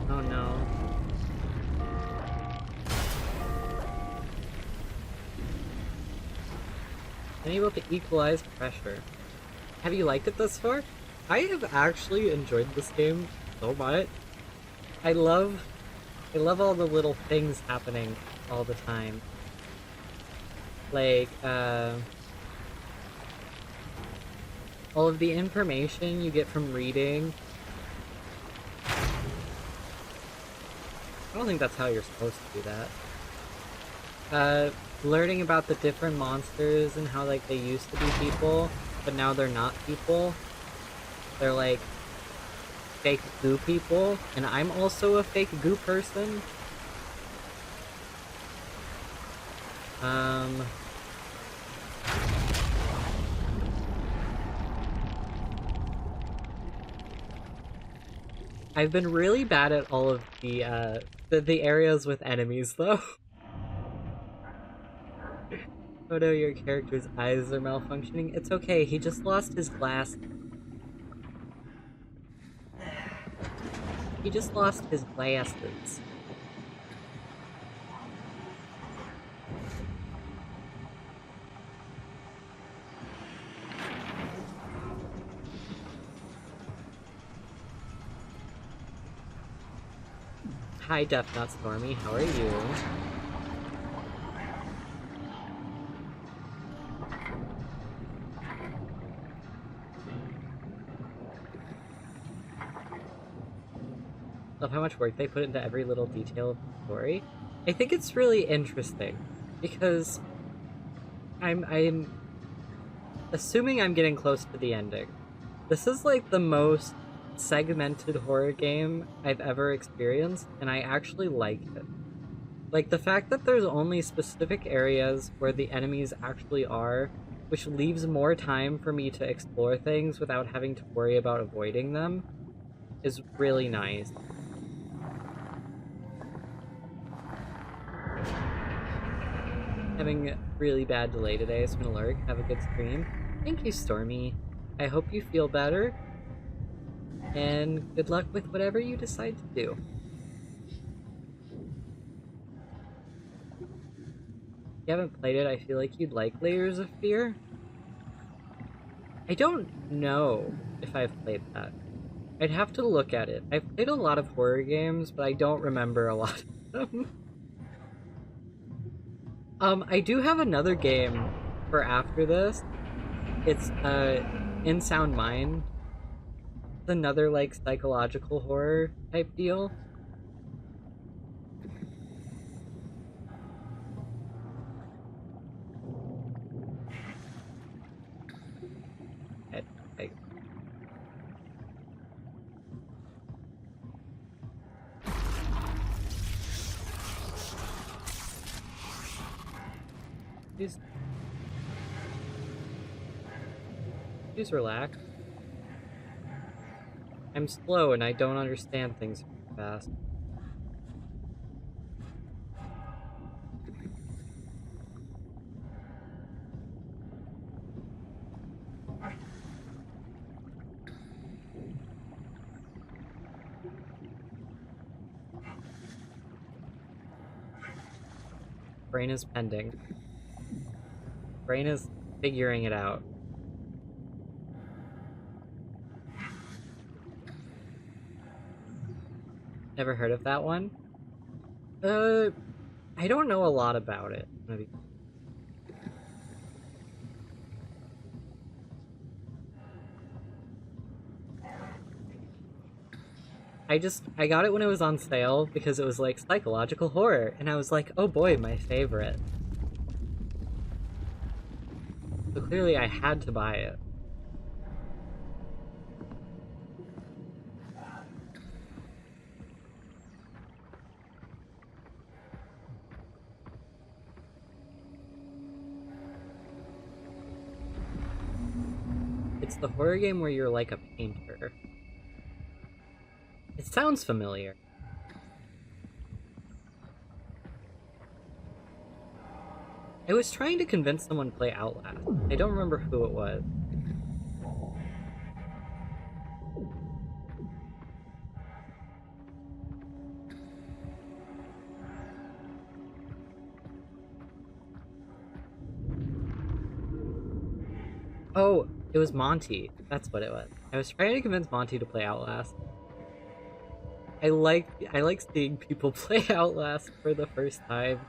Oh no. Unable to equalize pressure. Have you liked it thus far? I have actually enjoyed this game so much. I love all the little things happening all the time. Like, all of the information you get from reading. I don't think that's how you're supposed to do that. Learning about the different monsters and how, like, they used to be people, but now they're not people. They're, like, fake goo people, and I'm also a fake goo person. I've been really bad at all of the areas with enemies, though. Oh no, your character's eyes are malfunctioning. It's okay, he just lost his glass. He just lost his glasses. Hi, Death Not Stormy, how are you? Love how much work they put into every little detail of the story. I think it's really interesting because I'm assuming I'm getting close to the ending. This is like the most segmented horror game I've ever experienced, and I actually like it. Like, the fact that there's only specific areas where the enemies actually are, which leaves more time for me to explore things without having to worry about avoiding them, is really nice. Having a really bad delay today, so I'm gonna lurk. Have a good stream. Thank you, Stormy. I hope you feel better, and good luck with whatever you decide to do. If you haven't played it, I feel like you'd like Layers of Fear. I don't know if I've played that. I'd have to look at it. I've played a lot of horror games, but I don't remember a lot of them. I do have another game for after this. It's, In Sound Mind. It's another, like, psychological horror type deal. Please relax. I'm slow and I don't understand things fast. Brain is pending. Brain is figuring it out. Never heard of that one. I don't know a lot about it. Maybe. I got it when it was on sale because it was like psychological horror, and I was like, oh boy, my favorite. So clearly I had to buy it. It's the horror game where you're like a painter. It sounds familiar. I was trying to convince someone to play Outlast. I don't remember who it was. Oh, it was Monty. That's what it was. I was trying to convince Monty to play Outlast. I like seeing people play Outlast for the first time.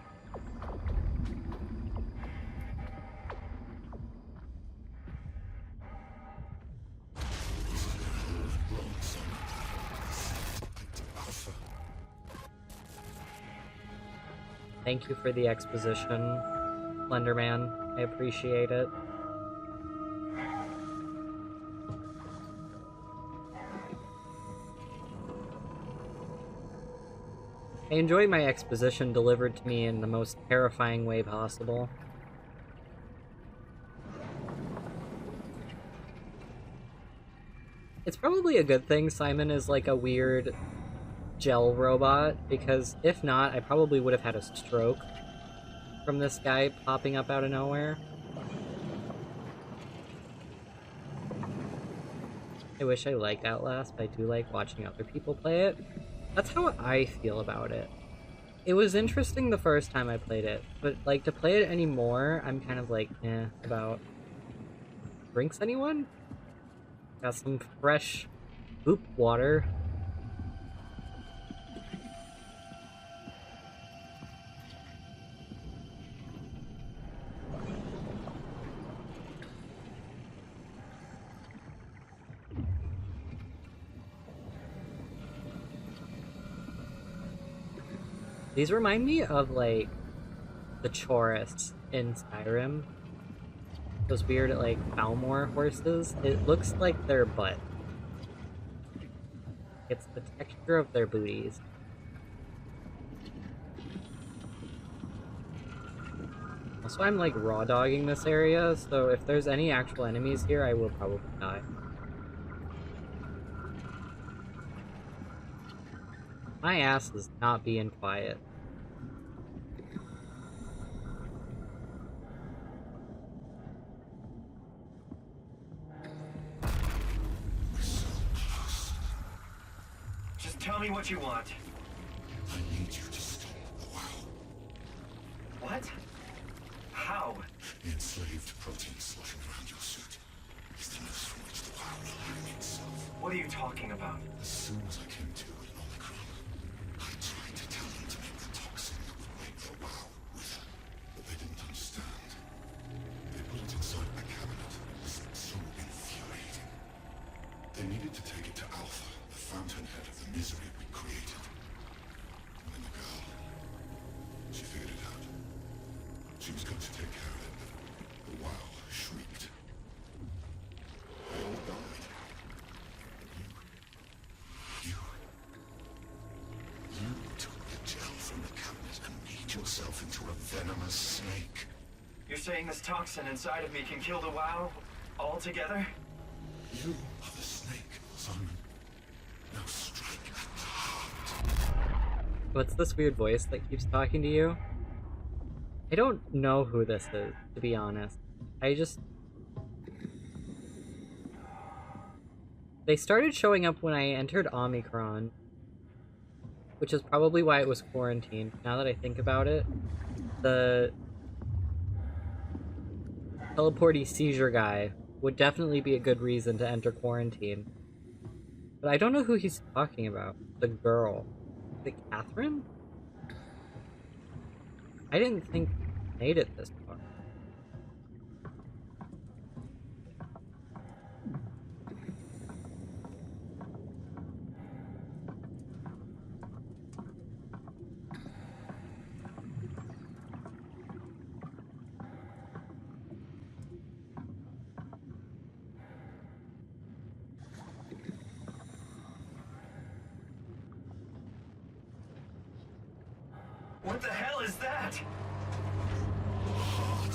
Thank you for the exposition, Slenderman. I appreciate it. I enjoy my exposition delivered to me in the most terrifying way possible. It's probably a good thing Simon is like a weird gel robot, because if not, I probably would have had a stroke from this guy popping up out of nowhere. I wish I liked Outlast, but I do like watching other people play it. That's how I feel about it. It was interesting the first time I played it, but like to play it anymore, I'm kind of like, about. Drinks anyone? Got some fresh poop water. These remind me of, like, the Chorus in Skyrim. Those weird, like, Falmor horses. It looks like their butt. It's the texture of their booties. Also, I'm, like, raw dogging this area, so if there's any actual enemies here, I will probably die. My ass is not being quiet. Just tell me what you want. I need you to stop the WoW. What? How? The enslaved protein slotting around your suit is the nose from which the WoW will hang itself. What are you talking about? As soon as I came to Omicron, I tried to tell them to make the toxin break the WoW with her, but they didn't understand. They put it inside a cabinet. So infuriating. They needed to take it to Alpha, the fountainhead of the misery we created. And then the girl, she figured it out. She was going to take care of it, but the WoW shrieked. They all died. You took the gel from the cabinet and made yourself into a venomous snake. You're saying this toxin inside of me can kill the WoW altogether? You are the snake, Simon. Now strike at the heart. What's this weird voice that keeps talking to you? I don't know who this is, to be honest. They started showing up when I entered Omicron, which is probably why it was quarantined, now that I think about it. The teleporty seizure guy would definitely be a good reason to enter quarantine. But I don't know who he's talking about. The girl. Is it Catherine? I didn't think I made it this far. What the hell is that? The heart.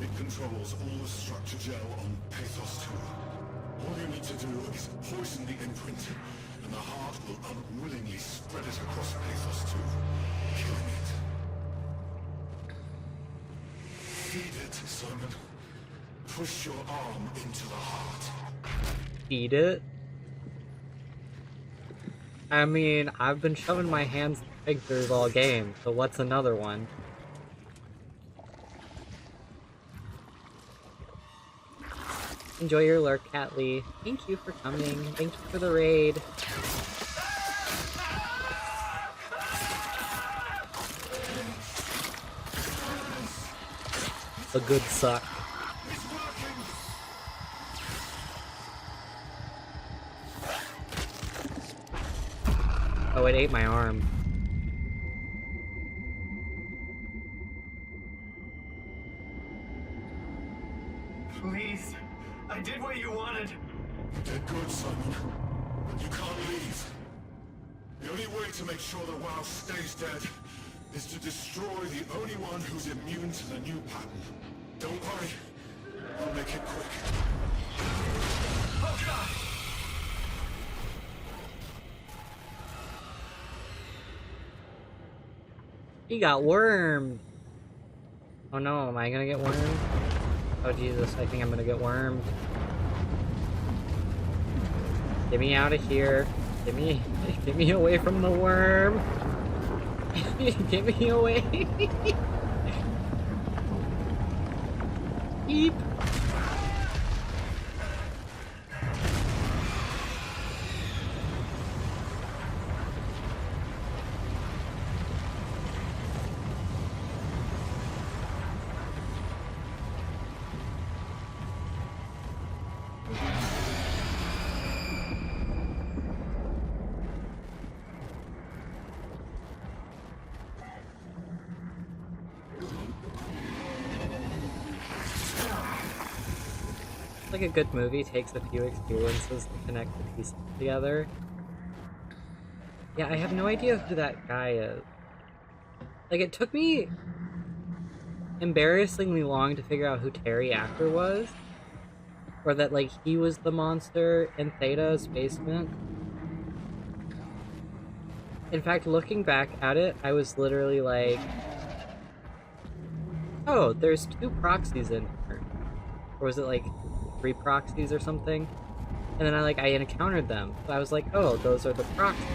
It controls all the structure gel on Pathos 2. All you need to do is poison the imprint, and the heart will unwillingly spread it across Pathos 2, killing it. Feed it, Simon. Push your arm into the heart. Feed it? I mean, I've been shoving my hands in figures all game, so what's another one? Enjoy your lurk, Cat Lee. Thank you for coming. Thank you for the raid. A good suck. Oh, it ate my arm. Please. I did what you wanted. You did good, Simon. But you can't leave. The only way to make sure the WoW stays dead is to destroy the only one who's immune to the new pattern. Don't worry. I'll make it quick. Oh, God! He got wormed. Oh no, am I gonna get wormed? Oh Jesus, I think I'm gonna get wormed. Get me out of here. Get me away from the worm. Get me away. Beep. Like a good movie takes a few experiences to connect the pieces together. Yeah, I have no idea who that guy is. Like, it took me embarrassingly long to figure out who Terry Acker was. Or that, like, he was the monster in Theta's basement. In fact, looking back at it, I was literally like, oh, there's 2 proxies in here. Or was it like 3 proxies or something? And then I encountered them. So I was like, oh, those are the proxies.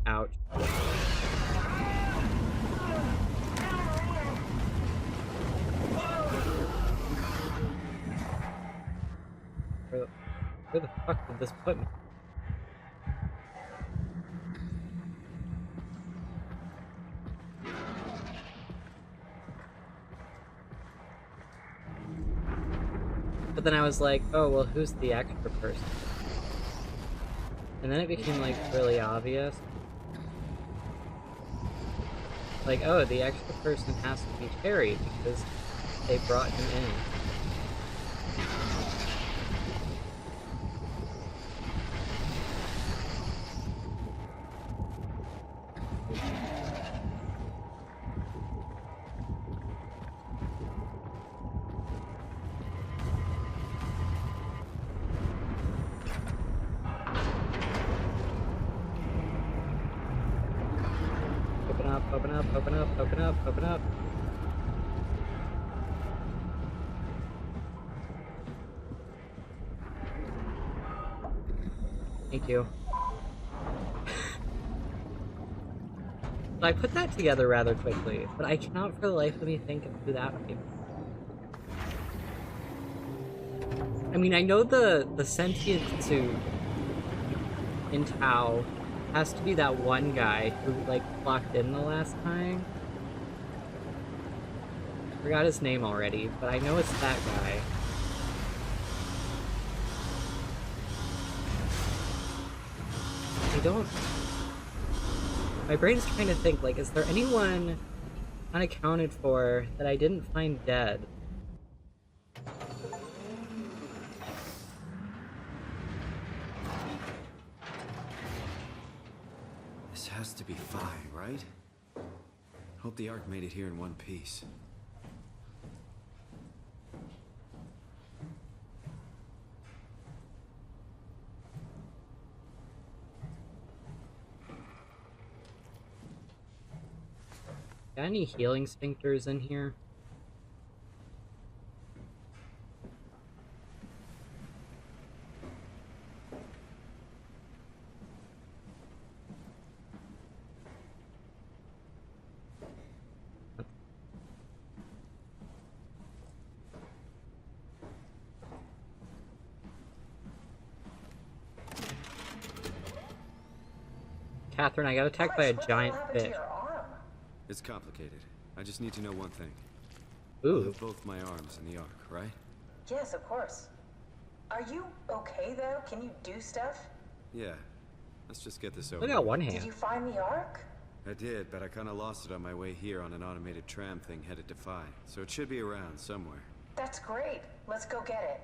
Ouch. Where the fuck did this put me? But then I was like, oh, well, who's the extra person? And then it became, like, really obvious. Like, oh, the extra person has to be Terry because they brought him in. Open up, open up, open up, open up, open up. Thank you. So I put that together rather quickly, but I cannot for the life of me think of who that would be. I mean, I know the sentient suit in Tau has to be that one guy who, like, clocked in the last time. I forgot his name already, but I know it's that guy. I don't... My brain's trying to think, like, is there anyone unaccounted for that I didn't find dead? This has to be Phi, right? Hope the Ark made it here in one piece. Got any healing sphincters in here? Catherine, I got attacked by a giant fish. It's complicated. I just need to know one thing. Ooh. I'll have both my arms in the Ark, right? Yes, of course. Are you okay, though? Can you do stuff? Yeah. Let's just get this over. Look at one hand. Did you find the Ark? I did, but I kind of lost it on my way here on an automated tram thing headed to Phi. So it should be around somewhere. That's great. Let's go get it.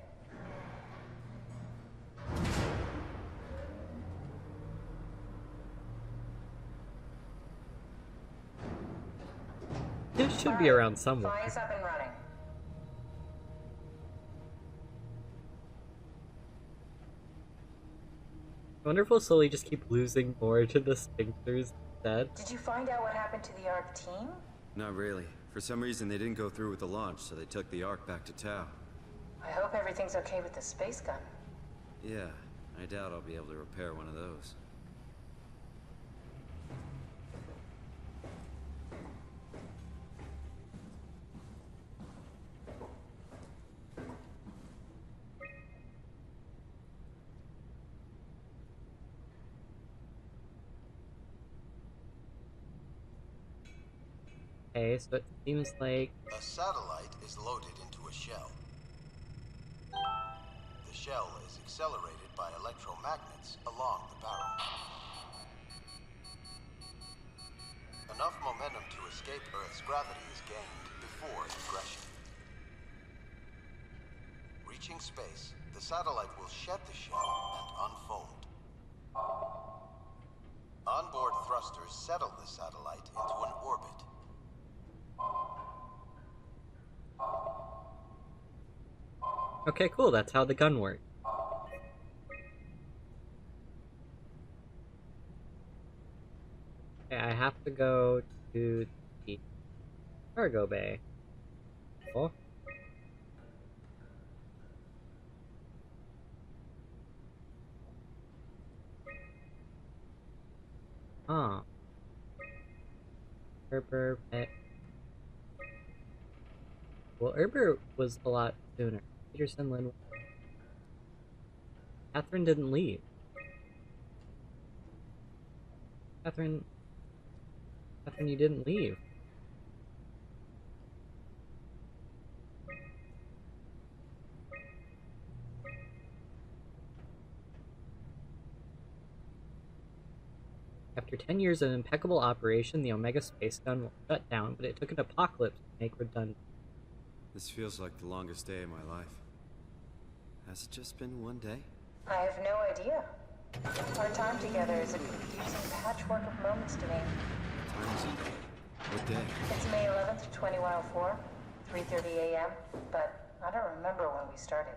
It should be around somewhere. Phi is up and running. I wonder if we'll slowly just keep losing more to the sphincters instead. Did you find out what happened to the Ark team? Not really. For some reason, they didn't go through with the launch, so they took the Ark back to Tau. I hope everything's okay with the space gun. Yeah, I doubt I'll be able to repair one of those. Okay, so it seems like... A satellite is loaded into a shell. The shell is accelerated by electromagnets along the barrel. Enough momentum to escape Earth's gravity is gained before ingression. Reaching space, the satellite will shed the shell and unfold. Onboard thrusters settle the satellite into an orbit. Okay, cool, that's how the gun works. Okay, I have to go to the cargo bay. Cool. Huh. Herber Bay. Well, Herber was a lot sooner. Peterson, Lynn. Catherine didn't leave. Catherine, you didn't leave. After 10 years of impeccable operation, the Omega space gun will shut down, but it took an apocalypse to make redundant. This feels like the longest day of my life. Has it just been one day? I have no idea. Our time together is a confusing patchwork of moments to me. What time is it? What day? It's May 11th, 2104, 3:30 a.m., but I don't remember when we started.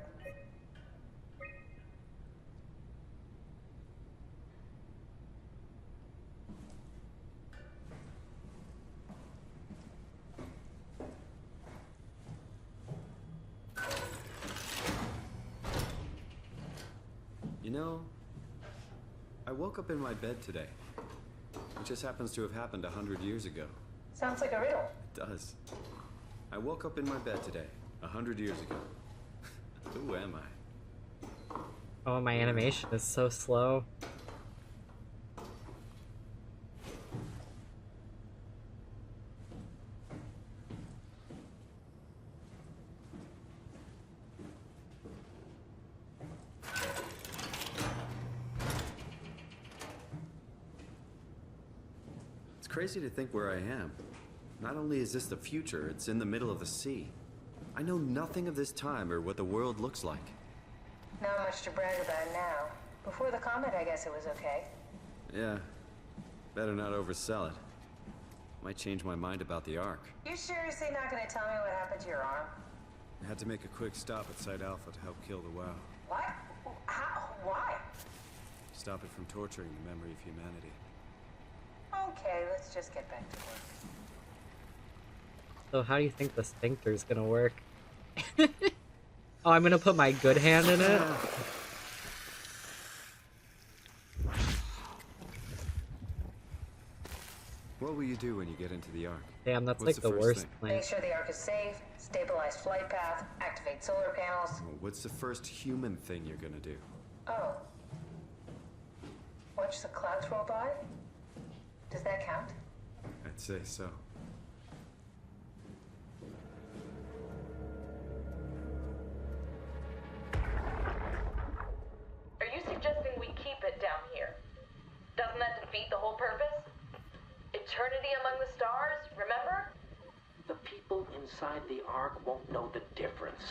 You know, I woke up in my bed today. It just happens to have happened 100 years ago. Sounds like a riddle. It does. I woke up in my bed today, 100 years ago. Who am I? Oh, my animation is so slow. crazy to think where I am. Not only is this the future, it's in the middle of the sea. I know nothing of this time or what the world looks like. Not much to brag about now. Before the comet, I guess it was okay. Yeah. Better not oversell it. Might change my mind about the Ark. You seriously not gonna tell me what happened to your arm? I had to make a quick stop at Site Alpha to help kill the WoW. What? How? Why? Stop it from torturing the memory of humanity. Okay, let's just get back to work. So how do you think the sphincter's gonna work? Oh, I'm gonna put my good hand in it? What will you do when you get into the Ark? Damn, that's What's like the first worst thing? plan. Make sure the Ark is safe, stabilize flight path, activate solar panels. Well, what's the first human thing you're gonna do? Oh. Watch the clouds roll by? Does that count? I'd say so. Are you suggesting we keep it down here? Doesn't that defeat the whole purpose? Eternity among the stars, remember? The people inside the Ark won't know the difference.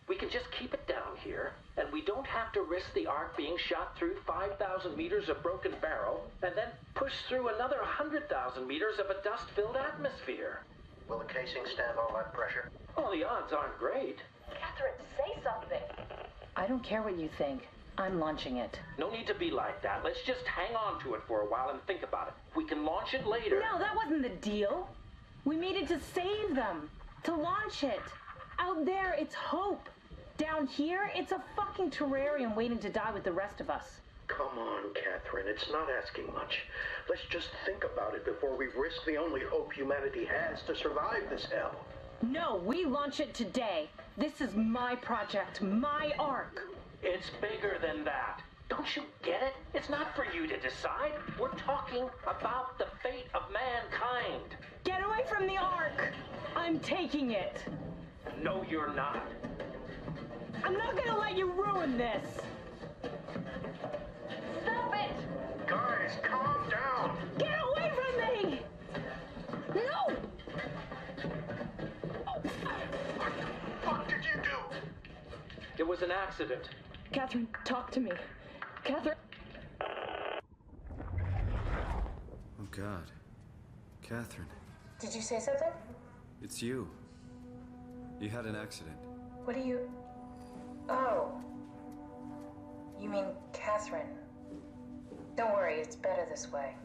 We can just keep it down here, and we don't have to risk the Ark being shot through 5,000 meters of broken barrel, and then push through another 100,000 meters of a dust-filled atmosphere. Will the casing stand all that pressure? Well, the odds aren't great. Catherine, say something. I don't care what you think. I'm launching it. No need to be like that. Let's just hang on to it for a while and think about it. We can launch it later. No, that wasn't the deal. We made it to save them. To launch it. Out there, it's hope. Down here, it's a fucking terrarium waiting to die with the rest of us. Come on, Catherine. It's not asking much. Let's just think about it before we risk the only hope humanity has to survive this hell. No, we launch it today. This is my project, my Ark. It's bigger than that. Don't you get it? It's not for you to decide. We're talking about the fate of mankind. Get away from the Ark! I'm taking it. No, you're not. I'm not gonna let you ruin this. Stop it! Guys, calm down. Get away from me! No! What the fuck did you do? It was an accident. Catherine, talk to me. Catherine. Oh, God. Catherine, Did you say something? it's you. You had an accident. What do you... Oh. You mean Catherine. Don't worry, it's better this way.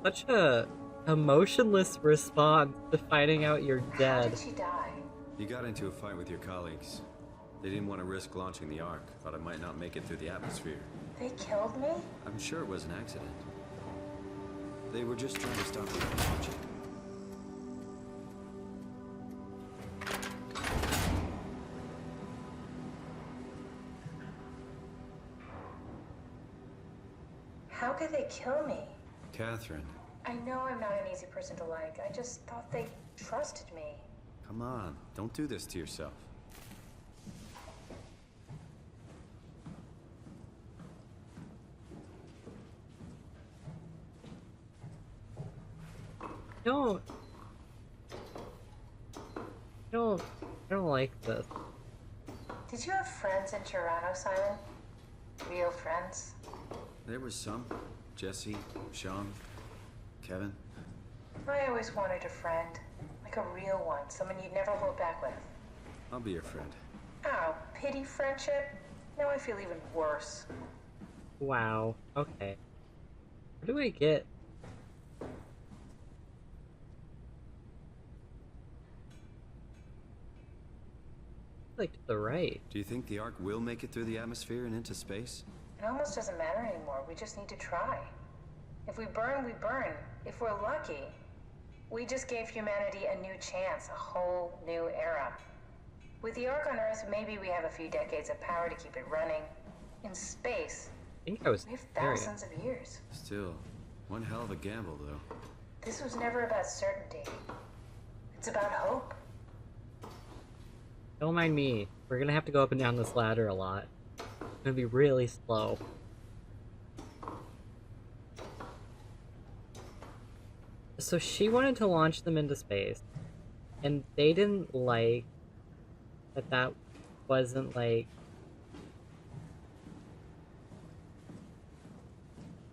Such a emotionless response to finding out you're How dead. did she die? You got into a fight with your colleagues. They didn't want to risk launching the Ark. Thought it might not make it through the atmosphere. They killed me? I'm sure it was an accident. They were just trying to stop you from launching. How could they kill me? Catherine, I know I'm not an easy person to like. I just thought they trusted me. come on. Don't do this to yourself. No. I don't like this. Did you have friends in Toronto, Simon? Real friends? There was some. Jesse, Sean, Kevin. I always wanted a friend. Like a real one. Someone you'd never hold back with. I'll be your friend. Oh, pity friendship? Now I feel even worse. Wow. Okay. Where do I get? Like to the right. Do you think the Ark will make it through the atmosphere and into space? It almost doesn't matter anymore. We just need to try. If we burn, we burn. If we're lucky, we just gave humanity a new chance, a whole new era. With the Ark on Earth, maybe we have a few decades of power to keep it running. In space, I think I was we have there. thousands of years. Still, one hell of a gamble, though. This was never about certainty. It's about hope. Don't mind me. We're gonna have to go up and down this ladder a lot. It's gonna be really slow. so she wanted to launch them into space, and they didn't like that wasn't like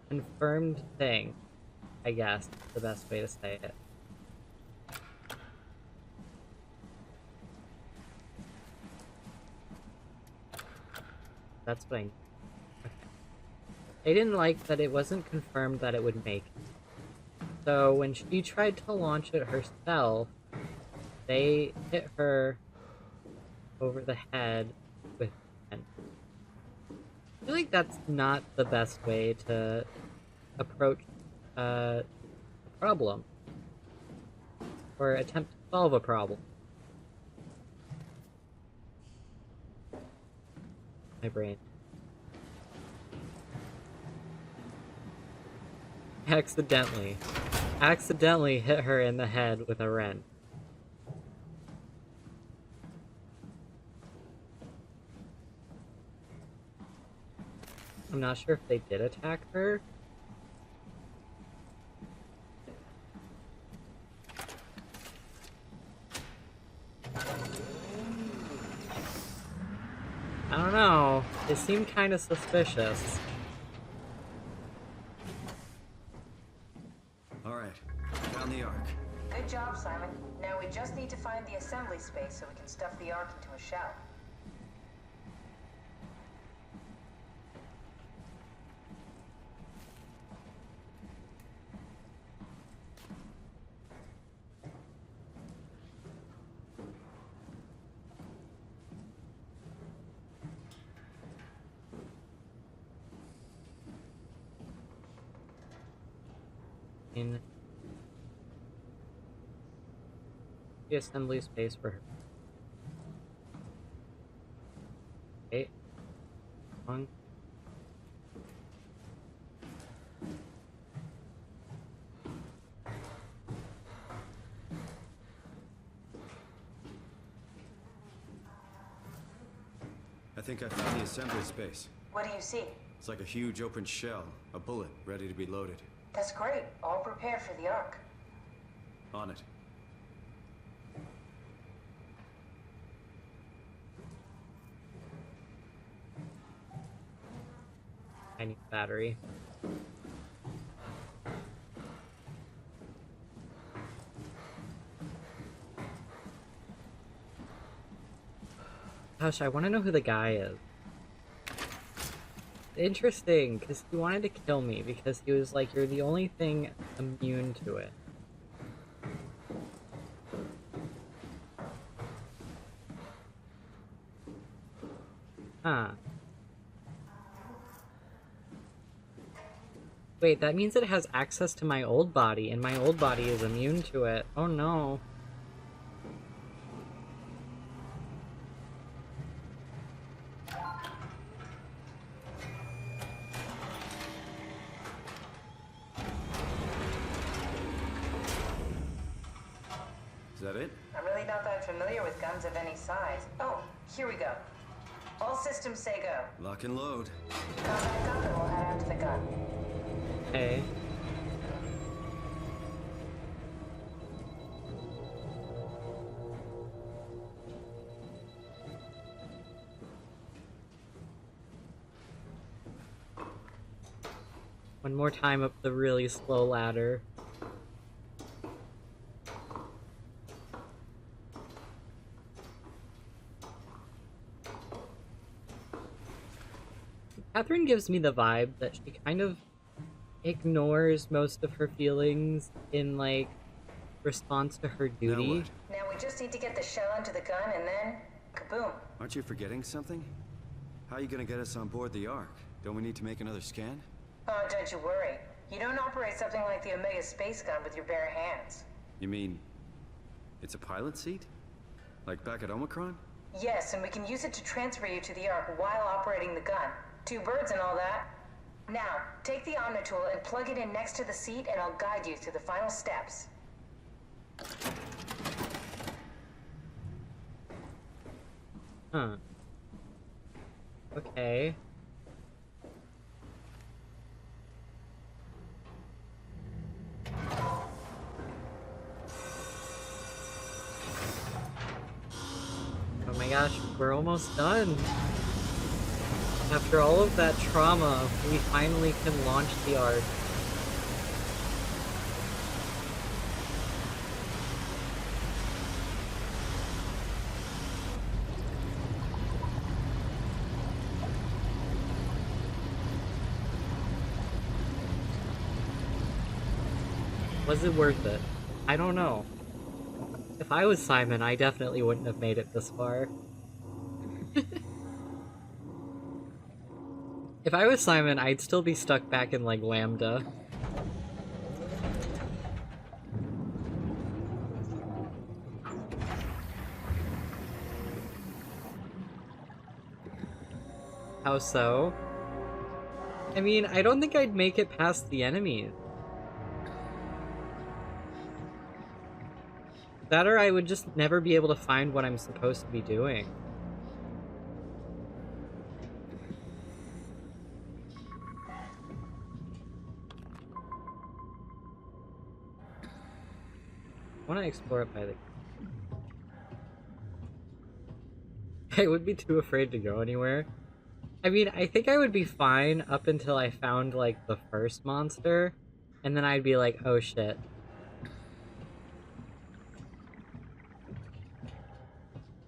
confirmed thing, I guess, the best way to say it. That's what I... Okay. They didn't like that it wasn't confirmed that it would make it. So when she tried to launch it herself, they hit her over the head with an... I feel like that's not the best way to approach a problem. Or attempt to solve a problem. My brain. Accidentally hit her in the head with a wrench. I'm not sure if they did attack her. I don't know. They seem kind of suspicious. Alright, down the arc. Good job, Simon. Now we just need to find the assembly space so we can stuff the Ark into a shell. In the assembly space for her. Okay. One. I think I found the assembly space. What do you see? It's like a huge open shell, a bullet ready to be loaded. That's great. All prepared for the Ark. On it. I need battery. Gosh, I want to know who the guy is. Interesting, because he wanted to kill me because he was like, you're the only thing immune to it. Huh. Wait, that means it has access to my old body, and my old body is immune to it. Oh no. Is that it? I'm really not that familiar with guns of any size. Oh, here we go. All systems say go. Lock and load. Come back up and we'll head out to the gun. Okay. One more time up the really slow ladder. Catherine gives me the vibe that she kind of ignores most of her feelings in, like, response to her duty. Now we just need to get the shell into the gun and then, kaboom. Aren't you forgetting something? How are you gonna get us on board the Ark? Don't we need to make another scan? Oh, don't you worry. You don't operate something like the Omega space gun with your bare hands. You mean, it's a pilot seat? Like back at Omicron? Yes, and we can use it to transfer you to the Ark while operating the gun. 2 birds and all that. Now, take the Omnitool and plug it in next to the seat and I'll guide you through the final steps. Huh. Okay. my gosh, we're almost done. After all of that trauma, we finally can launch the Ark. Was it worth it? I don't know. If I was Simon, I definitely wouldn't have made it this far. If I was Simon, I'd still be stuck back in, like, Lambda. How so? I mean, I don't think I'd make it past the enemies. That or I would just never be able to find what I'm supposed to be doing. I want to explore it by the... I would be too afraid to go anywhere. I mean, I think I would be fine up until I found, like, the first monster. And then I'd be like, oh shit.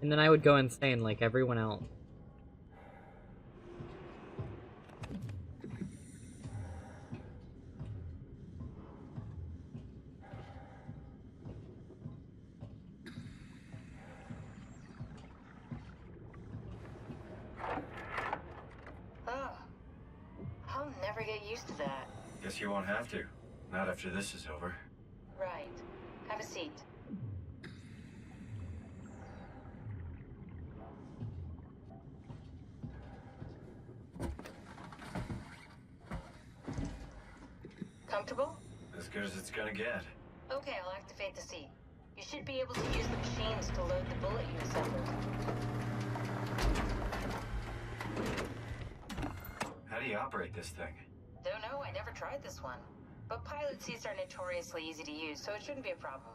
And then I would go insane like everyone else. Oh. I'll never get used to that. Guess you won't have to. Not after this is over. Right. Have a seat. Comfortable? As good as it's gonna get. Okay, I'll activate the seat. You should be able to use the machines to load the bullet you assembled. How do you operate this thing? Don't know, I never tried this one. But pilot seats are notoriously easy to use, so it shouldn't be a problem.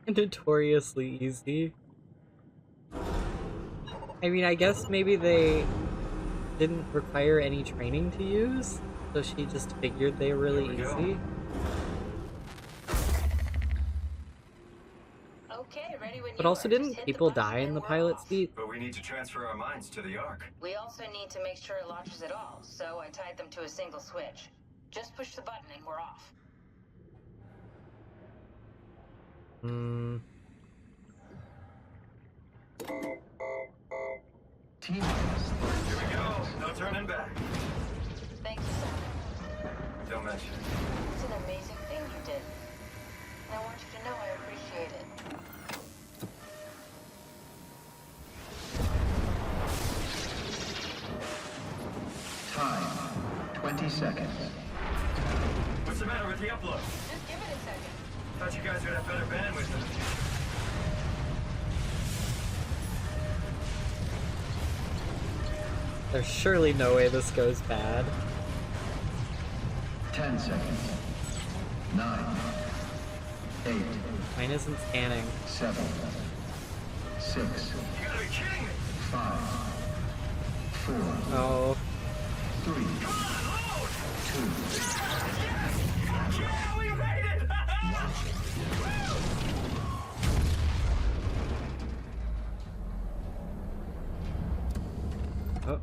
Notoriously easy. I mean, I guess maybe they didn't require any training to use, so she just figured they were really easy. Okay, ready when But you also, are. didn't Just hit people the button die in and the we're pilot off. seat? But we need to transfer our minds to the Ark. We also need to make sure it launches at all, so I tied them to a single switch. Just push the button and we're off. Here we go. No turning back. Thank you, Simon. Don't mention it. It's an amazing thing you did. And I want you to know I appreciate it. Time, 20 seconds. What's the matter with the upload? Just give it a second. Thought you guys would have better bandwidth than There's surely no way this goes bad. 10 seconds. 9, 8. Mine isn't scanning. 7, 6. You gotta be kidding me! 5, 4. Oh. 3, 2. Yeah, we made it! Oh.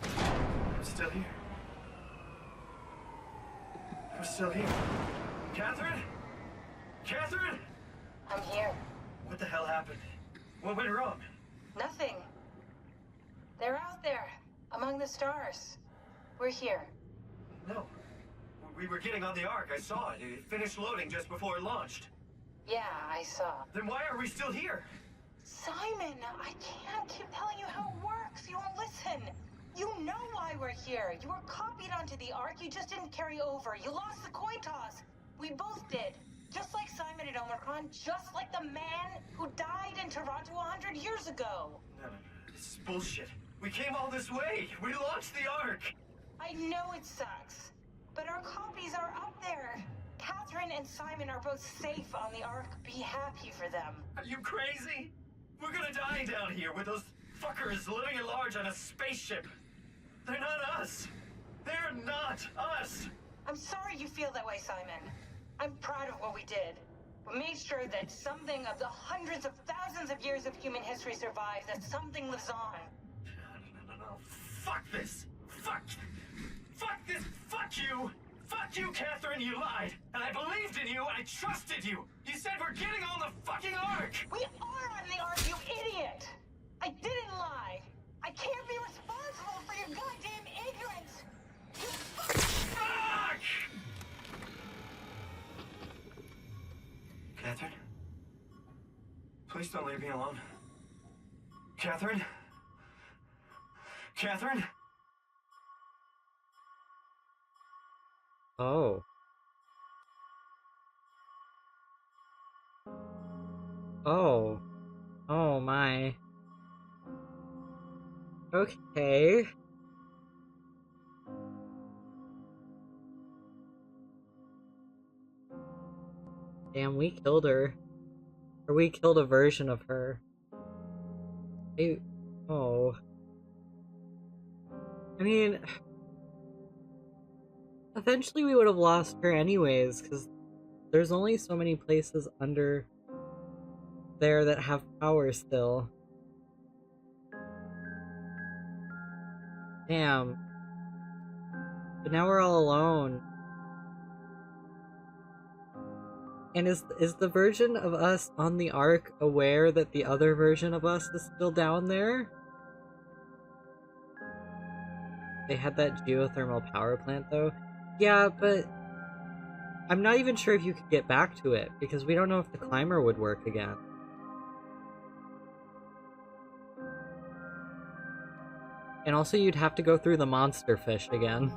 I'm still here. I'm still here. Catherine? Catherine? I'm here. What the hell happened? What went wrong? Nothing. They're out there, among the stars. We're here. No. We were getting on the Ark. I saw it. It finished loading just before it launched. Yeah, I saw. Then why are we still here? Simon, I can't keep telling you how it works. You won't listen. You know why we're here. You were copied onto the Ark. You just didn't carry over. You lost the coin toss. We both did. Just like Simon at Omicron. Just like the man who died in Toronto 100 years ago. No. This is bullshit. We came all this way. We launched the Ark. I know it sucks, but our copies are up there. Catherine and Simon are both safe on the Ark. Be happy for them. Are you crazy? We're gonna die down here with those fuckers living at large on a spaceship. They're not us. They're not us. I'm sorry you feel that way, Simon. I'm proud of what we did. We made sure that something of the hundreds of thousands of years of human history survives, that something lives on. No. Fuck this. Fuck this. Fuck you. Fuck you, Catherine. You lied. And I believed in you. I trusted you. You said we're getting on the fucking Ark. We are on the Ark, you idiot. I didn't lie. I can't be responsible for your goddamn ignorance. Fuck! Catherine? Please don't leave me alone. Catherine? Catherine? Oh. Oh. Oh my. Okay. Damn, we killed her. Or we killed a version of her. Oh. I mean... Eventually we would have lost her anyways, because there's only so many places under there that have power still. Damn. But now we're all alone. And is the version of us on the Ark aware that the other version of us is still down there? They had that geothermal power plant though. Yeah, but I'm not even sure if you could get back to it, because we don't know if the climber would work again. And also you'd have to go through the monster fish again.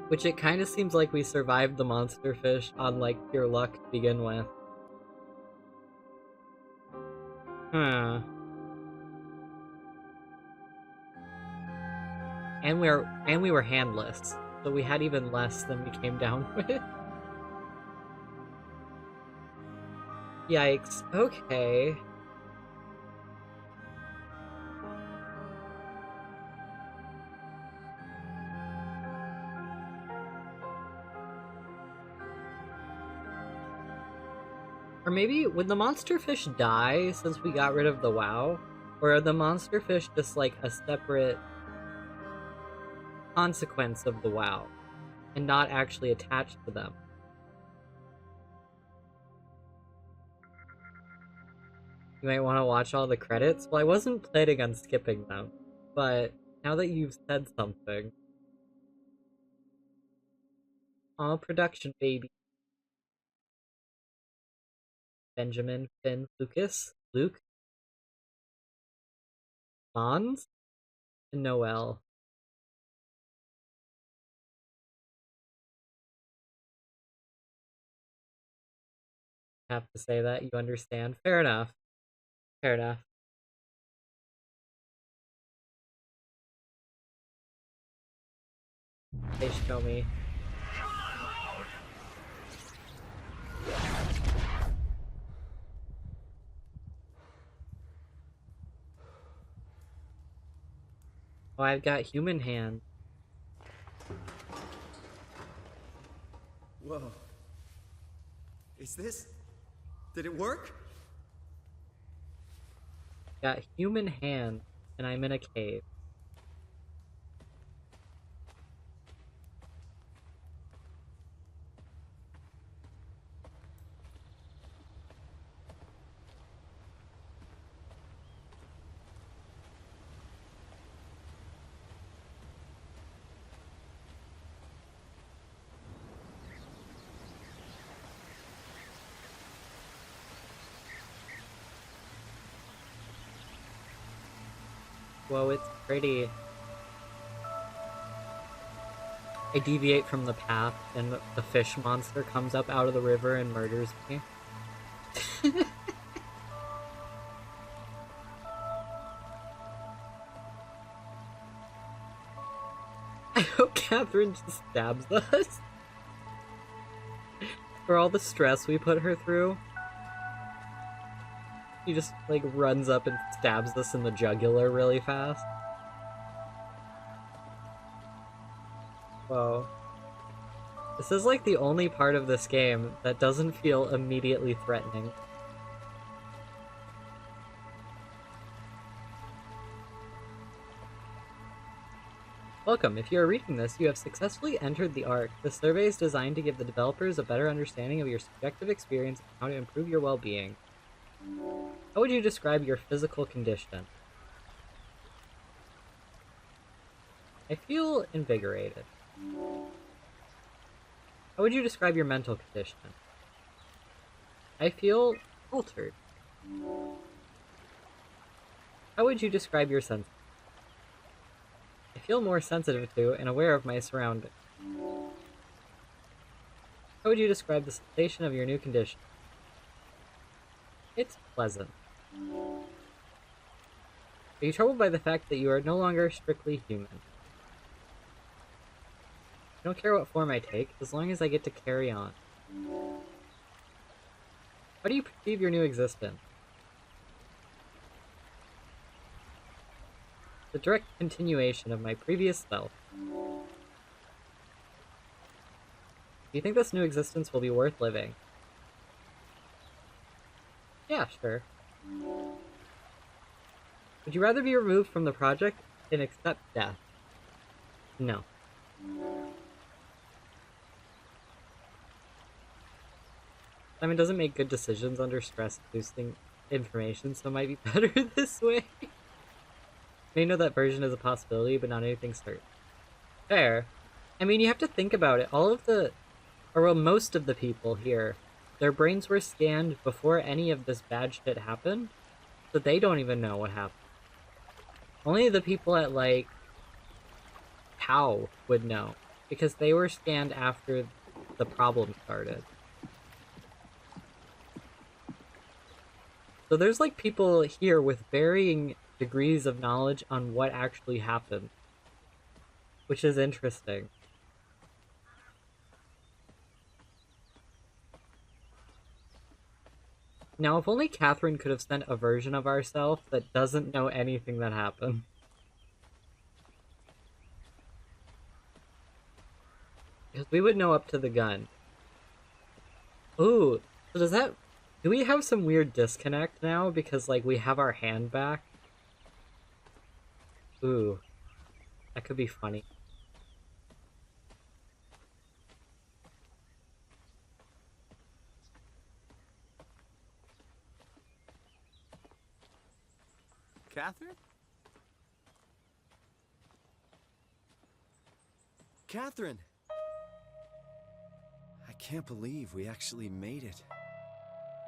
Which it kind of seems like we survived the monster fish on like pure luck to begin with. Huh. And we were handless, so we had even less than we came down with. Yikes. Okay. Or maybe, would the monster fish die since we got rid of the WoW? Or are the monster fish just like a separate consequence of the WoW and not actually attached to them? You might want to watch all the credits. Well, I wasn't planning on skipping them, but now that you've said something. All production, baby. Benjamin, Finn, Lucas, Luke, Mons, and Noel. Have to say that, you understand. Fair enough. Fair enough. They show me. Oh, I've got human hand. Whoa. Is this... Did it work? Got human hand, and I'm in a cave. Whoa, it's pretty. I deviate from the path, and the fish monster comes up out of the river and murders me. I hope Catherine just stabs us. For all the stress we put her through. He just, like, runs up and stabs us in the jugular really fast. Whoa. This is, like, the only part of this game that doesn't feel immediately threatening. Welcome. If you are reading this, you have successfully entered the ARC. The survey is designed to give the developers a better understanding of your subjective experience and how to improve your well-being. How would you describe your physical condition? I feel invigorated. How would you describe your mental condition? I feel altered. How would you describe your senses? I feel more sensitive to and aware of my surroundings. How would you describe the sensation of your new condition? It's pleasant. Are you troubled by the fact that you are no longer strictly human? I don't care what form I take, as long as I get to carry on. How do you perceive your new existence? The direct continuation of my previous self. Do you think this new existence will be worth living? Yeah, sure. Would you rather be removed from the project and accept death? No. Simon doesn't make good decisions under stress-boosting information, so it might be better this way. May know that version is a possibility, but not anything certain. Fair. I mean, you have to think about it. All of the, or well, most of the people here, their brains were scanned before any of this bad shit happened, so they don't even know what happened. Only the people at, like, Tau would know, because they were scanned after the problem started. So there's, like, people here with varying degrees of knowledge on what actually happened, which is interesting. Now, if only Catherine could have sent a version of ourselves that doesn't know anything that happened. Because we would know up to the gun. Ooh, so does that... Do we have some weird disconnect now because, like, we have our hand back? Ooh. That could be funny. Catherine? Catherine! I can't believe we actually made it.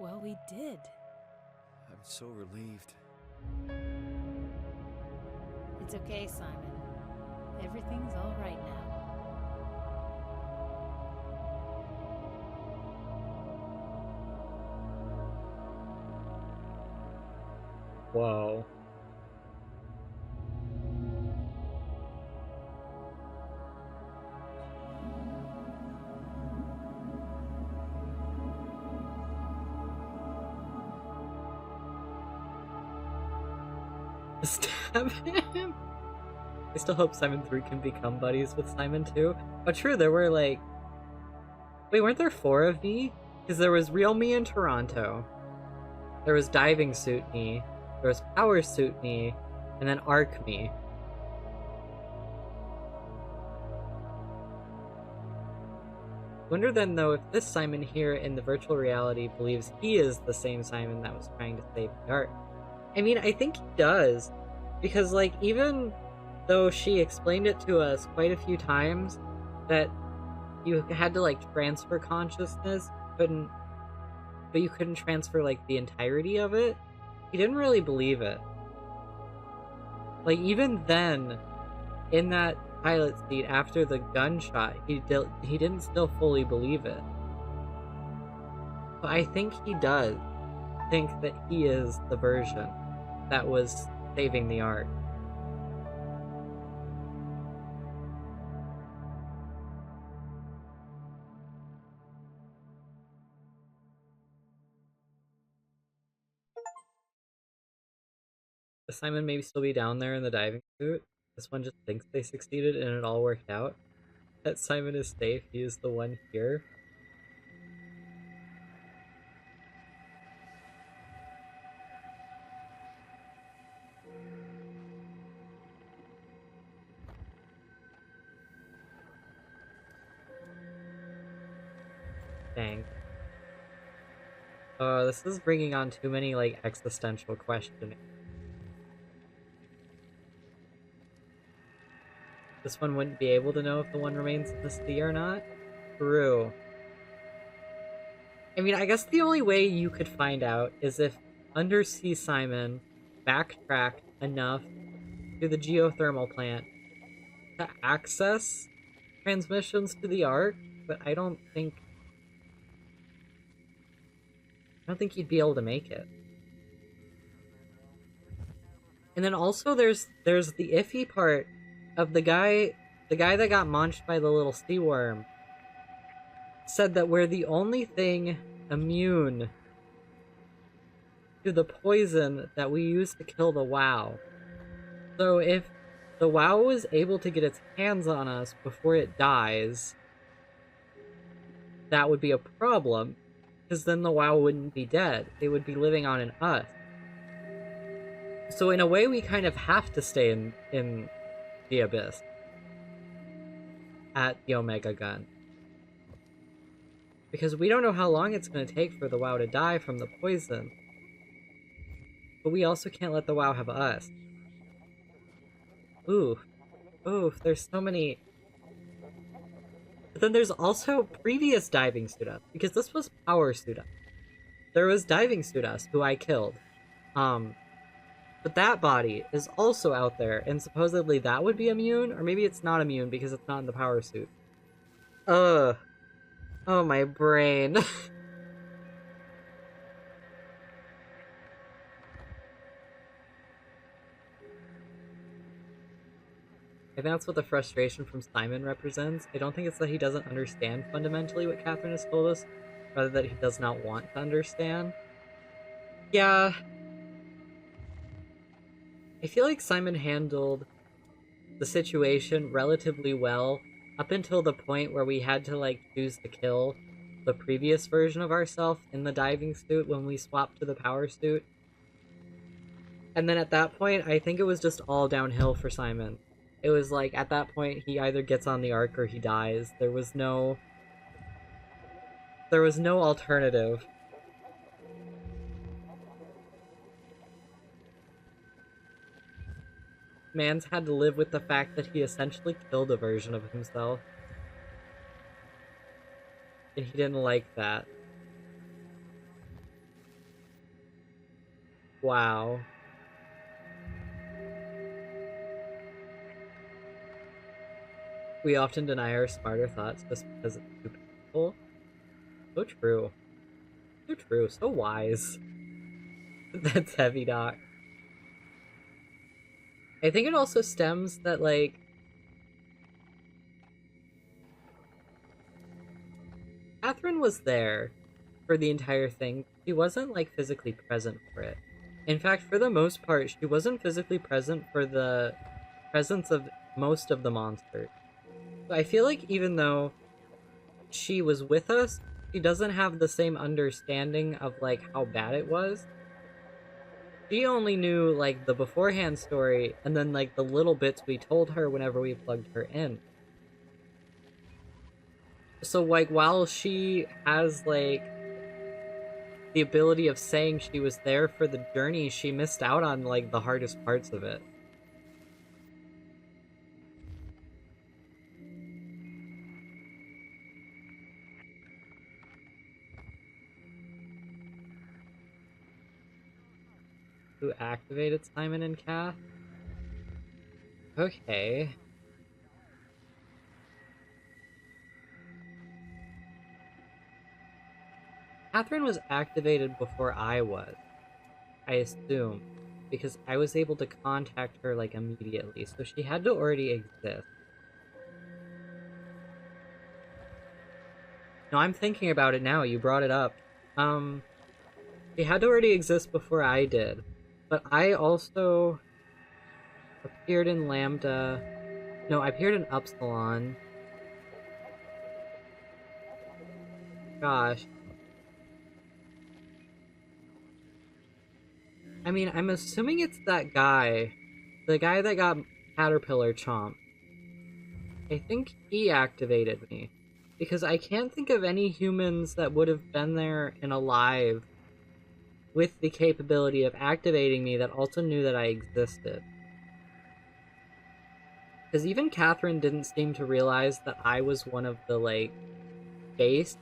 Well, we did. I'm so relieved. It's okay, Simon. Everything's all right now. Whoa. Stab him! I still hope Simon 3 can become buddies with Simon 2. Oh, true, there were, like... Wait, weren't there 4 of me? Because there was Real Me in Toronto. There was Diving Suit Me. There was Power Suit Me. And then Arc Me. Wonder then, though, if this Simon here in the virtual reality believes he is the same Simon that was trying to save the Ark. I mean, I think he does. Because, like, even though she explained it to us quite a few times, that you had to, like, transfer consciousness, but you couldn't transfer, like, the entirety of it, he didn't really believe it. Like, even then, in that pilot seat after the gunshot, he didn't still fully believe it. But I think he does think that he is the version that was saving the Ark. Simon may still be down there in the diving suit. This one just thinks they succeeded and it all worked out. That Simon is safe. He is the one here. Dang. This is bringing on too many, like, existential questioning. This one wouldn't be able to know if the one remains in the sea or not? True. I mean, I guess the only way you could find out is if Undersea Simon backtracked enough to the geothermal plant to access transmissions to the Ark, but I don't think he'd be able to make it. And then also there's the iffy part of the guy that got munched by the little sea worm said that we're the only thing immune to the poison that we use to kill the WoW. So if the WoW was able to get its hands on us before it dies, that would be a problem, because then the WoW wouldn't be dead. It would be living on in us. So in a way, we kind of have to stay in the Abyss at the Omega Gun. Because we don't know how long it's going to take for the WoW to die from the poison. But we also can't let the WoW have us. Oof. Oof, there's so many. But then there's also previous diving suit us, because this was power suit us. There was diving suit us, who I killed. But that body is also out there, and supposedly that would be immune, or maybe it's not immune because it's not in the power suit. Ugh. Oh, my brain. I think that's what the frustration from Simon represents. I don't think it's that he doesn't understand fundamentally what Catherine has told us, rather that he does not want to understand. Yeah. I feel like Simon handled the situation relatively well up until the point where we had to, like, choose to kill the previous version of ourselves in the diving suit when we swapped to the power suit. And then at that point, I think it was just all downhill for Simon. It was like, at that point, he either gets on the Ark or he dies. There was no alternative. Man's had to live with the fact that he essentially killed a version of himself. And he didn't like that. Wow. We often deny our smarter thoughts just because it's too painful. So true. So true. So wise. That's heavy, Doc. I think it also stems that, like, Catherine was there for the entire thing. She wasn't, like, physically present for it. In fact, for the most part, she wasn't physically present for the presence of most of the monsters. So I feel like even though she was with us, she doesn't have the same understanding of, like, how bad it was. She only knew, like, the beforehand story, and then, like, the little bits we told her whenever we plugged her in. So, like, while she has, like, the ability of saying she was there for the journey, she missed out on, like, the hardest parts of it. Who activated Simon and Kath? Okay. Catherine was activated before I was, I assume, because I was able to contact her like immediately, so she had to already exist. No, I'm thinking about it now. You brought it up. She had to already exist before I did, but I also appeared in Lambda. No, I appeared in Upsilon. Gosh. I mean, I'm assuming it's that guy. The guy that got Caterpillar chomped. I think he activated me. Because I can't think of any humans that would have been there and alive with the capability of activating me that also knew that I existed. Because even Catherine didn't seem to realize that I was one of the, like, base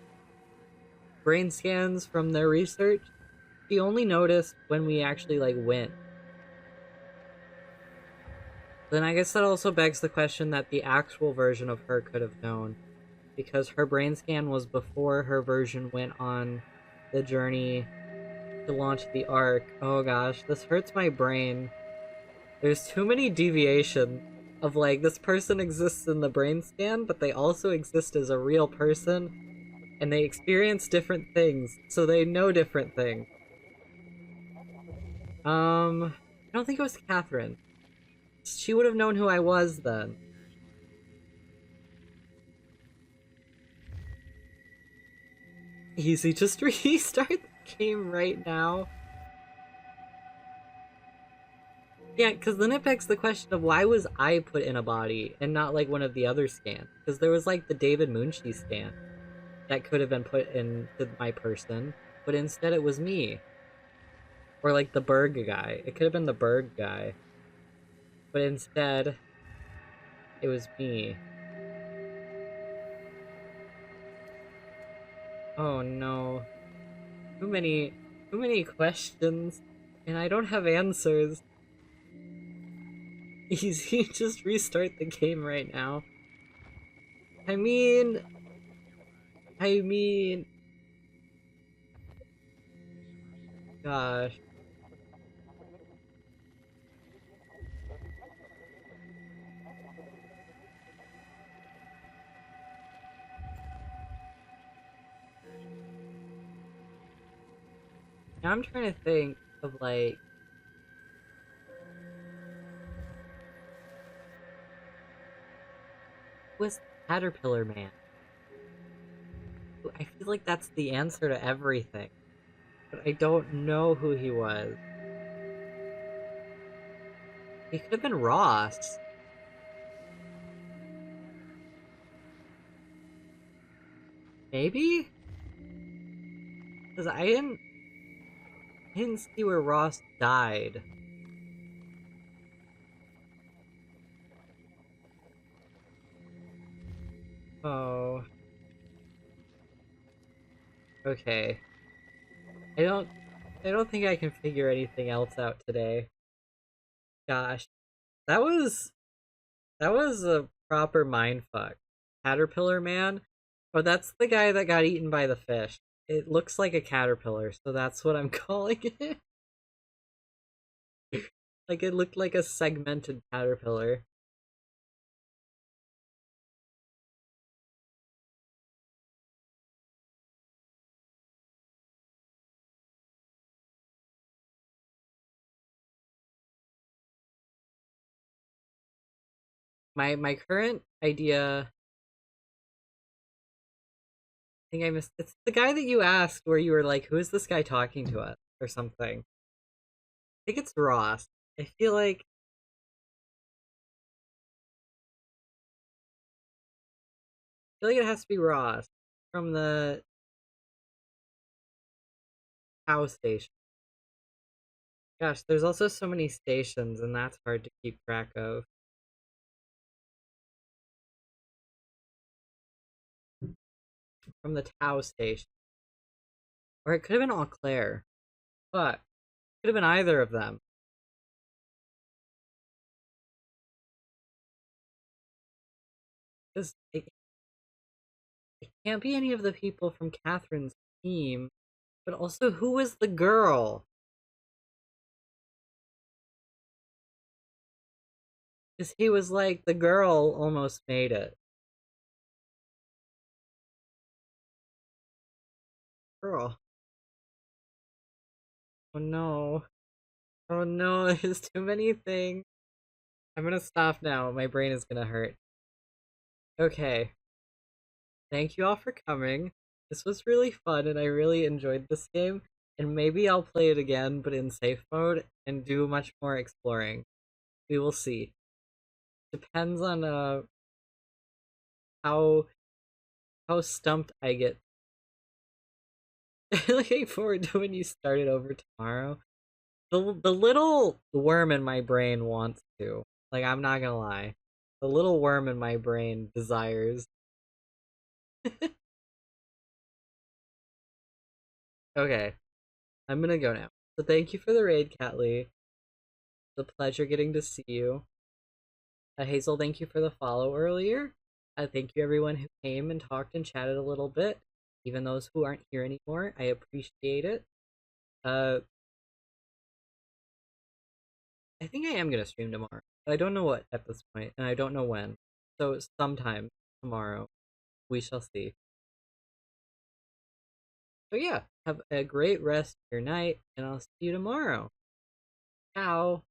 brain scans from their research. She only noticed when we actually, like, went. Then I guess that also begs the question that the actual version of her could have known. Because her brain scan was before her version went on the journey to launch the Ark. Oh gosh, this hurts my brain. There's too many deviations of like, this person exists in the brain scan, but they also exist as a real person, and they experience different things, so they know different things. I don't think it was Catherine. She would have known who I was then. Easy, just restart the game right now. Yeah, because then it begs the question of why was I put in a body and not like one of the other scans? Because there was like the David Munshi scan that could have been put into my person, but instead it was me. Or like the Berg guy. It could have been the Berg guy. But instead, it was me. Oh no. Too many questions, and I don't have answers. Easy, just restart the game right now. I mean... I mean... Gosh. Now I'm trying to think of like... Who was Caterpillar Man? I feel like that's the answer to everything. But I don't know who he was. He could have been Ross. Maybe? Because I didn't see where Ross died. Oh. Okay. I don't I don't think I can figure anything else out today. Gosh. That was a proper mindfuck. Caterpillar Man? Oh, that's the guy that got eaten by the fish. It looks like a caterpillar, so that's what I'm calling it. Like it looked like a segmented caterpillar. My current idea, I think I missed, it's the guy that you asked where you were like, who is this guy talking to us or something. I think it's Ross. I feel like it has to be Ross from the Cow station. Gosh, there's also so many stations and that's hard to keep track of. From the Tau station. Or it could have been Eau Claire. But it could have been either of them. Because it can't be any of the people from Catherine's team. But also, who was the girl? Because he was like, the girl almost made it. Girl. Oh no. Oh no, there's too many things. I'm gonna stop now. My brain is gonna hurt. Okay. Thank you all for coming. This was really fun and I really enjoyed this game. And maybe I'll play it again, but in safe mode and do much more exploring. We will see. Depends on how stumped I get. Looking forward to when you start it over tomorrow. The little worm in my brain wants to. Like, I'm not gonna lie. The little worm in my brain desires. Okay, I'm gonna go now. So thank you for the raid, Catley. It's a pleasure getting to see you. Hazel, thank you for the follow earlier. Thank you everyone who came and talked and chatted a little bit. Even those who aren't here anymore, I appreciate it. I think I am gonna stream tomorrow. But I don't know what at this point, and I don't know when. So sometime tomorrow, we shall see. So yeah, have a great rest of your night, and I'll see you tomorrow. Ciao.